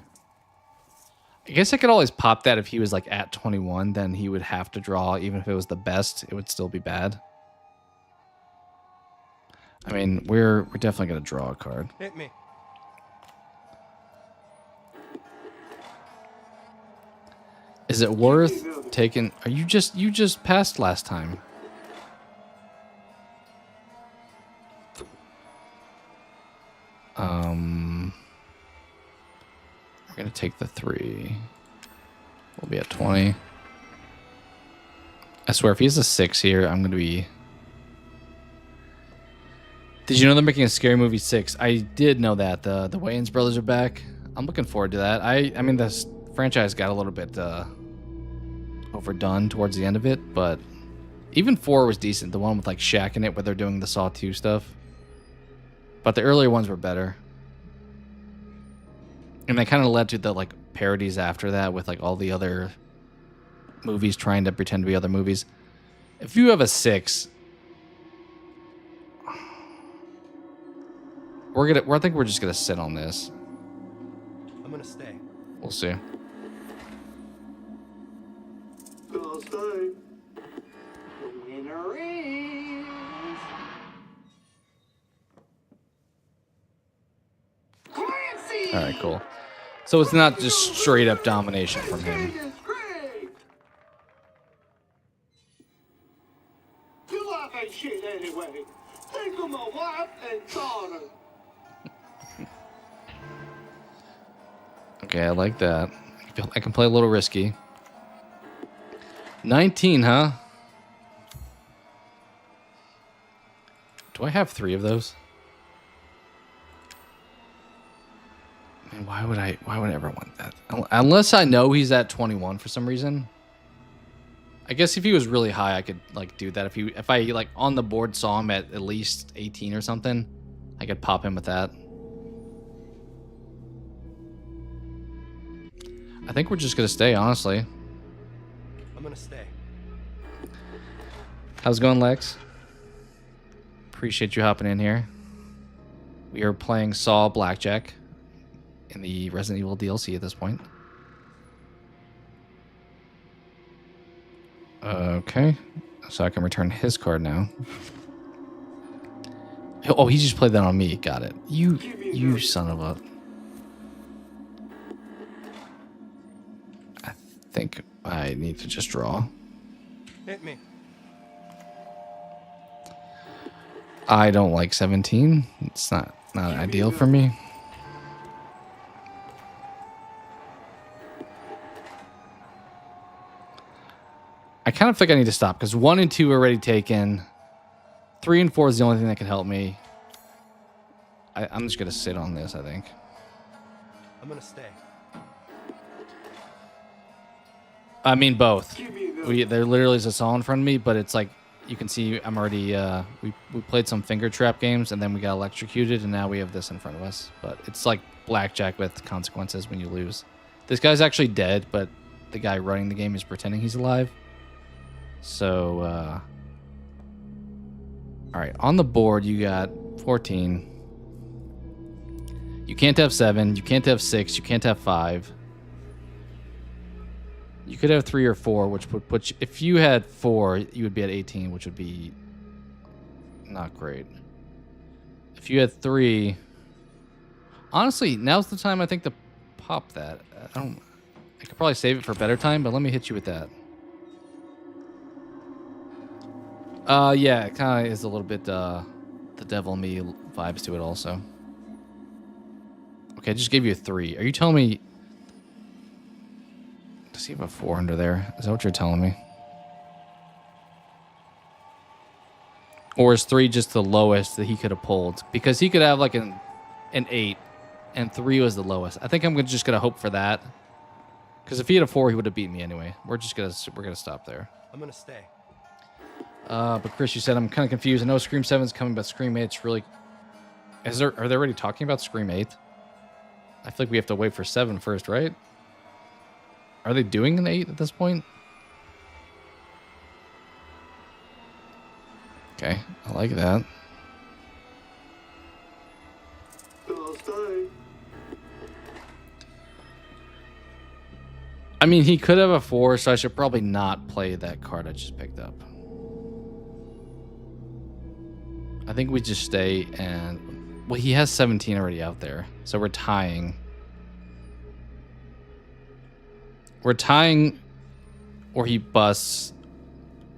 I guess I could always pop that if he was like at 21, then he would have to draw. Even if it was the best, it would still be bad. I mean, we're definitely gonna draw a card. Hit me. Is it worth taking? Are you just passed last time? We're gonna take the 3. We'll be at 20. I swear, if he has a 6 here, I'm gonna be. Did you know they're making a Scary Movie 6? I did know that. The Wayans brothers are back. I'm looking forward to that. I mean, this franchise got a little bit overdone towards the end of it, but even 4 was decent. The one with like Shaq in it, where they're doing the Saw 2 stuff. But the earlier ones were better. And they kind of led to the like parodies after that with like all the other movies trying to pretend to be other movies. If you have a 6, I think we're just gonna sit on this. I'm gonna stay. We'll see. I'll stay. The winner is... Clancy! All right, cool. So it's not just straight up domination from him. Your life ain't shit anyway. Think of my wife and daughter. Okay, I like that. I can play a little risky. 19, huh? Do I have 3 of those? Man, why would I ever want that? Unless I know he's at 21 for some reason. I guess if he was really high, I could like do that. If I like on the board saw him at least 18 or something, I could pop him with that. I think we're just gonna stay, honestly. I'm gonna stay. How's it going, Lex? Appreciate you hopping in here. We are playing Saw Blackjack in the Resident Evil DLC at this point. Okay, so I can return his card now. Oh, he just played that on me. Got it. You son of a... I think I need to just draw. Hit me. I don't like 17. It's not ideal for me. I kind of think I need to stop because 1 and 2 are already taken. 3 and 4 is the only thing that can help me. I'm just gonna sit on this, I think. I'm gonna stay. I mean both. There literally is a saw in front of me, but it's like you can see I'm already we played some finger trap games and then we got electrocuted and now we have this in front of us. But it's like blackjack with consequences when you lose. This guy's actually dead, but the guy running the game is pretending he's alive. So all right, on the board you got 14. You can't have 7, you can't have 6, you can't have 5. You could have 3 or 4, which would put you, if you had 4, you would be at 18, which would be not great. If you had 3, honestly, now's the time I think to pop that. I could probably save it for a better time, but let me hit you with that. Yeah, it kind of is a little bit the devil me vibes to it also. Okay, I just gave you a 3. Are you telling me? Does he have a 4 under there? Is that what you're telling me? Or is 3 just the lowest that he could have pulled? Because he could have like an 8, and 3 was the lowest. I think I'm just gonna hope for that. Because if he had a 4, he would have beat me anyway. We're gonna stop there. I'm gonna stay. But Chris, you said I'm kind of confused. I know Scream 7's coming, but Scream 8's really... Are they already talking about Scream 8? I feel like we have to wait for 7 first, right? Are they doing an 8 at this point? Okay, I like that. I mean, he could have a 4, so I should probably not play that card I just picked up. I think we just stay and... Well, he has 17 already out there, so we're tying. We're tying, or he busts.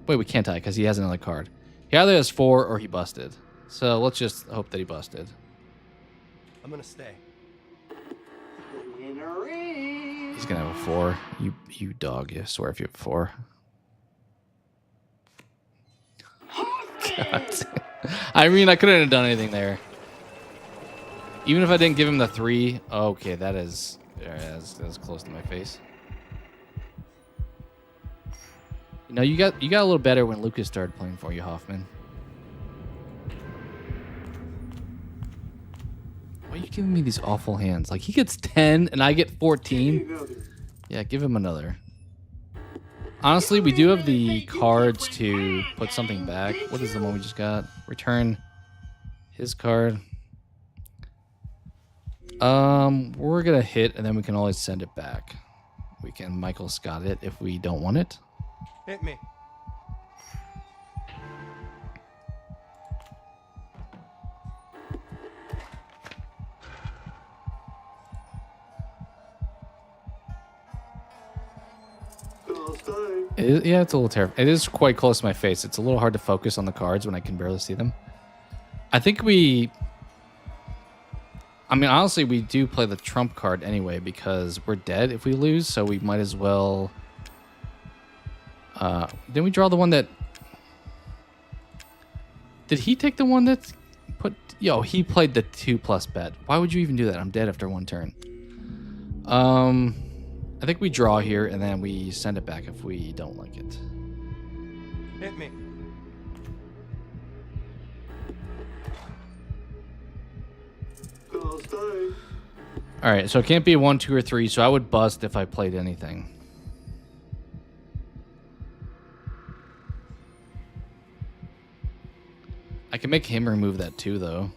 Wait, we can't tie because he has another card. He either has 4 or he busted. So let's just hope that he busted. I'm gonna stay. He's gonna have a 4. You dog, I swear if you have a 4. God. I mean, I couldn't have done anything there. Even if I didn't give him the 3. Okay, that's close to my face. You know, you got a little better when Lucas started playing for you, Hoffman. Why are you giving me these awful hands? Like, he gets 10 and I get 14. Yeah, give him another. Honestly, we do have the cards to put something back. What is the one we just got? Return his card. We're gonna hit and then we can always send it back. We can Michael Scott it if we don't want it. Hit me. Yeah, it's a little terrifying. It is quite close to my face. It's a little hard to focus on the cards when I can barely see them. I think I mean, honestly, we do play the trump card anyway because we're dead if we lose, so we might as well... Didn't we draw the one that... Did he take the one that put... Yo, he played the 2+ bet. Why would you even do that? I'm dead after one turn. I think we draw here, and then we send it back if we don't like it. Hit me. Alright, so it can't be a 1, 2, or 3, so I would bust if I played anything. I can make him remove that too, though.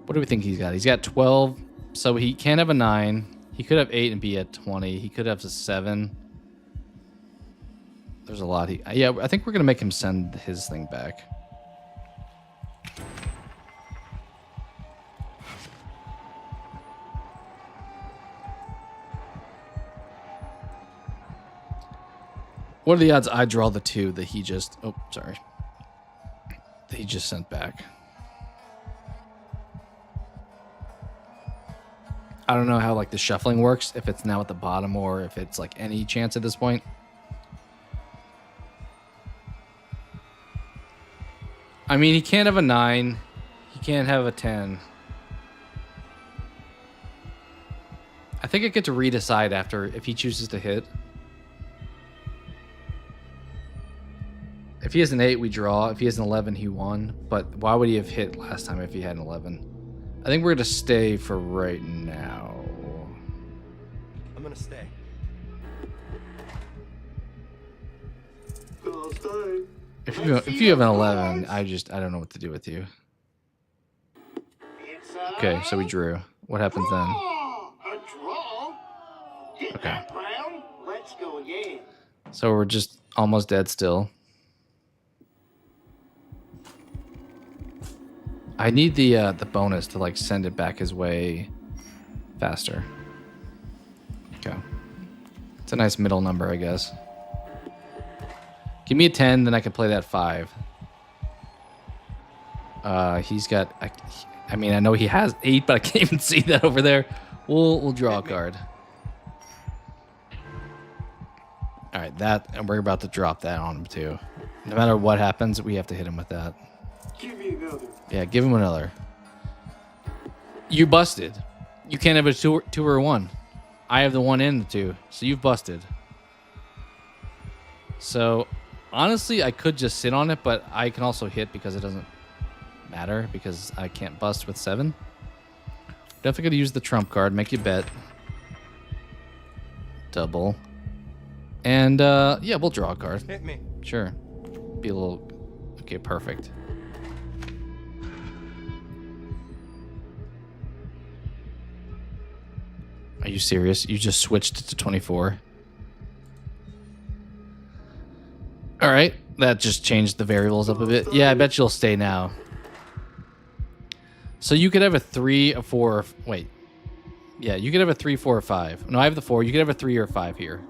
What do we think he's got? He's got 12, so he can't have a 9. He could have 8 and be at 20. He could have a 7. There's a lot. Yeah, I think we're going to make him send his thing back. What are the odds I draw the 2 that he just... Oh, sorry. That he just sent back? I don't know how like the shuffling works, if it's now at the bottom or if it's like any chance at this point. I mean, he can't have a 9. He can't have a 10. I think I get to redecide after if he chooses to hit. If he has an 8, we draw. If he has an 11, he won. But why would he have hit last time if he had an 11? I think we're going to stay for right now. I'm gonna stay. If you have an 11, I don't know what to do with you. Okay, so we drew. What happens then? A draw? Hit Okay. that brown. Let's go again. So we're just almost dead still. I need the bonus to like send it back his way faster. Okay. It's a nice middle number, I guess. Give me a 10, then I can play that 5. He's got... I mean, I know he has 8, but I can't even see that over there. We'll draw a card. Alright, and we're about to drop that on him too. No matter what happens, we have to hit him with that. Give me another. Yeah, give him another. You busted. You can't have a 2 or a 1. I have the 1 and the 2, so you've busted. So, honestly, I could just sit on it, but I can also hit because it doesn't matter because I can't bust with 7. Definitely gonna use the trump card, make you bet. Double. And, yeah, we'll draw a card. Hit me. Sure. Be a little... Okay, perfect. Are you serious? You just switched to 24? All right. That just changed the variables up a bit. Yeah, I bet you'll stay now. So you could have a 3, a 4... Wait. Yeah, you could have a 3, 4, or 5. No, I have the 4. You could have a 3 or 5 here.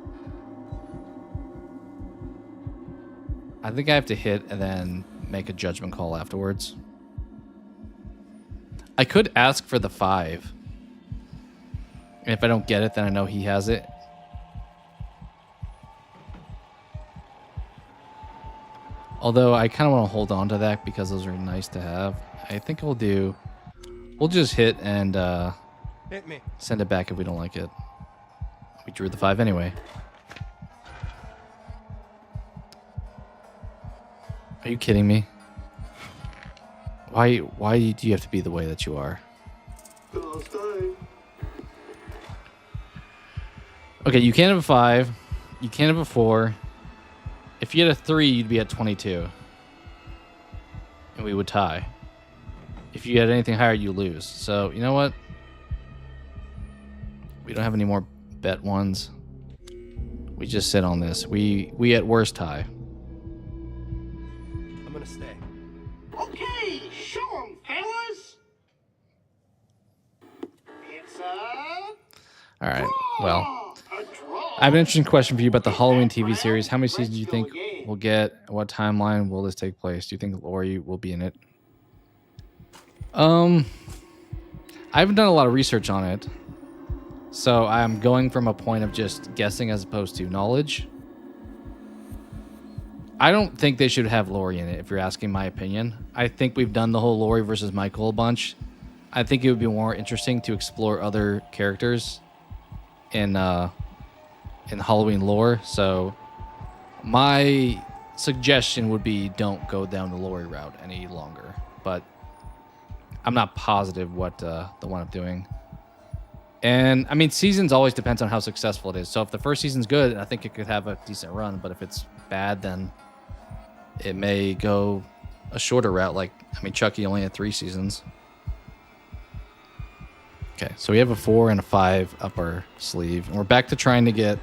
I think I have to hit and then make a judgment call afterwards. I could ask for the 5. And if I don't get it, then I know he has it. Although I kind of want to hold on to that because those are nice to have. I think we'll just hit and Hit me. send it back if we don't like it. We drew the 5 anyway. Are you kidding me? Why do you have to be the way that you are? Okay, you can't have a 5. You can't have a 4. If you had a 3, you'd be at 22. And we would tie. If you had anything higher, you lose. So, you know what? We don't have any more bet ones. We just sit on this. We at worst tie. I'm gonna stay. Okay, show 'em, fellas. It's a All right. Well, a draw. I have an interesting question for you about the Halloween TV series. How many seasons do you think we'll get? What timeline will this take place? Do you think Laurie will be in it? I haven't done a lot of research on it, so I'm going from a point of just guessing as opposed to knowledge. I don't think they should have Laurie in it, if you're asking my opinion. I think we've done the whole Laurie versus Michael a bunch. I think it would be more interesting to explore other characters in Halloween lore. So my suggestion would be don't go down the Laurie route any longer. But I'm not positive what the one I'm doing. And I mean, seasons always depends on how successful it is. So if the first season's good, I think it could have a decent run. But if it's bad, then it may go a shorter route. Like, I mean, Chucky only had 3 seasons. Okay, so we have a 4 and a 5 up our sleeve, and we're back to trying to get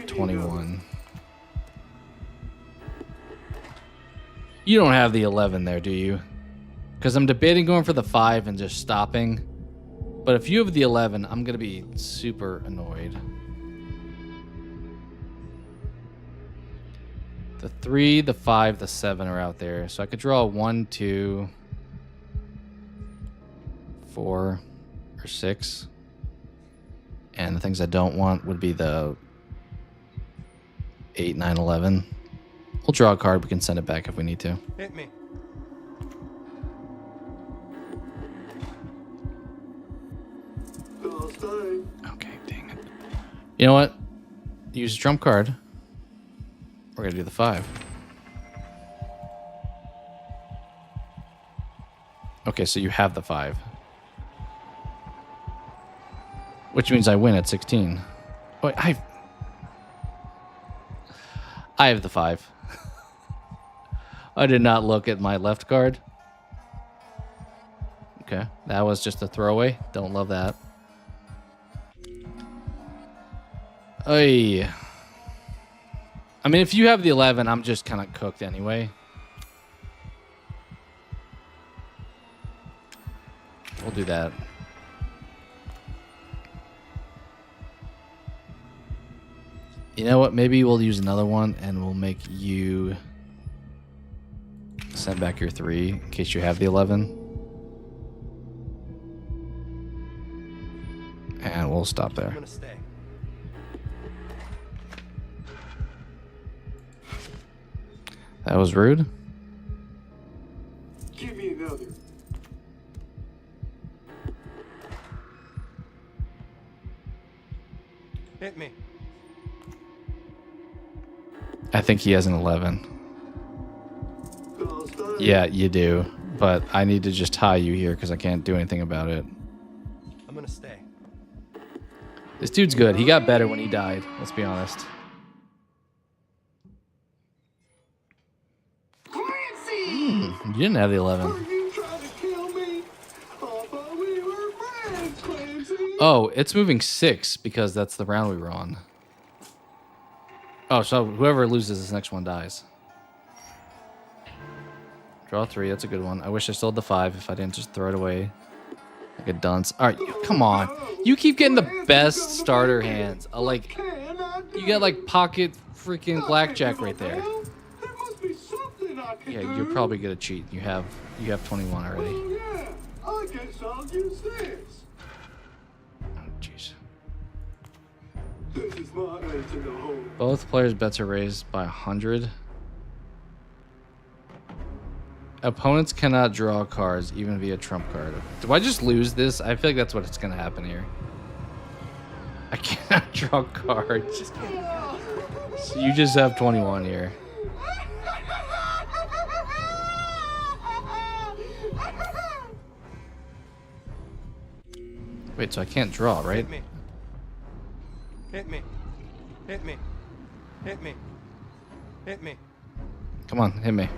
21. You don't have the 11 there, do you? Because I'm debating going for the 5 and just stopping. But if you have the 11, I'm going to be super annoyed. The 3, the 5, the 7 are out there. So I could draw 1, 2, 4, or 6. And the things I don't want would be the 8, 9, 11. We'll draw a card. We can send it back if we need to. Hit me. Okay, dang it. You know what? Use a trump card. We're going to do the 5. Okay, so you have the 5. Which means I win at 16. Wait, I have the 5. I did not look at my left card. Okay, that was just a throwaway. Don't love that. Oy. I mean, if you have the 11, I'm just kind of cooked anyway. We'll do that. You know what? Maybe we'll use another one and we'll make you send back your 3 in case you have the 11. And we'll stop there. I'm gonna stay. That was rude. Give me another. Hit me. I think he has an 11. Yeah, you do. But I need to just tie you here because I can't do anything about it. I'm gonna stay. This dude's good. He got better when he died. Let's be honest. You didn't have the 11. Oh, it's moving 6 because that's the round we were on. Oh, so whoever loses this next one dies. Draw 3. That's a good one. I wish I still had the 5 if I didn't just throw it away like a dunce. All right, come on. You keep getting the best starter hands. Like, you got like pocket freaking blackjack right there. Yeah, you're probably gonna cheat. You have 21 already. Yeah, I guess I'll use this. Oh, jeez. This is my answer to home. Both players' bets are raised by 100. Opponents cannot draw cards even via trump card. Do I just lose this? I feel like that's what's gonna happen here. I cannot draw cards. So you just have 21 here. Wait, so I can't draw, right? Hit me. Hit me. Hit me. Hit me. Hit me. Come on, hit me.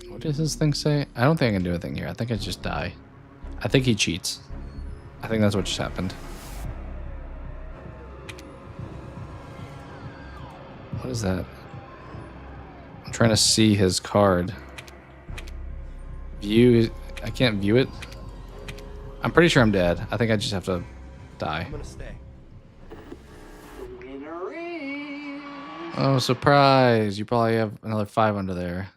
What does this thing say? I don't think I can do anything here. I think I just die. I think he cheats. I think that's what just happened. What is that? I'm trying to see his card. View. I can't view it. I'm pretty sure I'm dead. I think I just have to die. I'm gonna stay. The winner is... Oh, surprise! You probably have another 5 under there.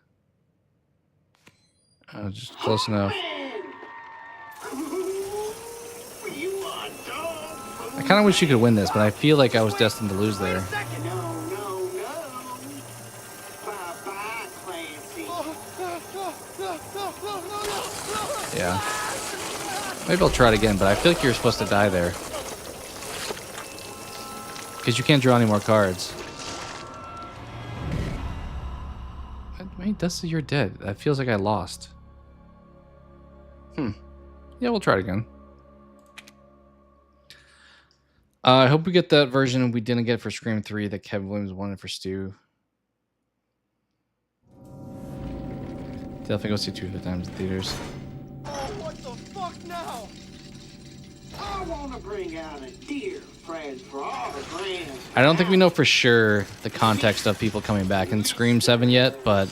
Just close enough. You are dog. I kind of wish you could win this, but I feel like I was destined to lose there. No. Bye-bye, Clancy. Yeah. Maybe I'll try it again, but I feel like you're supposed to die there. Because you can't draw any more cards. Wait, that's you're dead. That feels like I lost. Yeah, we'll try it again. I hope we get that version we didn't get for Scream 3 that Kevin Williams wanted for Stu. Definitely go see 2 times in theaters. Oh, what the fuck now? I want to bring out a dear friend for all the grand. I don't think we know for sure the context of people coming back in Scream 7 yet, but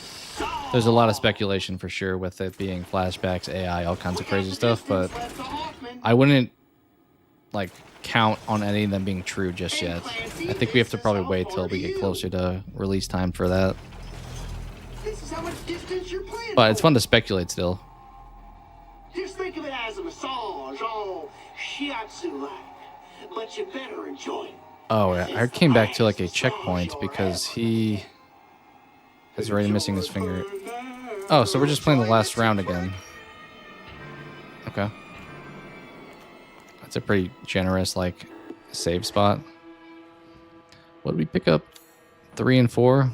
there's a lot of speculation for sure with it being flashbacks, AI, all kinds of crazy stuff, but I wouldn't like count on any of them being true just yet. I think we have to probably wait till we get closer to release time for that. This is how much distance you're playing. But it's fun to speculate still. Just think of it as a massage, all shiatsu-like. But you better enjoy it. Oh, I came back to like a checkpoint because he is already missing his finger. Oh, so we're just playing the last round again. Okay. That's a pretty generous, like, save spot. What did we pick up? 3 and 4?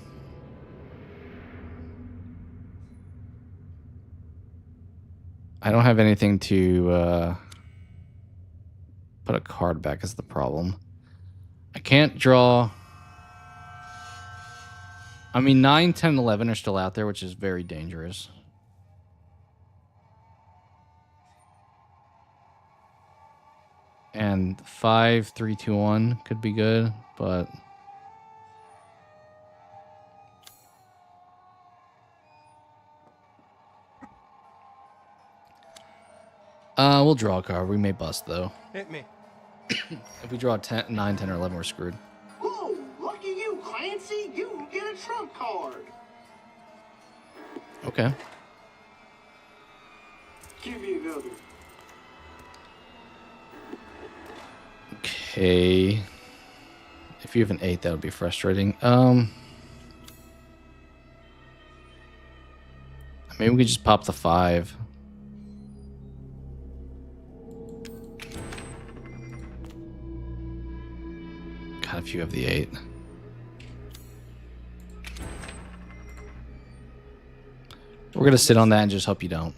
I don't have anything to put a card back is the problem. I can't draw. I mean, 9, 10, 11 are still out there, which is very dangerous. And 5, 3, 2, 1 could be good, but we'll draw a card. We may bust though. Hit me. If we draw 10, 9, 10, or 11, we're screwed. Whoa, lucky you, Clancy. You get a trump card. Okay. Give me another. Okay. If you have an 8, that would be frustrating. Maybe we could just pop the 5. God, if you have the 8. We're gonna sit on that and just hope you don't.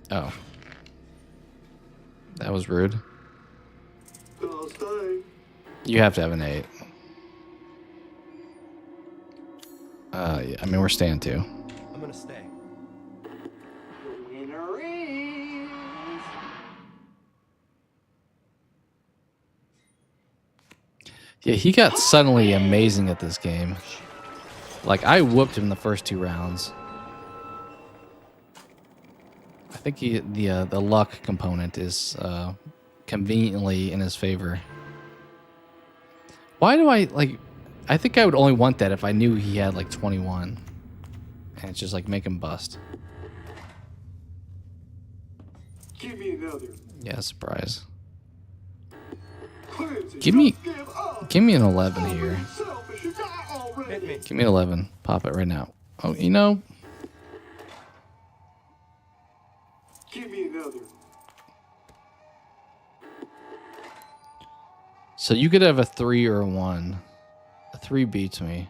Oh. That was rude. I'll stay. You have to have an 8. Yeah, I mean, we're staying too. I'm gonna stay. The winner is... Yeah, he got suddenly amazing at this game. Like, I whooped him the first 2 rounds. I think the luck component is conveniently in his favor. Why do I, like... I think I would only want that if I knew he had, like, 21. And it's just, like, make him bust. Give me another. Yeah, surprise. Clancy, Give me just give up. an 11 here. Selfish, you die already. Hit me. Give me an 11. Pop it right now. Oh, you know... Give me another. So you could have a 3 or a 1. A 3 beats me.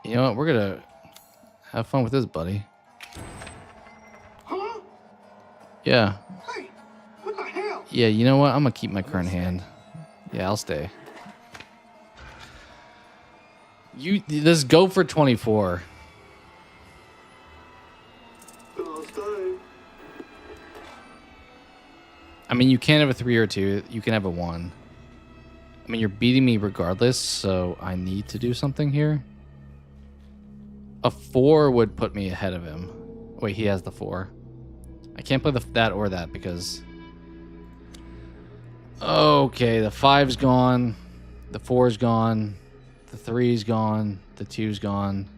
You know what? We're gonna have fun with this, buddy. Huh? Yeah. Hey, what the hell? Yeah, you know what? I'm gonna keep my current hand. Yeah, I'll stay. Let's go for 24. I'll stay. I mean, you can't have a 3 or 2. You can have a 1. I mean, you're beating me regardless, so I need to do something here. A 4 would put me ahead of him. Wait, he has the 4. I can't play that or that because... Okay, the 5's gone. The 4's gone. The 3's gone. The 2's gone.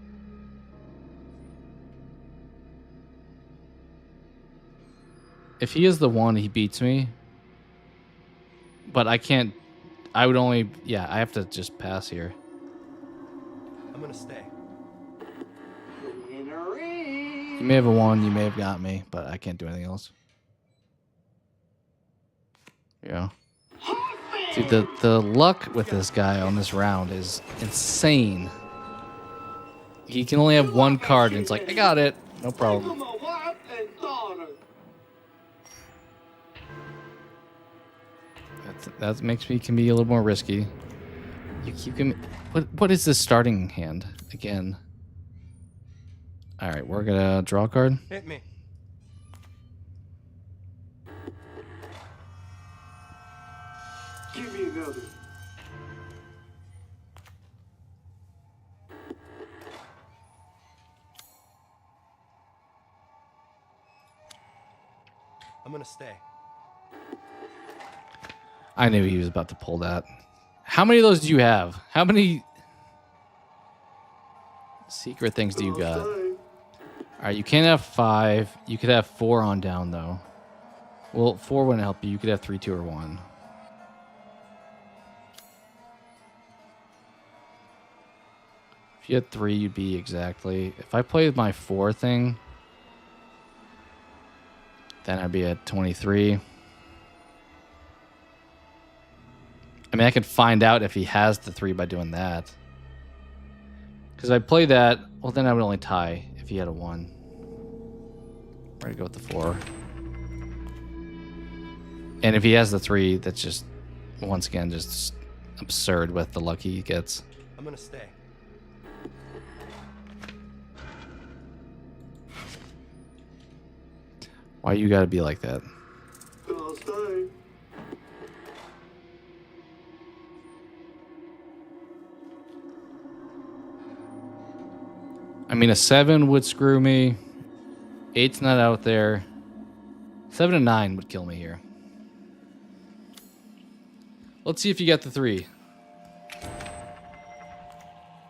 If he is the 1, he beats me. But I can't... I would only... Yeah, I have to just pass here. I'm gonna stay. You may have a 1, you may have got me, but I can't do anything else. Yeah. Dude, the luck with this guy on this round is insane. He can only have 1 card, and it's like, I got it. No problem. That makes me can be a little more risky. You keep him... What is this starting hand again? All right, we're gonna draw a card. Hit me. Give me another. I'm gonna stay. I knew he was about to pull that. How many of those do you have? How many secret things do you got? All right, you can't have 5. You could have 4 on down, though. Well, 4 wouldn't help you. You could have 3, 2, or 1. If you had 3, you'd be exactly... If I played my 4 thing, then I'd be at 23. I mean, I could find out if he has the 3 by doing that. Because if I play that, well, then I would only tie if he had a 1. We're going to go with the 4. And if he has the 3, that's just, once again, just absurd with the luck he gets. I'm gonna stay. Why you got to be like that? I'll stay. I mean, a 7 would screw me. 8's not out there. 7 and 9 would kill me here. Let's see if you get the 3.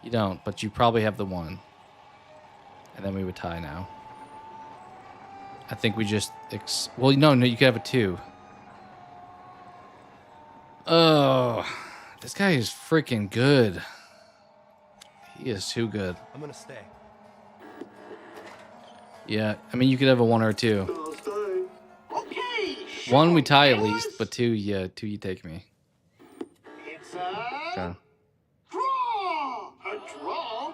You don't, but you probably have the 1. And then we would tie now. I think we just... well, no, you could have a 2. Oh, this guy is freaking good. He is too good. I'm gonna stay. Yeah, I mean, you could have a 1 or a 2. I'll stay. Okay. 1 we tie at least, but 2, yeah, 2 you take me. It's a Okay. draw. A draw.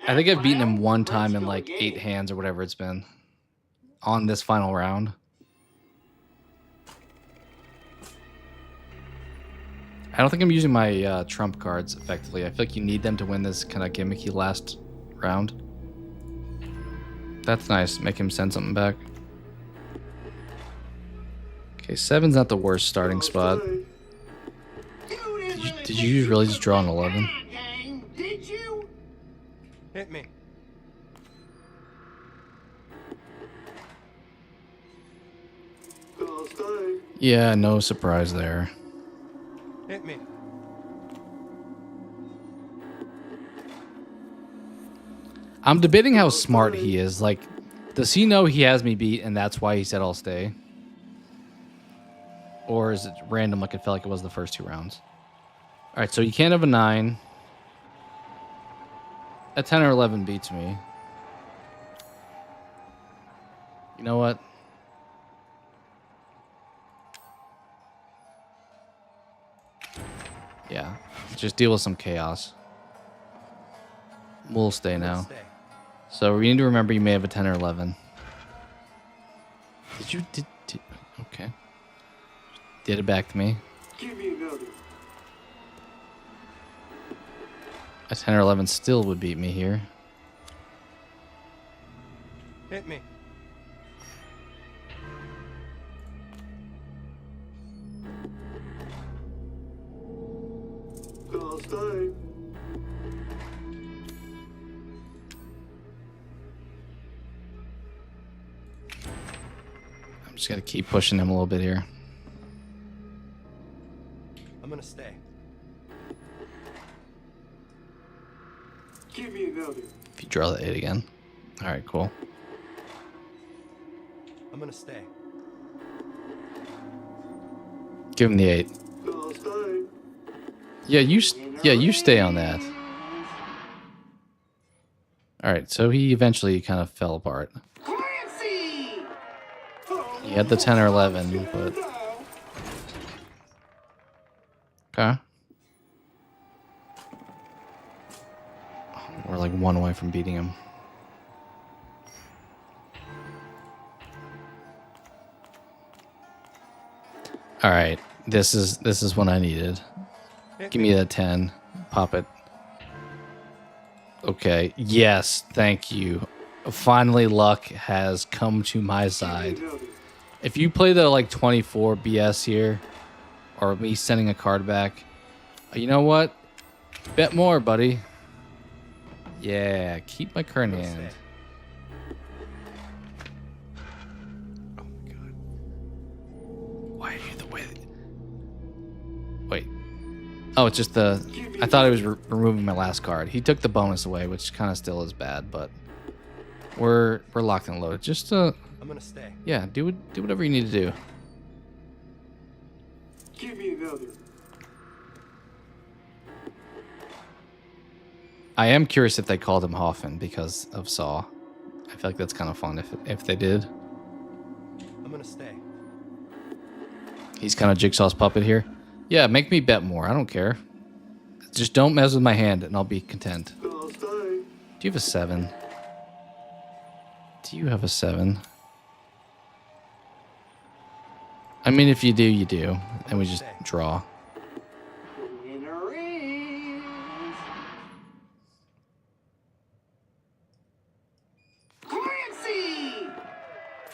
I think I've beaten him 1 time in like 8 hands or whatever it's been on this final round. I don't think I'm using my trump cards effectively. I feel like you need them to win this kind of gimmicky last round. That's nice. Make him send something back. Okay, 7's not the worst starting spot. Did you really just draw an 11? Did you? Hit me. I'll stay. Yeah, no surprise there. Hit me. I'm debating how smart he is. Like, does he know he has me beat and that's why he said I'll stay? Or is it random like it felt like it was the first 2 rounds? All right, so you can't have a 9. A 10 or 11 beats me. You know what? Yeah, just deal with some chaos. We'll stay now. So we need to remember you may have a 10 or 11. Did you did okay? Did it back to me. Give me another. A 10 or 11 still would beat me here. Hit me. I'll stay. I'm just gonna keep pushing him a little bit here. I'm gonna stay. Give me another. If you draw the 8 again. All right, cool. I'm gonna stay. Give him the 8. I'll stay. Yeah, you stay on that. All right, so he eventually kind of fell apart. Clancy! He had the 10 or 11, but okay. We're like 1 away from beating him. All right, this is what I needed. Give me that 10. Pop it. Okay. Yes, thank you. Finally, luck has come to my side. If you play the like 24 BS here, or me sending a card back, you know what? Bet more, buddy. Yeah, keep my current hand. Oh my god. Why are you the way that... Wait. Oh, it's just the... I thought I was removing my last card. He took the bonus away, which kind of still is bad, but we're locked and loaded. Just I'm gonna stay. yeah, do whatever you need to do. Give me another. I am curious if they called him Hoffman because of Saw. I feel like that's kind of fun if they did. I'm gonna stay. He's kind of Jigsaw's puppet here. Yeah, make me bet more. I don't care. Just don't mess with my hand and I'll be content. I'll stay. Do you have a 7? Do you have a 7? I mean, if you do, you do. And we just draw. Winner is... Clancy!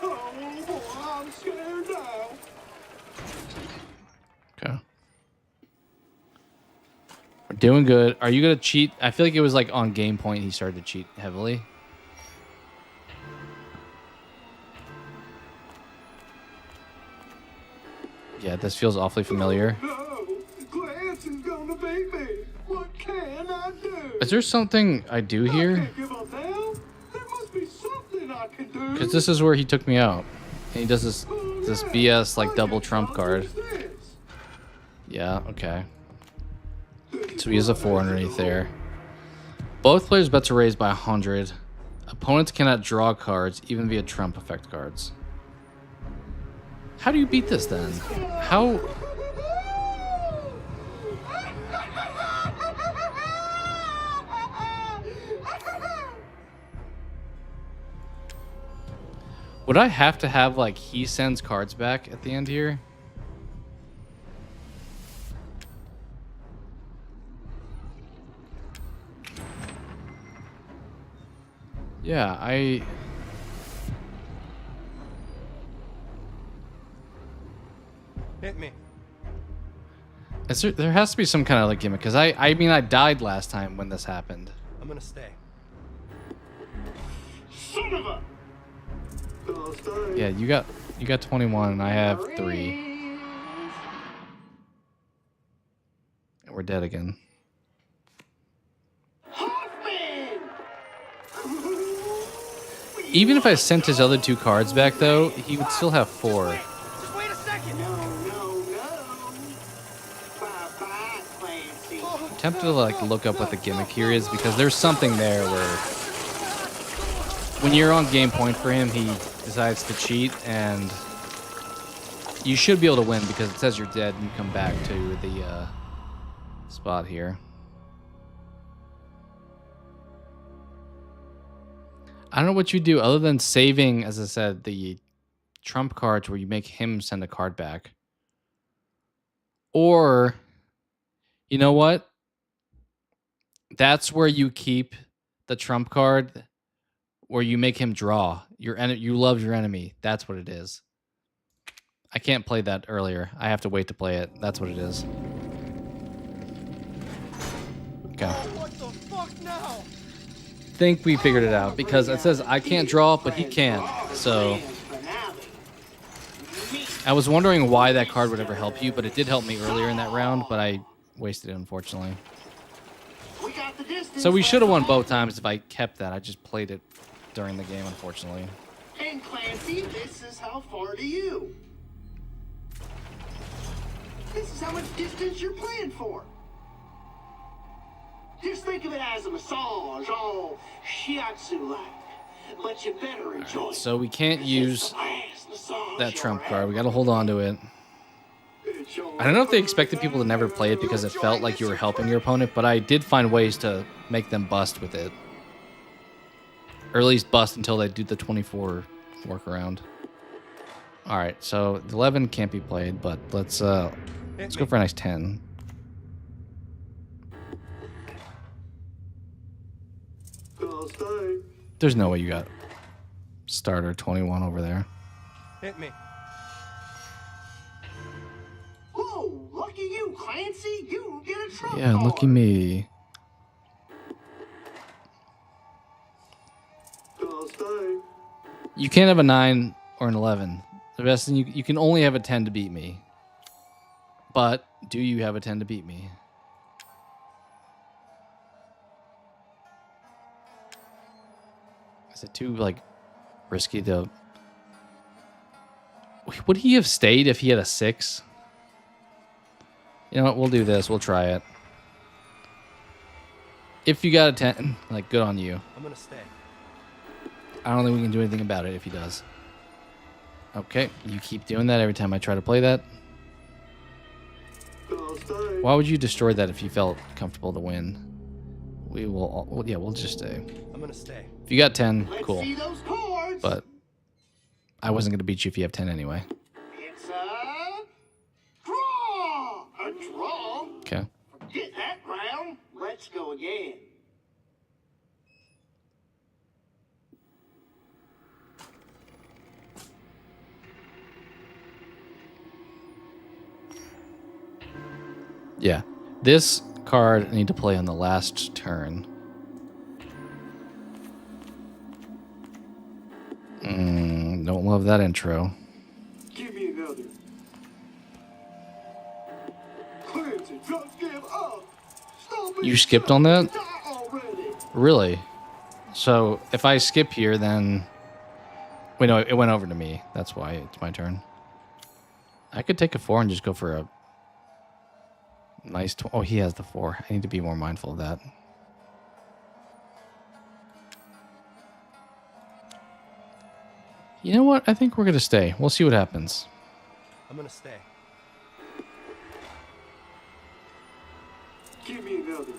Oh boy, I'm scared now. Okay. We're doing good. Are you going to cheat? I feel like it was like on game point he started to cheat heavily. Yeah, this feels awfully familiar. No, Clancy's gonna beat me. What can I do? Is there something I do I here? can't give up now. There must be something I can do. Because this is where he took me out. And he does this BS like double trump card. Yeah, okay. So he has a 4 underneath there. Both players' bets are raised by 100. Opponents cannot draw cards, even via trump effect cards. How do you beat this then? How? Would I have to have like he sends cards back at the end here? Yeah, Hit me. there has to be some kind of like gimmick because I mean I died last time when this happened. I'm gonna stay. Son of a... I'll stay. Yeah, you got 21 and I have 3. And we're dead again. Hoffman! Even if I sent his other 2 cards back though, he would still have 4. Just wait a second. No. Bye-bye, Clancy. I'm tempted to like look up what the gimmick here is because there's something there where when you're on game point for him, he decides to cheat and you should be able to win because it says you're dead and you come back to the spot here. I don't know what you do other than saving, as I said, the trump cards where you make him send a card back. Or, you know what? That's where you keep the trump card where you make him draw. You love your enemy. That's what it is. I can't play that earlier. I have to wait to play it. That's what it is. Okay. What the fuck now? Think we figured it out because it says I can't draw, but he can. So I was wondering why that card would ever help you, but it did help me earlier in that round, but I wasted it, unfortunately. So we should have won both times if I kept that. I just played it during the game, unfortunately. And Clancy, this is how far to you. This is how much distance you're playing for. Just think of it as a massage, all shiatsu-like. But you better enjoy it. So we can't use that trump card. We got to hold on to it. I don't know if they expected people to never play it because it felt like you were helping your opponent, but I did find ways to make them bust with it. Or at least bust until they do the 24 workaround. Alright, so the 11 can't be played, but let's go for a nice 10. There's no way you got starter 21 over there. Hit me. Oh, lucky you, Clancy. You get a trump Yeah, card. lucky me. You can't have a 9 or an 11. The best thing you can only have a 10 to beat me. But do you have a 10 to beat me? Is it too like risky to? Would he have stayed if he had a 6? You know what? We'll do this. We'll try it. If you got a 10, like, good on you. I'm gonna stay. I don't think we can do anything about it if he does. Okay, you keep doing that every time I try to play that. Why would you destroy that if you felt comfortable to win? We will, yeah, we'll just stay. I'm gonna stay. If you got 10, Let's cool. see those cards. But I wasn't going to beat you if you have 10 anyway. It's a draw. A draw. Okay. Forget that round. Let's go again. Yeah. This card I need to play on the last turn. Don't love that intro. Give me another. Clancy, just give up. Stop You skipped on that? Die already. Really? So if I skip here, then... Wait, no, it went over to me. That's why it's my turn. I could take a 4 and just go for a nice... Oh, he has the 4. I need to be more mindful of that. You know what? I think we're going to stay. We'll see what happens. I'm gonna stay. Give me another.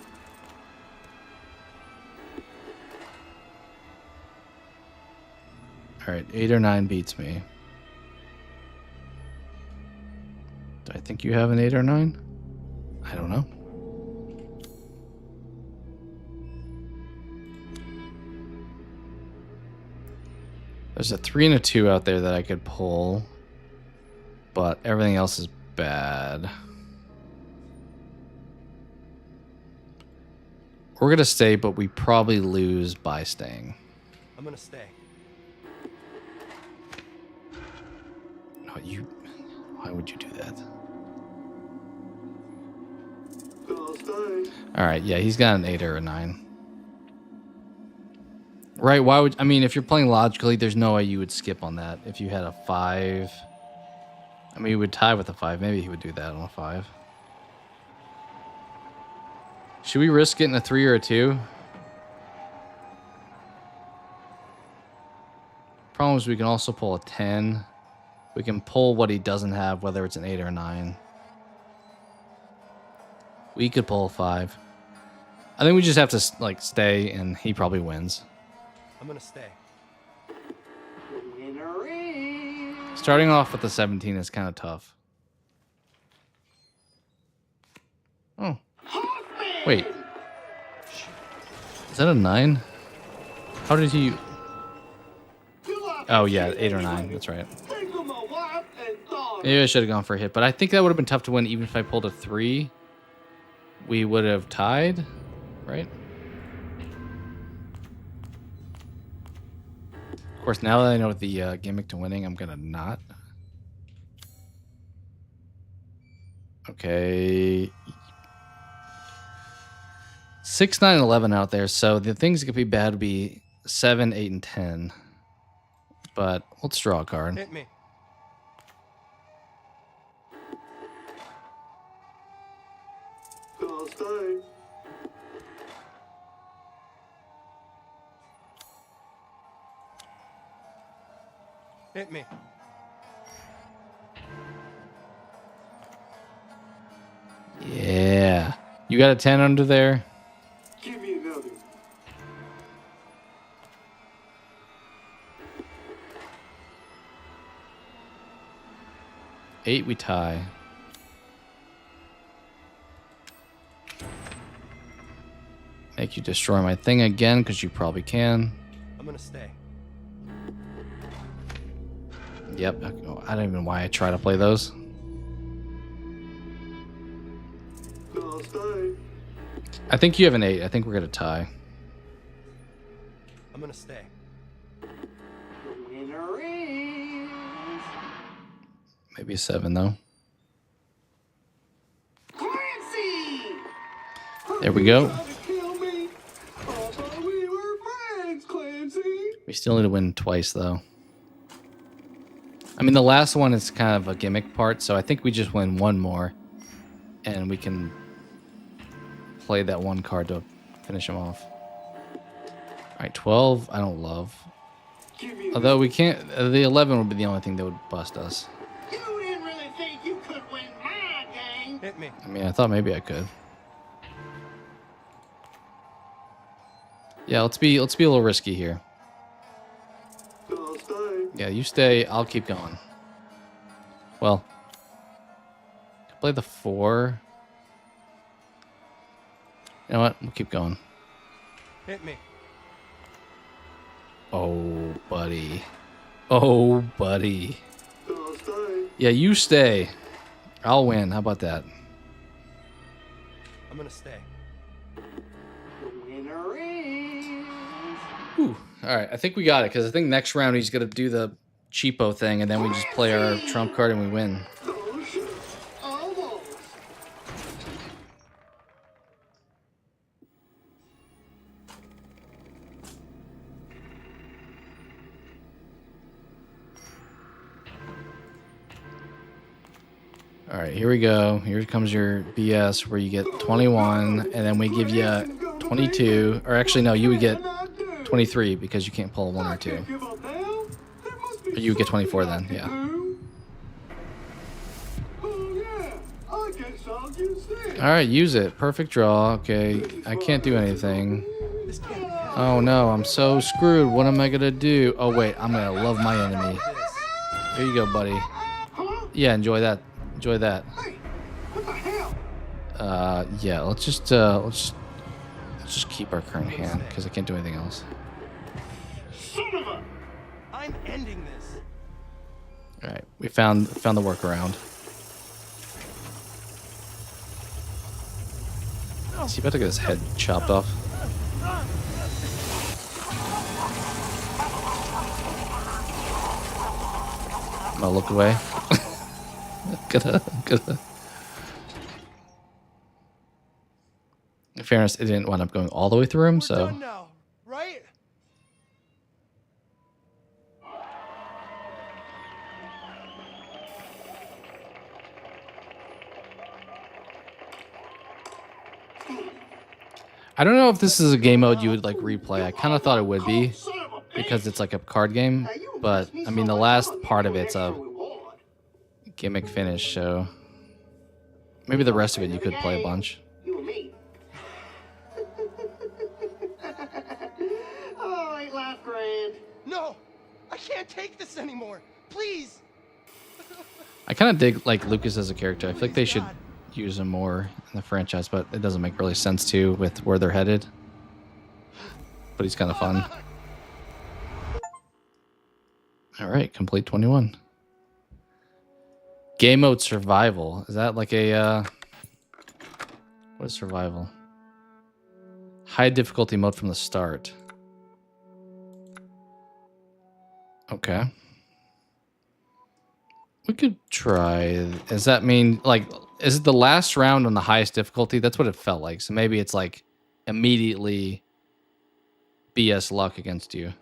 Alright, 8 or 9 beats me. Do I think you have an 8 or 9? I don't know. There's a 3 and a 2 out there that I could pull, but everything else is bad. We're going to stay, but we probably lose by staying. I'm gonna stay. No, why would you do that? Alright, yeah, he's got an 8 or a 9. Right, why would... I mean, if you're playing logically, there's no way you would skip on that. If you had a 5... I mean, he would tie with a 5. Maybe he would do that on a 5. Should we risk getting a 3 or a 2? Problem is we can also pull a 10. We can pull what he doesn't have, whether it's an 8 or a 9. We could pull 5. I think we just have to like stay, and he probably wins. I'm gonna stay. The winner is... Starting off with the 17 is kind of tough. Oh. Wait. Is that a 9? How did he... Oh, yeah, 8 or 9. That's right. Maybe I should have gone for a hit, but I think that would have been tough to win even if I pulled a 3. We would have tied, right? Of course, now that I know the gimmick to winning, I'm going to not. Okay. 6, 9, and 11 out there, so the things that could be bad would be 7, 8, and 10. But let's draw a card. Hit me. Hit me. Yeah. You got a 10 under there? Give me another. Eight, we tie. Make you destroy my thing again, because you probably can. I'm gonna stay. Yep. I don't even know why I try to play those. I think you have an 8. I think we're going to tie. I'm gonna stay. The winner is... Maybe a 7, though. Clancy! There we go. Trying to kill me? I thought we were friends, Clancy. We still need to win twice, though. I mean, the last one is kind of a gimmick part, so I think we just win one more. And we can play that one card to finish him off. Alright, 12, I don't love. Although we can't... the 11 would be the only thing that would bust us. You didn't really think you could win my game. Hit me. I mean, I thought maybe I could. Yeah, let's be a little risky here. Yeah, you stay. I'll keep going. Well, play the 4. You know what? We'll keep going. Hit me. Oh, buddy. Oh, buddy. Yeah, you stay. I'll win. How about that? I'm gonna stay. The winner is... Whew. All right, I think we got it, because I think next round he's going to do the cheapo thing, and then we just play our trump card and we win. Almost. All right, here we go. Here comes your BS where you get 21, and then we give you 22. Or actually, no, you would get 23 because you can't pull a 1 or 2. But you would get 24 then, yeah. All right, use it. Perfect draw. Okay, I can't do anything. Oh no, I'm so screwed. What am I gonna do? Oh wait, I'm gonna love my enemy. Here you go, buddy. Yeah, enjoy that. Enjoy that. Yeah, let's just keep our current hand because I can't do anything else. I'm ending this. All right, we found the workaround. Is he about to get his head chopped off? I'm gonna look away. Gonna. In fairness, it didn't wind up going all the way through him, so. We're done now, right? I don't know if this is a game mode you would like replay. I kind of thought it would be because it's like a card game, but I mean the last part of it's a gimmick finish, so maybe the rest of it you could play a bunch. You friend. No! I can't take this anymore! Please! I kind of dig like Lucas as a character. I feel like they should God. use him more in the franchise, but it doesn't make really sense too with where they're headed. But he's kind of fun. All right, complete 21. Game mode survival. Is that like a what is survival? High difficulty mode from the start. Okay. We could try. Does that mean like is it the last round on the highest difficulty? That's what it felt like. So maybe it's like immediately BS luck against you.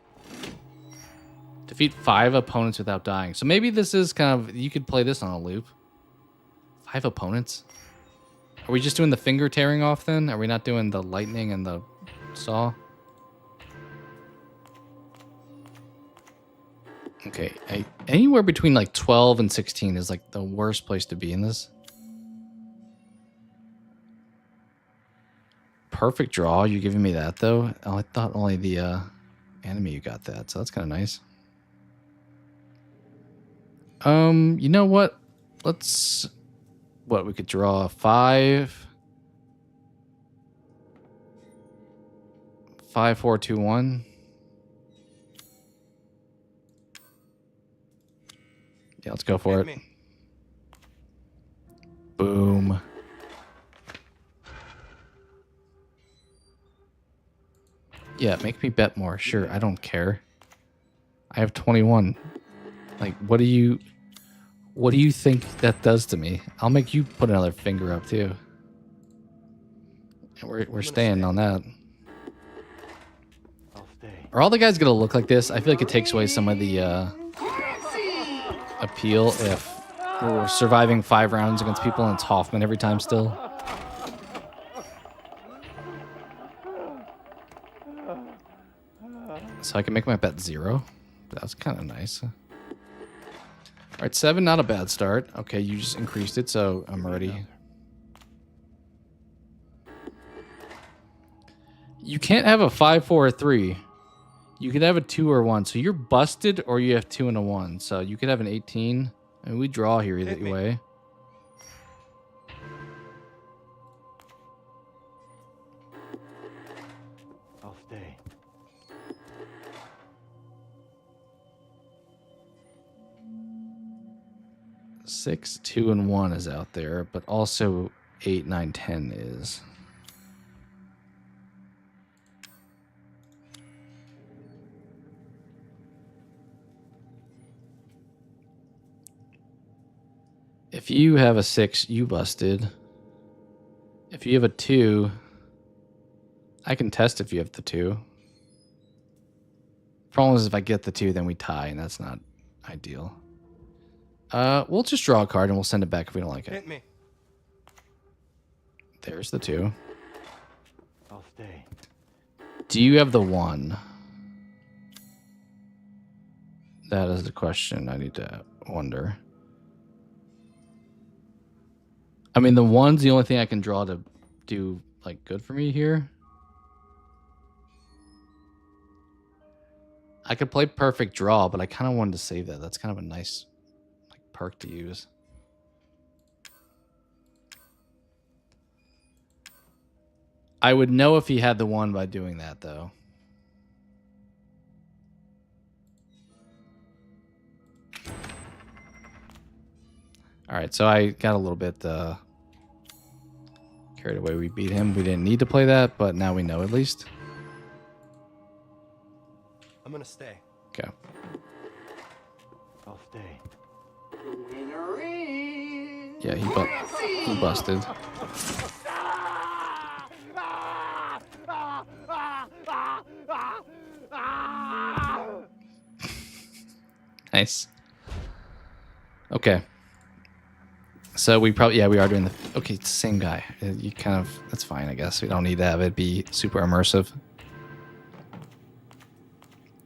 Defeat 5 opponents without dying. So maybe this is kind of you could play this on a loop. 5 opponents? Are we just doing the finger tearing off then? Are we not doing the lightning and the saw? Okay, anywhere between like 12 and 16 is like the worst place to be in this. Perfect draw. You're giving me that though? Oh, I thought only the enemy you got that, so that's kind of nice. You know what? Let's we could draw 5. 5, 4, 2, 1. Yeah, let's go for it. Boom. Yeah, make me bet more. Sure, I don't care. I have 21. Like, what do you think that does to me? I'll make you put another finger up too. And we're staying on that. I'll stay. Are all the guys gonna look like this? I feel like it takes away some of the appeal if we're surviving 5 rounds against people and it's Hoffman every time still. So I can make my bet 0. That's kind of nice. All right, 7, not a bad start. Okay, you just increased it, so I'm ready. You can't have a 5, 4, or 3. You could have a 2 or 1. So you're busted or you have 2 and a 1. So you could have an 18. I mean, we draw here either way. I'll stay. 6, 2, and 1 is out there, but also 8, 9, 10 is. If you have a 6, you busted. If you have a 2, I can test if you have the 2. Problem is if I get the 2, then we tie, and that's not ideal. We'll just draw a card and we'll send it back if we don't like it. Hit me. There's the 2. I'll stay. Do you have the 1? That is the question I need to wonder. I mean, the 1's the only thing I can draw to do, like, good for me here. I could play perfect draw, but I kind of wanted to save that. That's kind of a nice like perk to use. I would know if he had the 1 by doing that, though. All right, so I got a little bit carried away. We beat him. We didn't need to play that, but now we know at least. I'm gonna stay. Okay. I'll stay. Yeah, he busted. Nice. Okay. So we probably, yeah, we are doing the, okay, it's the same guy. You kind of, that's fine, I guess. We don't need to have it be super immersive.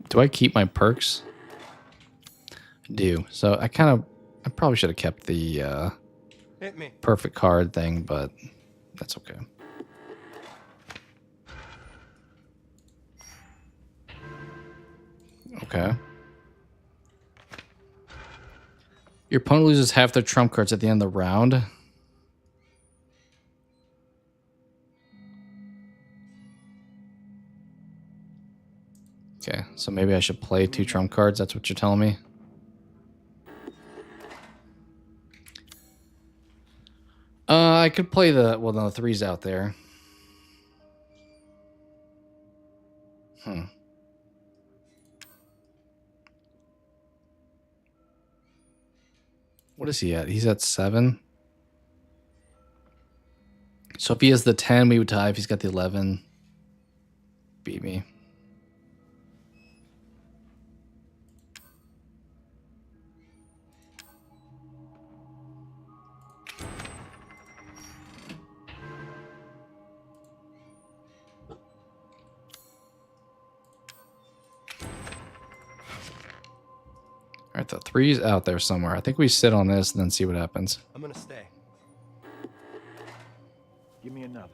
Do I keep my perks? I do. So I probably should have kept the Hit me. perfect card thing, but that's okay. Okay. Your opponent loses half their trump cards at the end of the round. Okay, so maybe I should play 2 trump cards. That's what you're telling me. I could play the... Well, no, the 3's out there. What is he at? He's at 7. So if he has the 10, we would tie. If he's got the 11, beat me. All right, the 3's out there somewhere. I think we sit on this and then see what happens. I'm gonna stay. Give me another.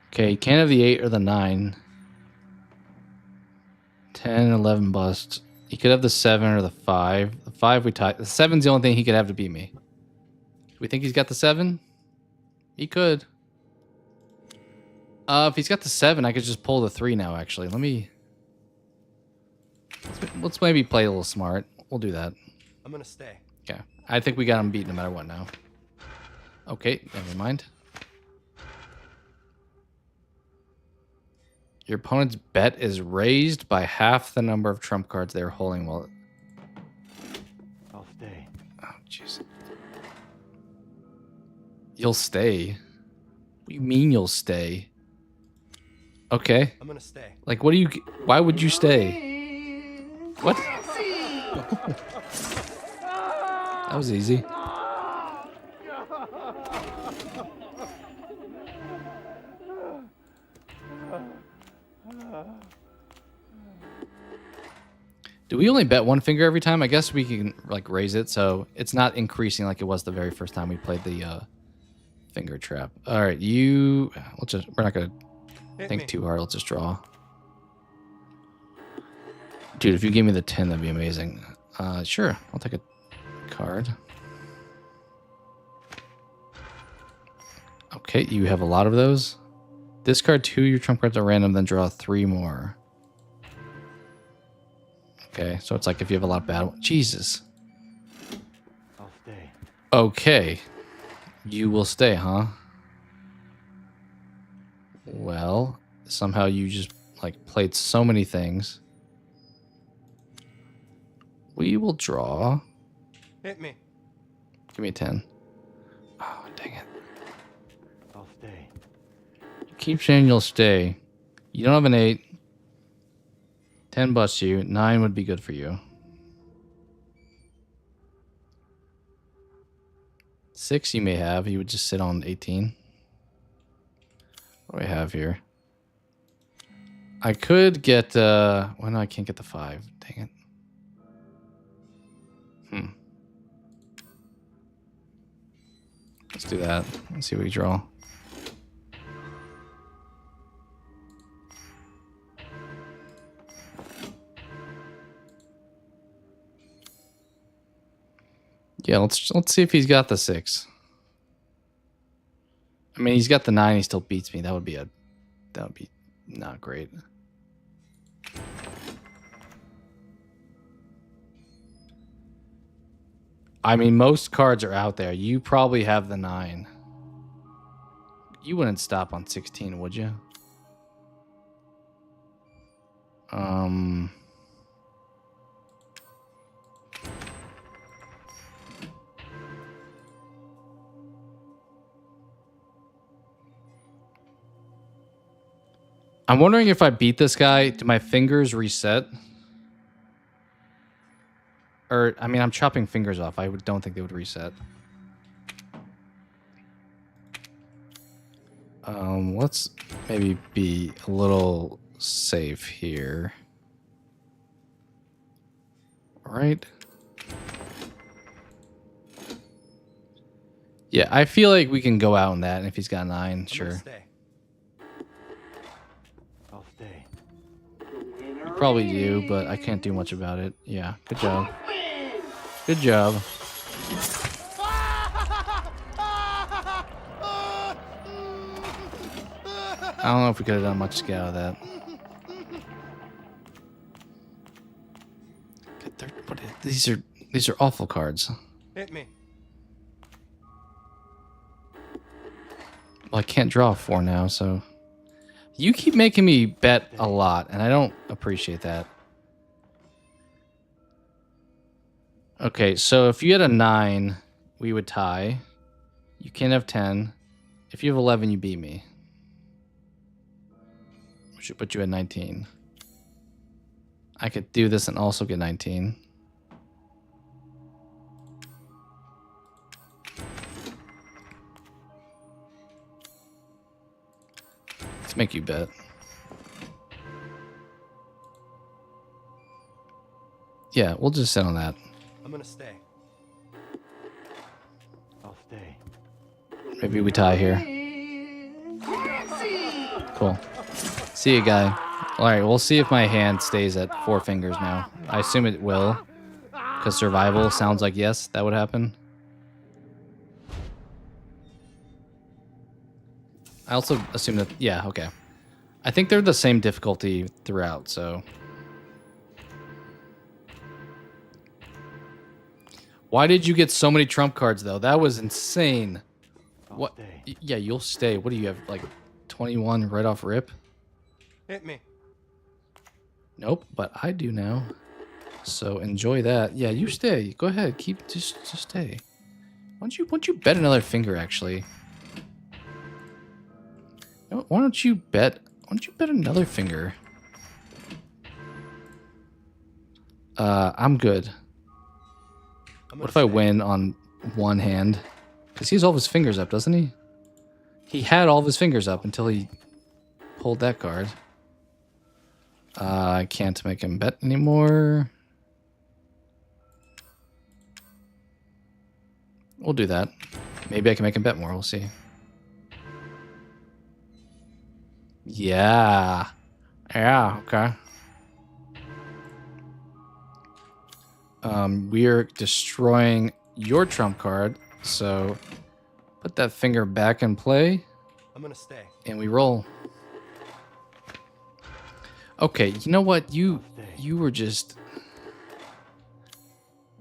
Okay, you can't have the 8 or the 9. 10, 11 bust. He could have the 7 or the 5. The 5 we tie. The 7's the only thing he could have to beat me. Do we think he's got the 7? He could. If he's got the 7, I could just pull the 3 now, actually. Let's maybe play a little smart. We'll do that. I'm gonna stay. Okay. I think we got him beat no matter what now. Okay, never mind. Your opponent's bet is raised by half the number of trump cards they're holding while... I'll stay. Oh, jeez. You'll stay? What do you mean you'll stay? Okay. I'm gonna stay. Like, what do you... Why would you stay? What? That was easy. Do we only bet 1 finger every time? I guess we can like raise it so it's not increasing like it was the very first time we played the finger trap. All right, we're not gonna think too hard. Let's just draw. Dude, if you give me the 10, that'd be amazing. Sure, I'll take a card. Okay, you have a lot of those. Discard 2 your trump cards at random, then draw 3 more. Okay, so it's like if you have a lot of bad ones. Jesus. I'll stay. Okay. You will stay, huh? Well, somehow you just like played so many things. We will draw. Hit me. Give me a 10. Oh, dang it. I'll stay. You keep saying you'll stay. You don't have an 8. 10 busts you. 9 would be good for you. 6 you may have. You would just sit on 18. What do I have here? I could get... well, no, I can't get the 5. Dang it. Let's do that. Let's see what we draw. Yeah, let's see if he's got the 6. I mean, he's got the 9. He still beats me. That would be not great. I mean, most cards are out there. You probably have the 9. You wouldn't stop on 16, would you? I'm wondering if I beat this guy, do my fingers reset? Or, I mean, I'm chopping fingers off. I don't think they would reset. Let's maybe be a little safe here. All right. Yeah, I feel like we can go out on that, and if he's got 9, sure. Stay. I'll stay. You probably do, but I can't do much about it. Yeah, good job. Good job. I don't know if we could have done much to get out of that. These are awful cards. Hit me. Well, I can't draw 4 now, so you keep making me bet a lot, and I don't appreciate that. Okay, so if you had a 9, we would tie. You can't have 10. If you have 11, you beat me. Which should put you at 19. I could do this and also get 19. Let's make you bet. Yeah, we'll just sit on that. I'm gonna stay. I'll stay. Maybe we tie here. Cool. See you, guy. Alright, we'll see if my hand stays at 4 fingers now. I assume it will. Because survival sounds like yes, that would happen. I also assume that... Yeah, okay. I think they're the same difficulty throughout, so... Why did you get so many trump cards, though? That was insane. What? Yeah, you'll stay. What do you have, like 21 right off rip? Hit me. Nope, but I do now. So enjoy that. Yeah, you stay. Go ahead. Just stay. Why don't you bet another finger, actually? No, why don't you bet another finger? I'm good. What if I win on one hand? Because he has all of his fingers up, doesn't he? He had all of his fingers up until he pulled that card. I can't make him bet anymore. We'll do that. Maybe I can make him bet more. We'll see. Yeah. Yeah, okay. We are destroying your trump card, so put that finger back in play. I'm gonna stay. And we roll. Okay, you know what? You were just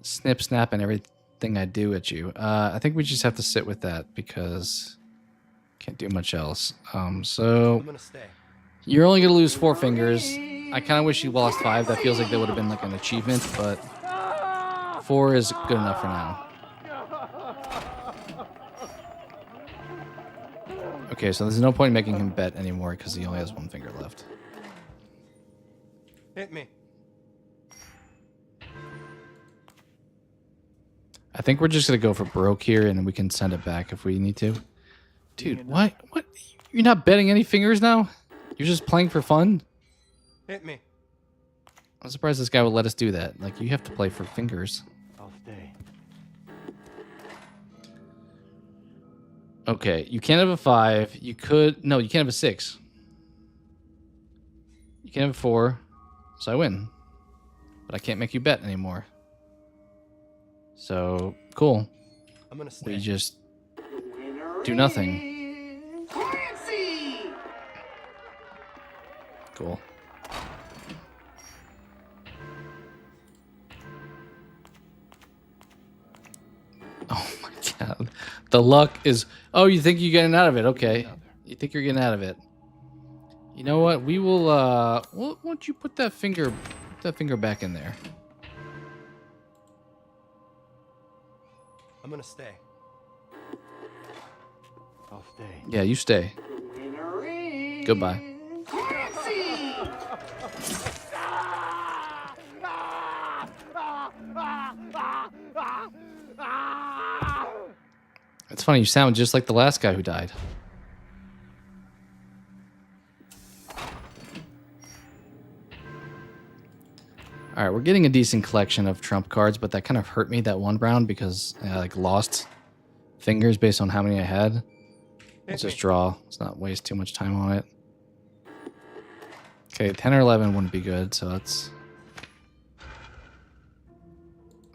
snapping everything I do at you. I think we just have to sit with that because can't do much else. So I'm gonna stay. You're only gonna lose 4 fingers. I kind of wish you lost 5. That feels like that would have been like an achievement, but 4 is good enough for now. Okay, so there's no point in making him bet anymore because he only has 1 finger left. Hit me. I think we're just gonna go for broke here, and we can send it back if we need to. Dude, what? What? You're not betting any fingers now? You're just playing for fun? Hit me. I'm surprised this guy would let us do that. Like, you have to play for fingers. I'll stay. Okay, you can't have a 5. You could... No, you can't have a 6. You can't have a 4. So I win. But I can't make you bet anymore. So, cool. I'm gonna stay. We just do nothing. Cool. Oh my god. The luck is... Oh, you think you're getting out of it. Okay. You think you're getting out of it. You know what? We will, why don't you put that finger back in there? I'm gonna stay. I'll stay. Yeah, you stay. Goodbye. It's funny, you sound just like the last guy who died. Alright, we're getting a decent collection of trump cards, but that kind of hurt me that one round because I like lost fingers based on how many I had. Let's just draw. Let's not waste too much time on it. Okay, 10 or 11 wouldn't be good, so that's...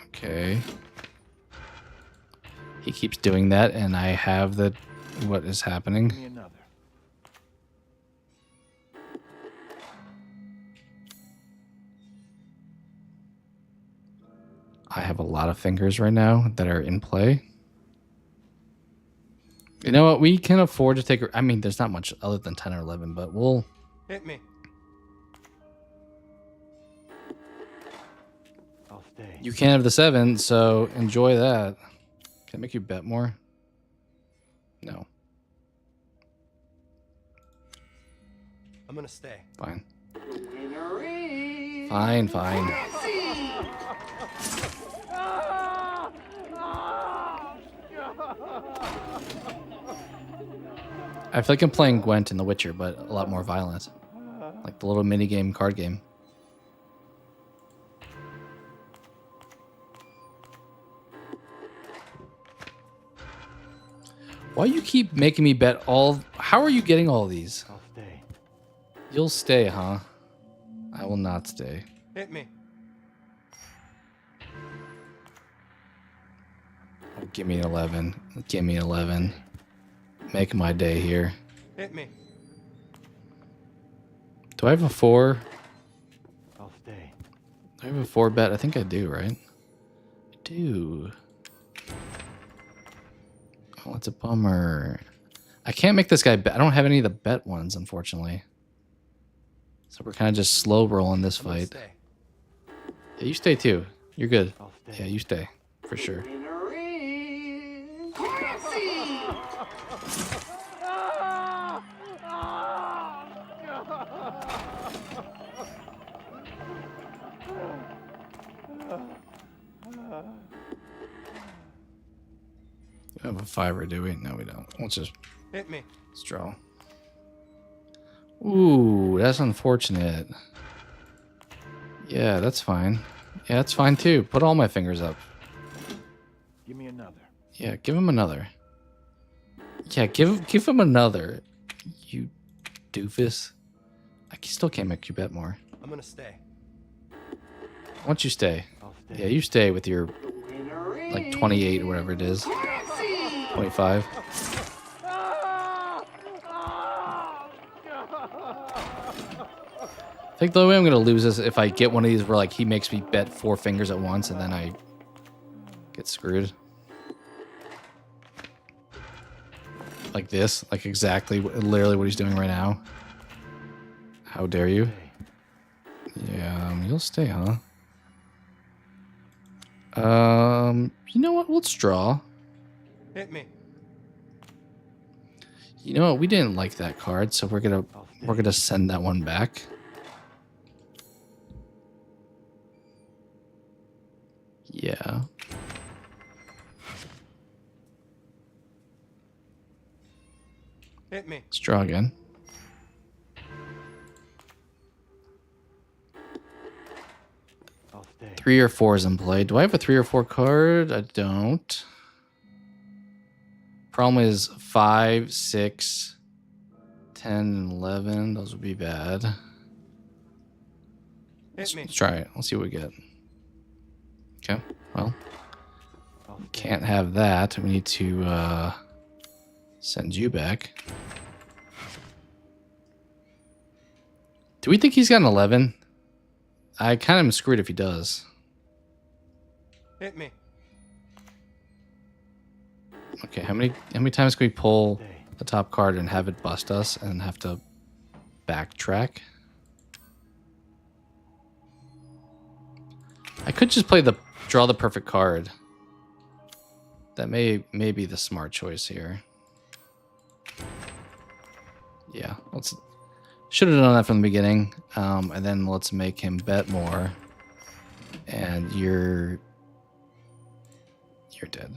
Okay. He keeps doing that, and I have the... What is happening? Give me another. I have a lot of fingers right now that are in play. You know what? We can afford to take... I mean, there's not much other than 10 or 11, but we'll... Hit me. I'll stay. You can't have the 7, so enjoy that. Can I make you bet more? No. I'm gonna stay. Fine. Winner is... Fine. I feel like I'm playing Gwent in The Witcher, but a lot more violent. Like the little minigame card game. Why you keep making me bet all... How are you getting all these? I'll stay. You'll stay, huh? I will not stay. Hit me. Oh, give me an 11. Give me an 11. Make my day here. Hit me. Do I have a 4? I'll stay. Do I have a 4 bet? I think I do, right? I do. Oh, that's a bummer. I can't make this guy bet. I don't have any of the bet ones, unfortunately. So we're kind of just slow rolling this I'm gonna fight. stay. Yeah, you stay too. You're good. I'll stay. Yeah, you stay. For sure. Winner is... Cassie! We have a 5, do we? No, we don't. Let's just Hit me. let's draw. Ooh, that's unfortunate. Yeah, that's fine. Yeah, that's fine too. Put all my fingers up. Give me another. Yeah, give him another. Yeah, give him another. You doofus. I still can't make you bet more. I'm gonna stay. Why don't you stay? I'll stay. Yeah, you stay with your Winner is... like 28 or whatever it is. 25. I think the only way I'm gonna lose is if I get one of these where like he makes me bet 4 fingers at once and then I get screwed. Like this, like exactly, literally what he's doing right now. How dare you? Yeah, you'll stay, huh? You know what? Let's draw. Hit me. You know what? We didn't like that card, so we're gonna send that one back. Yeah. Hit me. Let's draw again. I'll stay. 3 or 4 is in play. Do I have a 3 or 4 card? I don't. Problem is 5, 6, 10, and 11. Those would be bad. Hit me. Let's try it. Let's see what we get. Okay. Well, I'll stay. can't have that. We need to send you back. Do we think he's got an 11? I kind of am screwed if he does. Hit me. Okay, how many times can we pull Stay. the top card and have it bust us and have to backtrack? I could just play draw the perfect card. That may be the smart choice here. Yeah, should have done that from the beginning. And then let's make him bet more. And you're dead.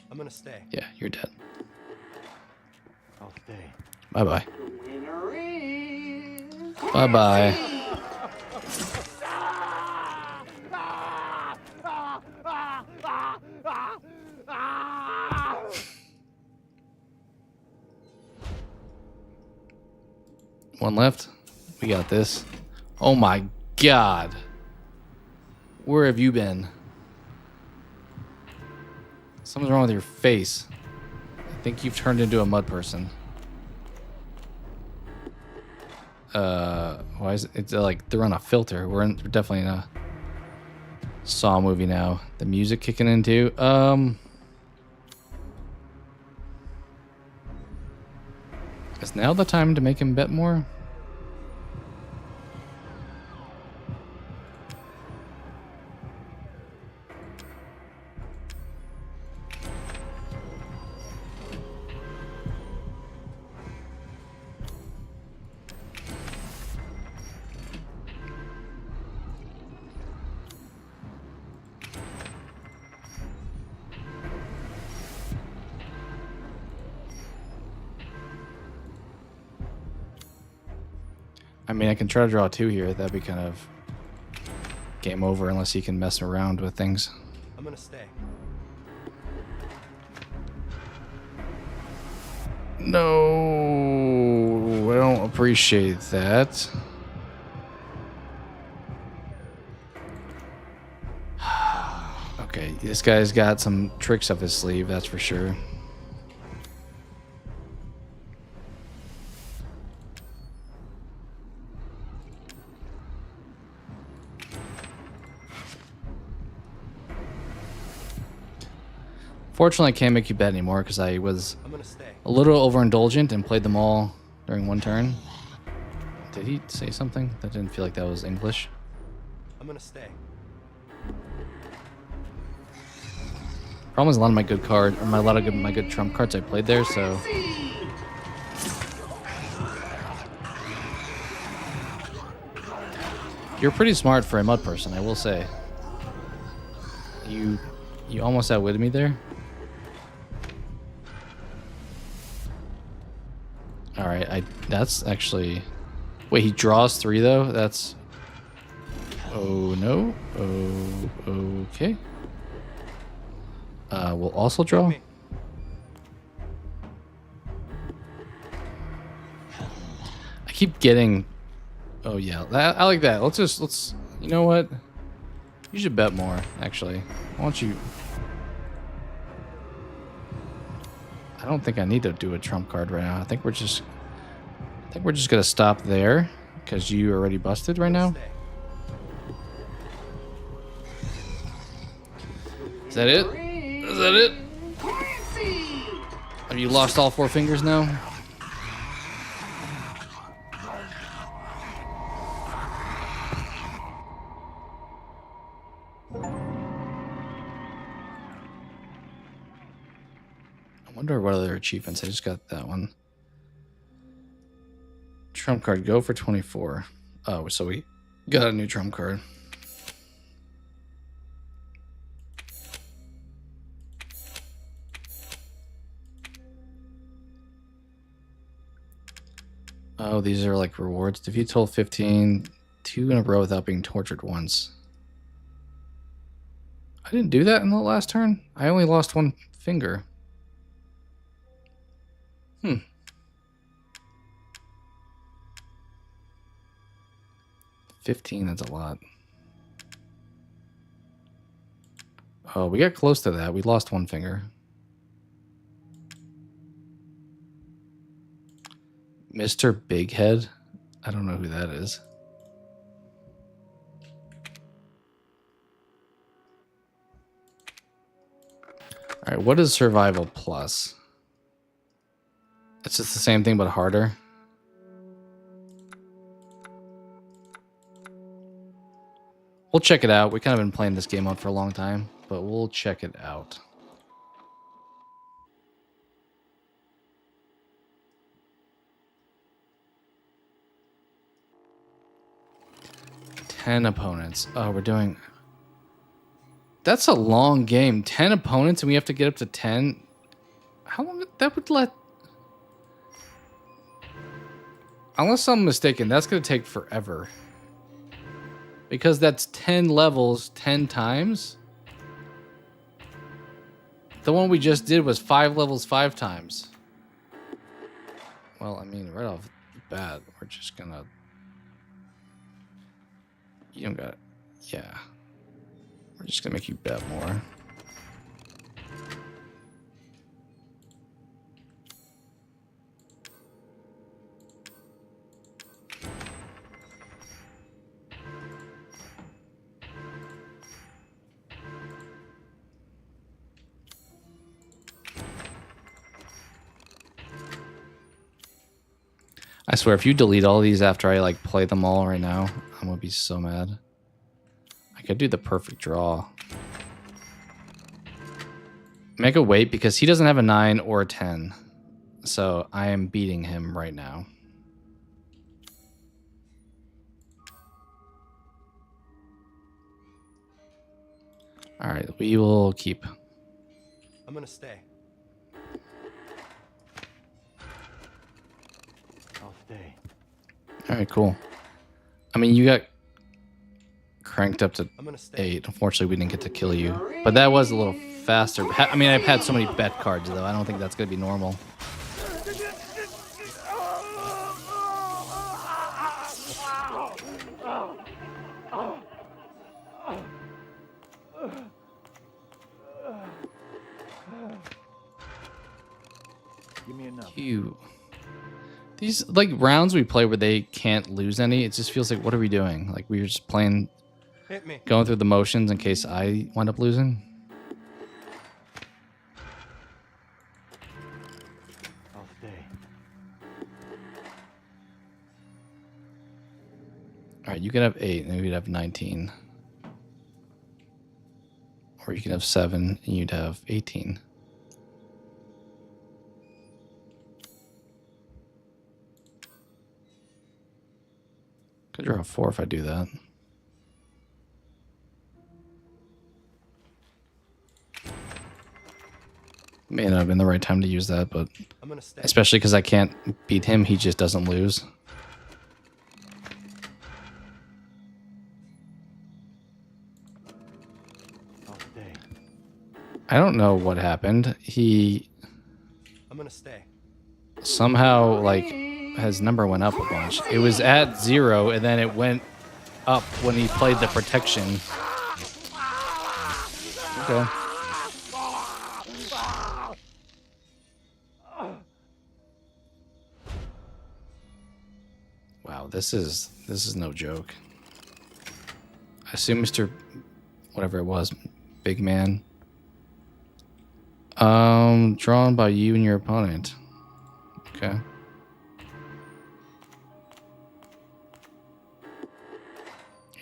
I'm gonna stay. Yeah, you're dead. I'll stay. Bye-bye. Winner is... Bye-bye. One left. We got this. Oh my god. Where have you been? Something's wrong with your face. I think you've turned into a mud person. Why is it? It's like they're on a filter. We're definitely in a Saw movie now. The music kicking in too. Is now the time to make him bet more? I mean, I can try to draw 2 here. That'd be kind of game over unless he can mess around with things. I'm gonna stay. No, I don't appreciate that. Okay, this guy's got some tricks up his sleeve, that's for sure. Fortunately, I can't make you bet anymore because I was a little overindulgent and played them all during one turn. Did he say something? That didn't feel like that was English. I'm gonna stay. Problem is a lot of my good card, or my good trump cards I played there, so. You're pretty smart for a mud person, I will say. You almost outwitted me there. All right, that's actually. Wait, he draws 3 though. That's. Oh no. Oh, okay. We'll also draw. I keep getting. Oh yeah, I like that. Let's. You know what? You should bet more. Actually, why don't you? I don't think I need to do a trump card right now. I think we're just gonna stop there because you already busted right now. Is that it? Is that it? Have you lost all 4 fingers now? I wonder what other achievements. I just got that one. Trump card, go for 24. Oh, so we got a new trump card. Oh, these are like rewards. Defeat total 15, 2 in a row without being tortured once. I didn't do that in the last turn. I only lost 1 finger. 15, that's a lot. Oh, we got close to that. We lost 1 finger. Mr. Big Head? I don't know who that is. All right, what is Survival Plus? It's just the same thing but harder. We'll check it out. We kind of been playing this game out for a long time, but we'll check it out. Ten opponents. Oh, we're doing... That's a long game. 10 opponents and we have to get up to 10. How long... That would let... Unless I'm mistaken, that's going to take forever. Because that's 10 levels 10 times. The one we just did was 5 levels 5 times. Well, I mean, right off bet. We're just gonna... You don't got it. Yeah. We're just gonna make you bet more. I swear, if you delete all these after I like play them all right now, I'm gonna be so mad. I could do the perfect draw. Make a wait because he doesn't have a 9 or a 10. So I am beating him right now. Alright, we will keep. I'm gonna stay. I'll stay. Alright, cool. I mean, you got cranked up to I'm gonna stay. 8. Unfortunately, we didn't get to kill you. But that was a little faster. I mean, I've had so many bet cards, though. I don't think that's going to be normal. Give me enough. These like rounds we play where they can't lose any, it just feels like, what are we doing? Like we're just playing, Hit me. going through the motions in case I wind up losing. I'll stay. All right, you could have 8 and you'd have 19. Or you could have 7 and you'd have 18. Could draw a 4 if I do that. May not have been the right time to use that, but I'm gonna stay. especially because I can't beat him, he just doesn't lose. I'll stay. I don't know what happened. He I'm gonna stay. somehow, like, his number went up a bunch. It was at 0, and then it went up when he played the protection. Okay. Wow, this is no joke. I assume Mr. whatever it was, big man. Drawn by you and your opponent. Okay.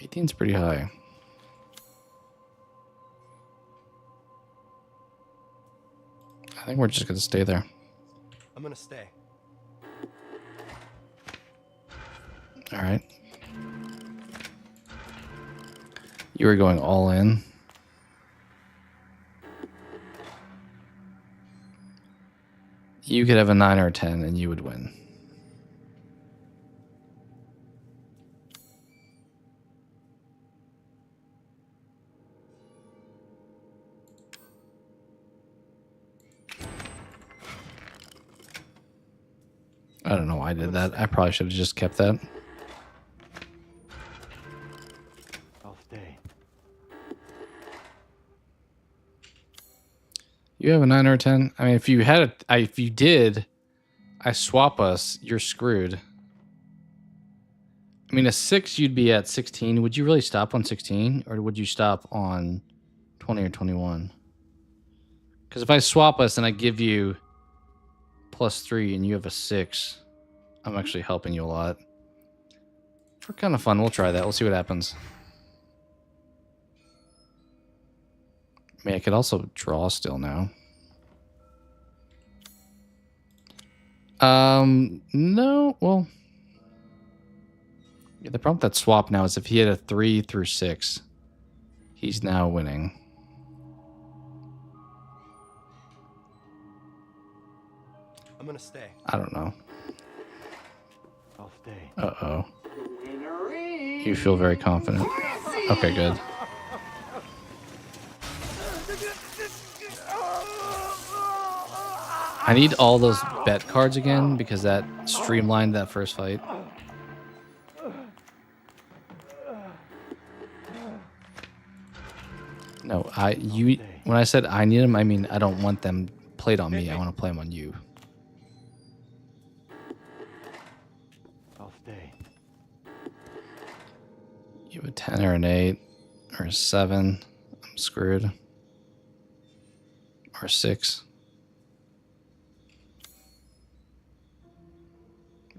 Eighteen's pretty high. I think we're just gonna stay there. I'm gonna stay. All right. You were going all in. You could have a 9 or a 10 and you would win. I don't know why I did that. I probably should have just kept that. I'll stay. You have a 9 or a 10? I mean, if you had if you did, I swap us, you're screwed. I mean, a 6, you'd be at 16. Would you really stop on 16? Or would you stop on 20 or 21? Because if I swap us and I give you +3 and you have a 6, I'm actually helping you a lot. For kind of fun, we'll try that. We'll see what happens. I mean, I could also draw still now. No, well... Yeah, the problem with that swap now is if he had a 3 through 6, he's now winning. I'm gonna stay. I don't know. I'll stay. Uh-oh. You feel very confident. Okay, good. I need all those bet cards again because that streamlined that first fight. No, when I said I need them, I mean I don't want them played on me. I want to play them on you. I'll stay. You have a 10 or an 8 or a 7. I'm screwed. Or 6.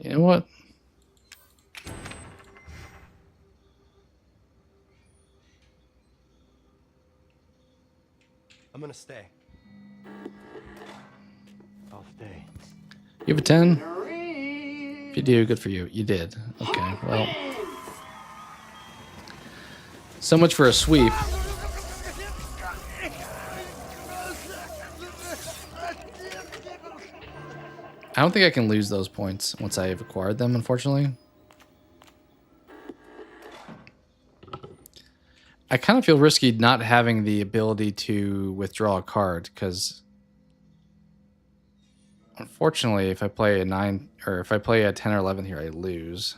You know what? I'm gonna stay. I'll stay. You have a 10? If you do, good for you. You did. Okay, well. So much for a sweep. I don't think I can lose those points once I have acquired them, unfortunately. I kind of feel risky not having the ability to withdraw a card because unfortunately if I play a 9 or if I play a 10 or 11 here, I lose.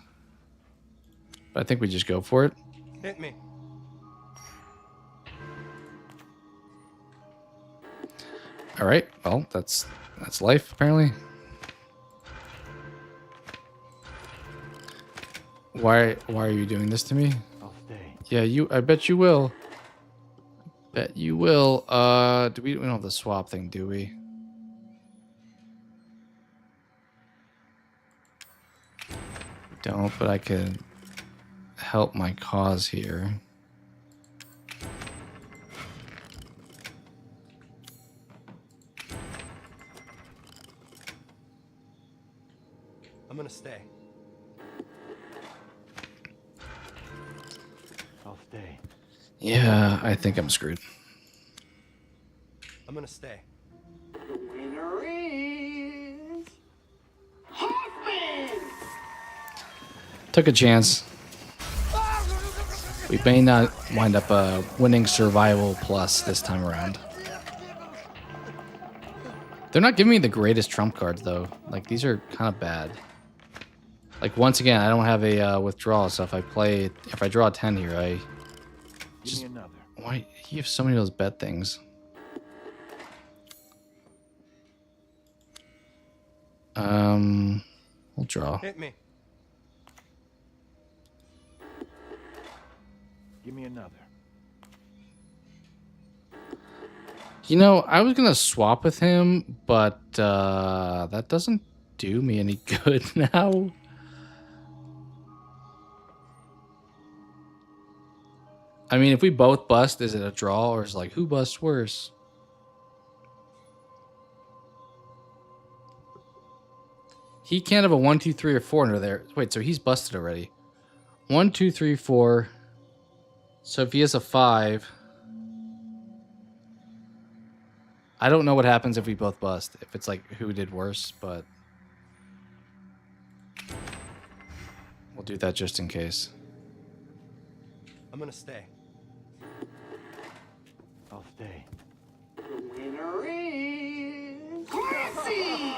But I think we just go for it. Hit me. All right. Well, that's life apparently. Why are you doing this to me? I'll stay. Yeah, I bet you will. Bet you will. We don't have the swap thing, do we? Don't, but I could help my cause here. I'm gonna stay. I'll stay. Yeah, I think I'm screwed. I'm gonna stay. The winner is Hoffman. Took a chance. We may not wind up winning survival plus this time around. They're not giving me the greatest trump cards though. Like these are kind of bad. Like once again, I don't have a withdrawal, so if I draw a 10 here, I just Give me another. why you have so many of those bet things. We'll draw. Hit me. Give me another. You know, I was gonna swap with him, but that doesn't do me any good now. I mean, if we both bust, is it a draw or is it like who busts worse? He can't have a 1, 2, 3, or 4 under there. Wait, so he's busted already. 1, 2, 3, 4. So if he has a 5, I don't know what happens if we both bust. If it's like who did worse, but we'll do that just in case. I'm gonna stay. I'll stay. The winner is Clancy.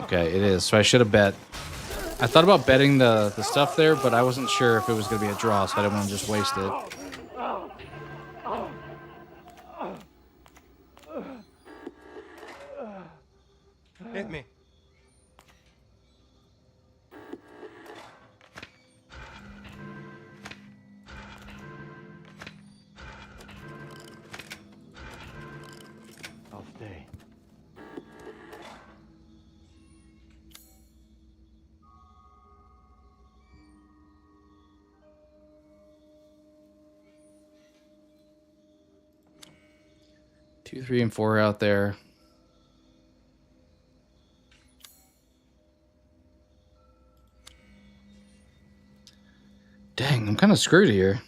Okay, it is. So I should have bet. I thought about betting the stuff there, but I wasn't sure if it was going to be a draw, so I didn't want to just waste it. Hit me. I'll stay. Two, 3, and 4 out there. Dang, I'm kind of screwed here.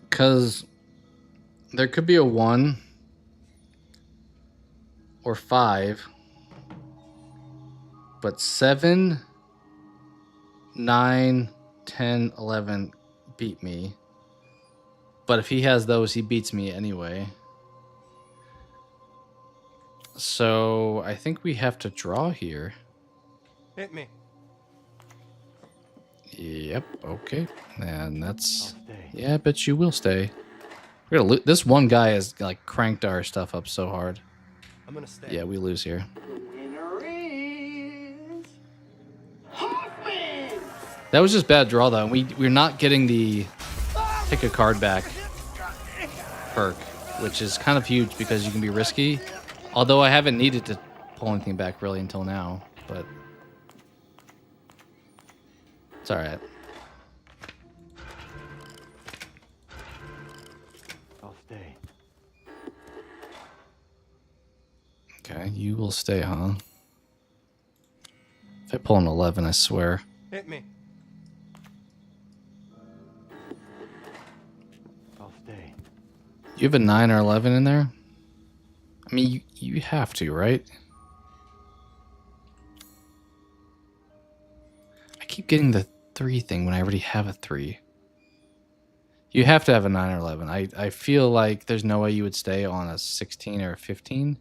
Because there could be a 1 or 5. But 7, 9, 10, 11 beat me. But if he has those, he beats me anyway. So I think we have to draw here. Hit me. Yep. Okay. And I'll that's. stay. Yeah, I bet you will stay. We're gonna this one guy has like cranked our stuff up so hard. I'm gonna stay. Yeah, we lose here. The winner is Hoffman. That was just bad draw though. We're not getting the pick a card back perk, which is kind of huge because you can be risky. Although I haven't needed to pull anything back really until now, but it's all right. I'll stay. Okay, you will stay, huh? If I pull an 11, I swear. Hit me. I'll stay. You have a 9 or 11 in there? I mean, you have to, right? I keep getting the 3 thing when I already have a 3. You have to have a 9 or 11. I feel like there's no way you would stay on a 16 or a 15.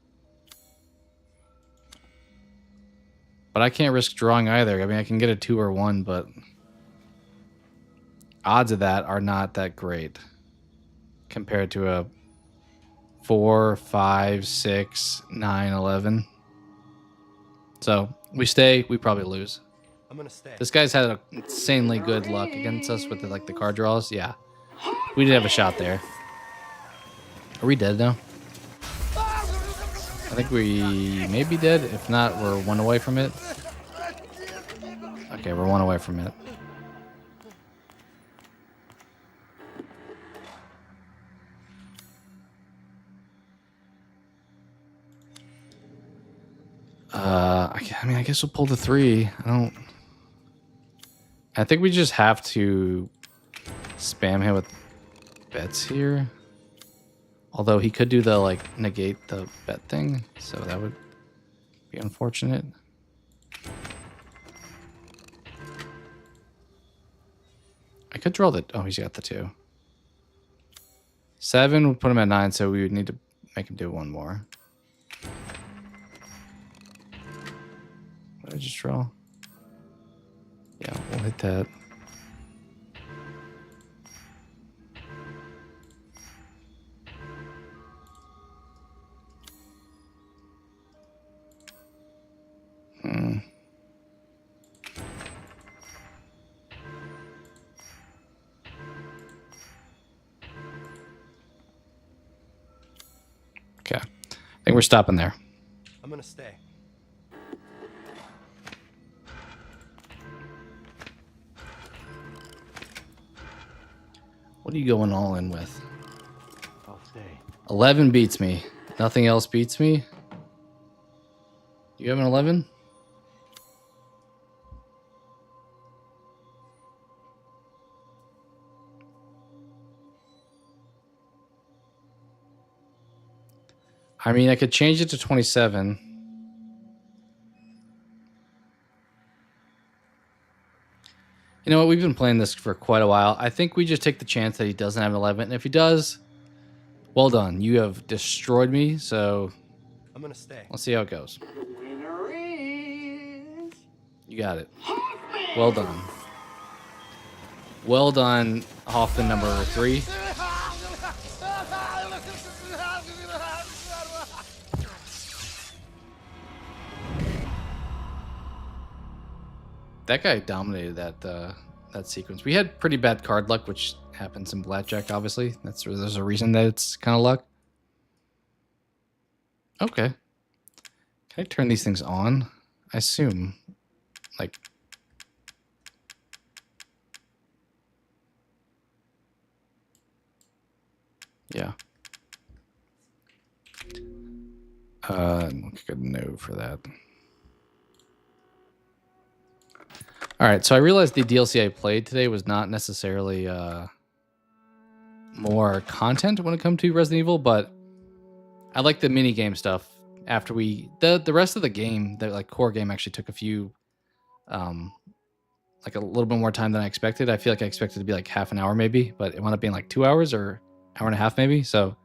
But I can't risk drawing either. I mean, I can get a 2 or 1, but odds of that are not that great compared to a 4, 5, 6, 9, 11. So we stay, we probably lose. I'm gonna stay. This guy's had insanely good luck against us with the card draws. Yeah, we did have a shot there. Are we dead now? I think we may be dead. If not, we're 1 away from it. Okay, we're 1 away from it. I mean, I guess we'll pull the 3. I think we just have to spam him with bets here. Although he could do the, like, negate the bet thing. So that would be unfortunate. I could draw the... Oh, he's got the 2. 7 would put him at 9, so we would need to make him do 1 more. What did I just draw? Yeah, we'll hit that. Okay. I think we're stopping there. I'm gonna stay. What are you going all in with? I'll stay. 11 beats me. Nothing else beats me. You have an 11? I mean, I could change it to 27. You know what? We've been playing this for quite a while. I think we just take the chance that he doesn't have an 11. And if he does, well done. You have destroyed me. So I'm gonna stay. let's see how it goes. The winner is You got it. Hoffman. Well done. Well done, Hoffman number 3. That guy dominated that sequence. We had pretty bad card luck, which happens in blackjack. Obviously, there's a reason that it's kind of luck. Okay, can I turn these things on? I assume, like, yeah. Look a no for that. All right, so I realized the DLC I played today was not necessarily more content when it comes to Resident Evil, but I like the mini game stuff. After the rest of the game, the like core game actually took a few, like a little bit more time than I expected. I feel like I expected it to be like half an hour maybe, but it wound up being like 2 hours or hour and a half maybe. So,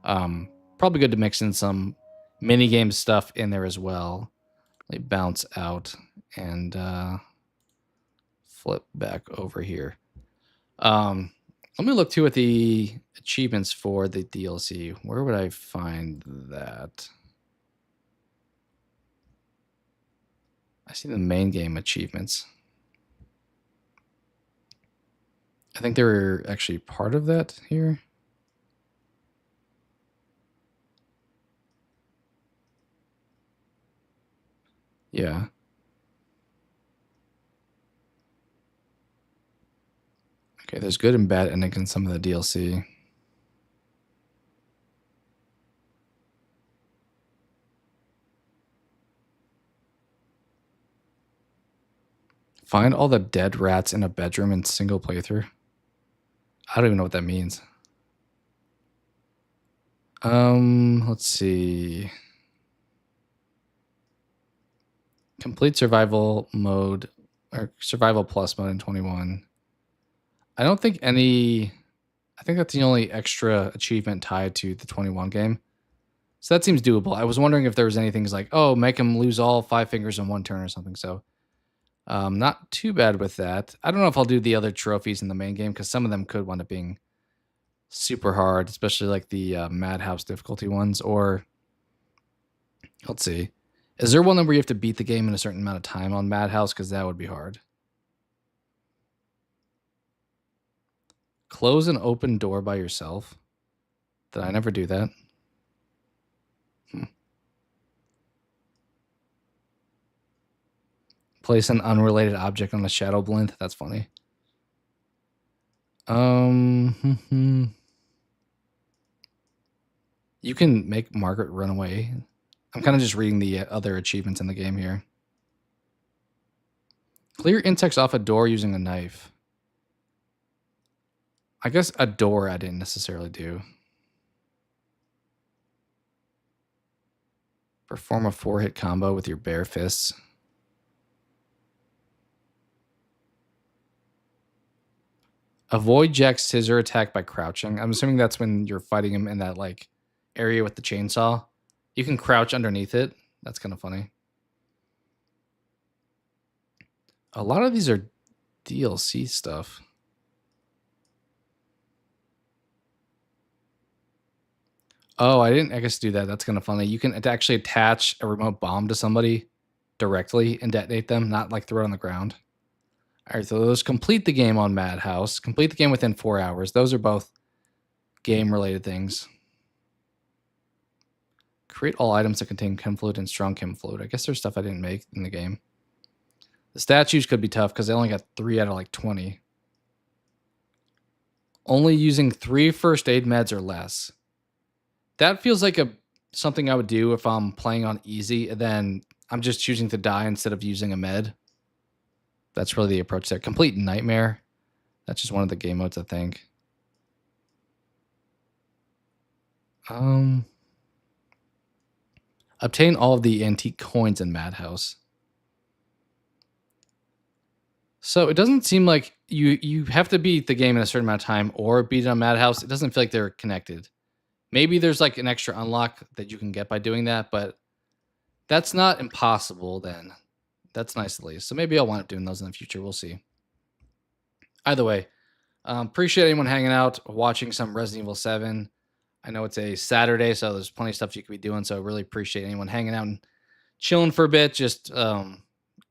probably good to mix in some mini game stuff in there as well. They bounce out and flip back over here. Let me look too at the achievements for the DLC. Where would I find that? I see the main game achievements. I think they were actually part of that here. Yeah. Okay, there's good and bad endings in some of the DLC. Find all the dead rats in a bedroom in single playthrough. I don't even know what that means. Let's see. Complete survival mode or survival plus mode in 21. I don't think any. I think that's the only extra achievement tied to the 21 game. So that seems doable. I was wondering if there was anything like, oh, make him lose all 5 fingers in 1 turn or something. So not too bad with that. I don't know if I'll do the other trophies in the main game because some of them could wind up being super hard, especially like the Madhouse difficulty ones. Or let's see. Is there one where you have to beat the game in a certain amount of time on Madhouse? Because that would be hard. Close an open door by yourself. Did I never do that? Place an unrelated object on a shadow blend. That's funny. You can make Margaret run away. I'm kind of just reading the other achievements in the game here. Clear insects off a door using a knife. I guess a door I didn't necessarily do. Perform a 4-hit combo with your bare fists. Avoid Jack's scissor attack by crouching. I'm assuming that's when you're fighting him in that like area with the chainsaw. You can crouch underneath it. That's kind of funny. A lot of these are DLC stuff. Oh, I didn't, I guess, do that. That's kind of funny. You can actually attach a remote bomb to somebody directly and detonate them, not like throw it on the ground. All right, so those complete the game on Madhouse. Complete the game within 4 hours. Those are both game-related things. Create all items that contain chem fluid and strong chem fluid. I guess there's stuff I didn't make in the game. The statues could be tough because they only got 3 out of like 20. Only using 3 first aid meds or less. That feels like something I would do if I'm playing on easy, and then I'm just choosing to die instead of using a med. That's really the approach there. Complete Nightmare. That's just one of the game modes, I think. Obtain all of the antique coins in Madhouse. So it doesn't seem like you have to beat the game in a certain amount of time or beat it on Madhouse. It doesn't feel like they're connected. Maybe there's like an extra unlock that you can get by doing that, but that's not impossible then. That's nice at least. So maybe I'll wind up doing those in the future. We'll see. Either way, appreciate anyone hanging out, watching some Resident Evil 7. I know it's a Saturday, so there's plenty of stuff you could be doing. So I really appreciate anyone hanging out and chilling for a bit, just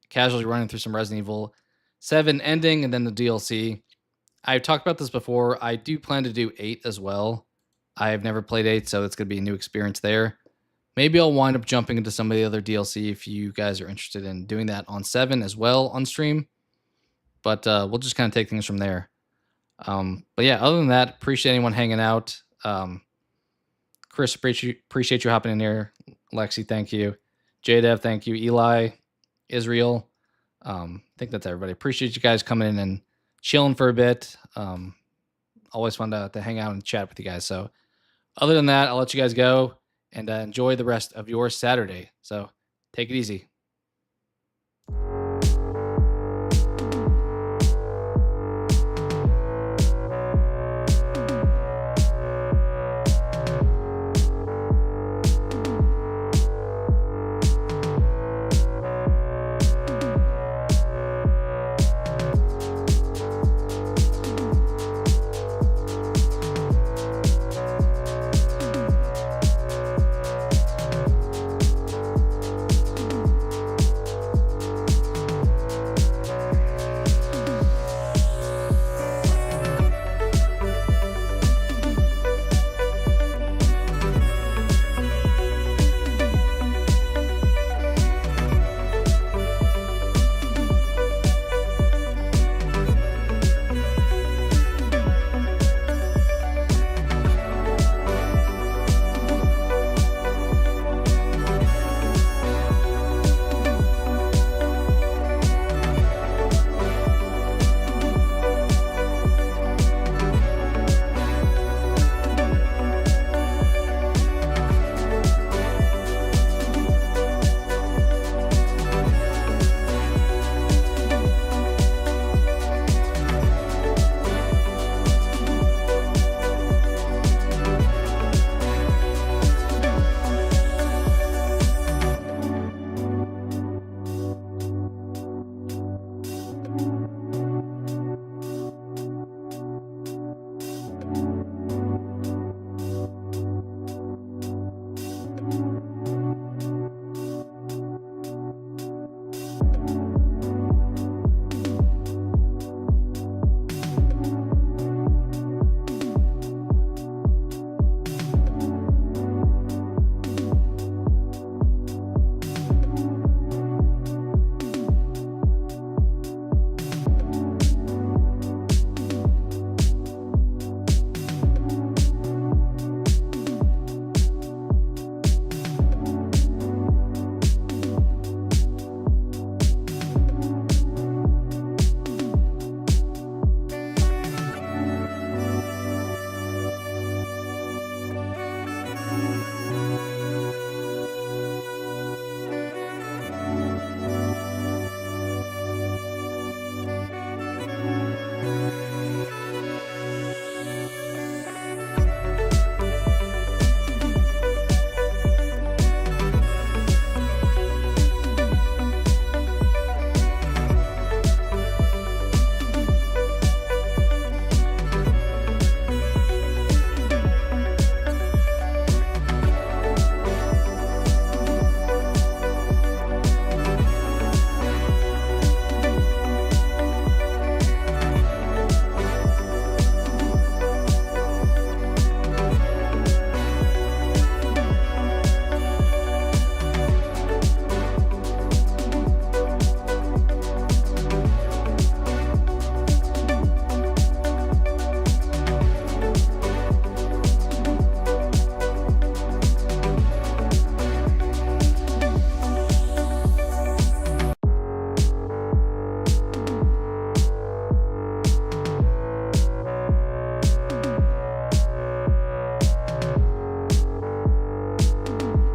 casually running through some Resident Evil 7 ending and then the DLC. I've talked about this before. I do plan to do 8 as well. I have never played 8, so it's going to be a new experience there. Maybe I'll wind up jumping into some of the other DLC if you guys are interested in doing that on 7 as well on stream. But we'll just kind of take things from there. But yeah, other than that, appreciate anyone hanging out. Chris, appreciate you hopping in here. Lexi, thank you. JDev, thank you. Eli, Israel. I think that's everybody. Appreciate you guys coming in and chilling for a bit. Always fun to hang out and chat with you guys. So other than that, I'll let you guys go and enjoy the rest of your Saturday. So take it easy.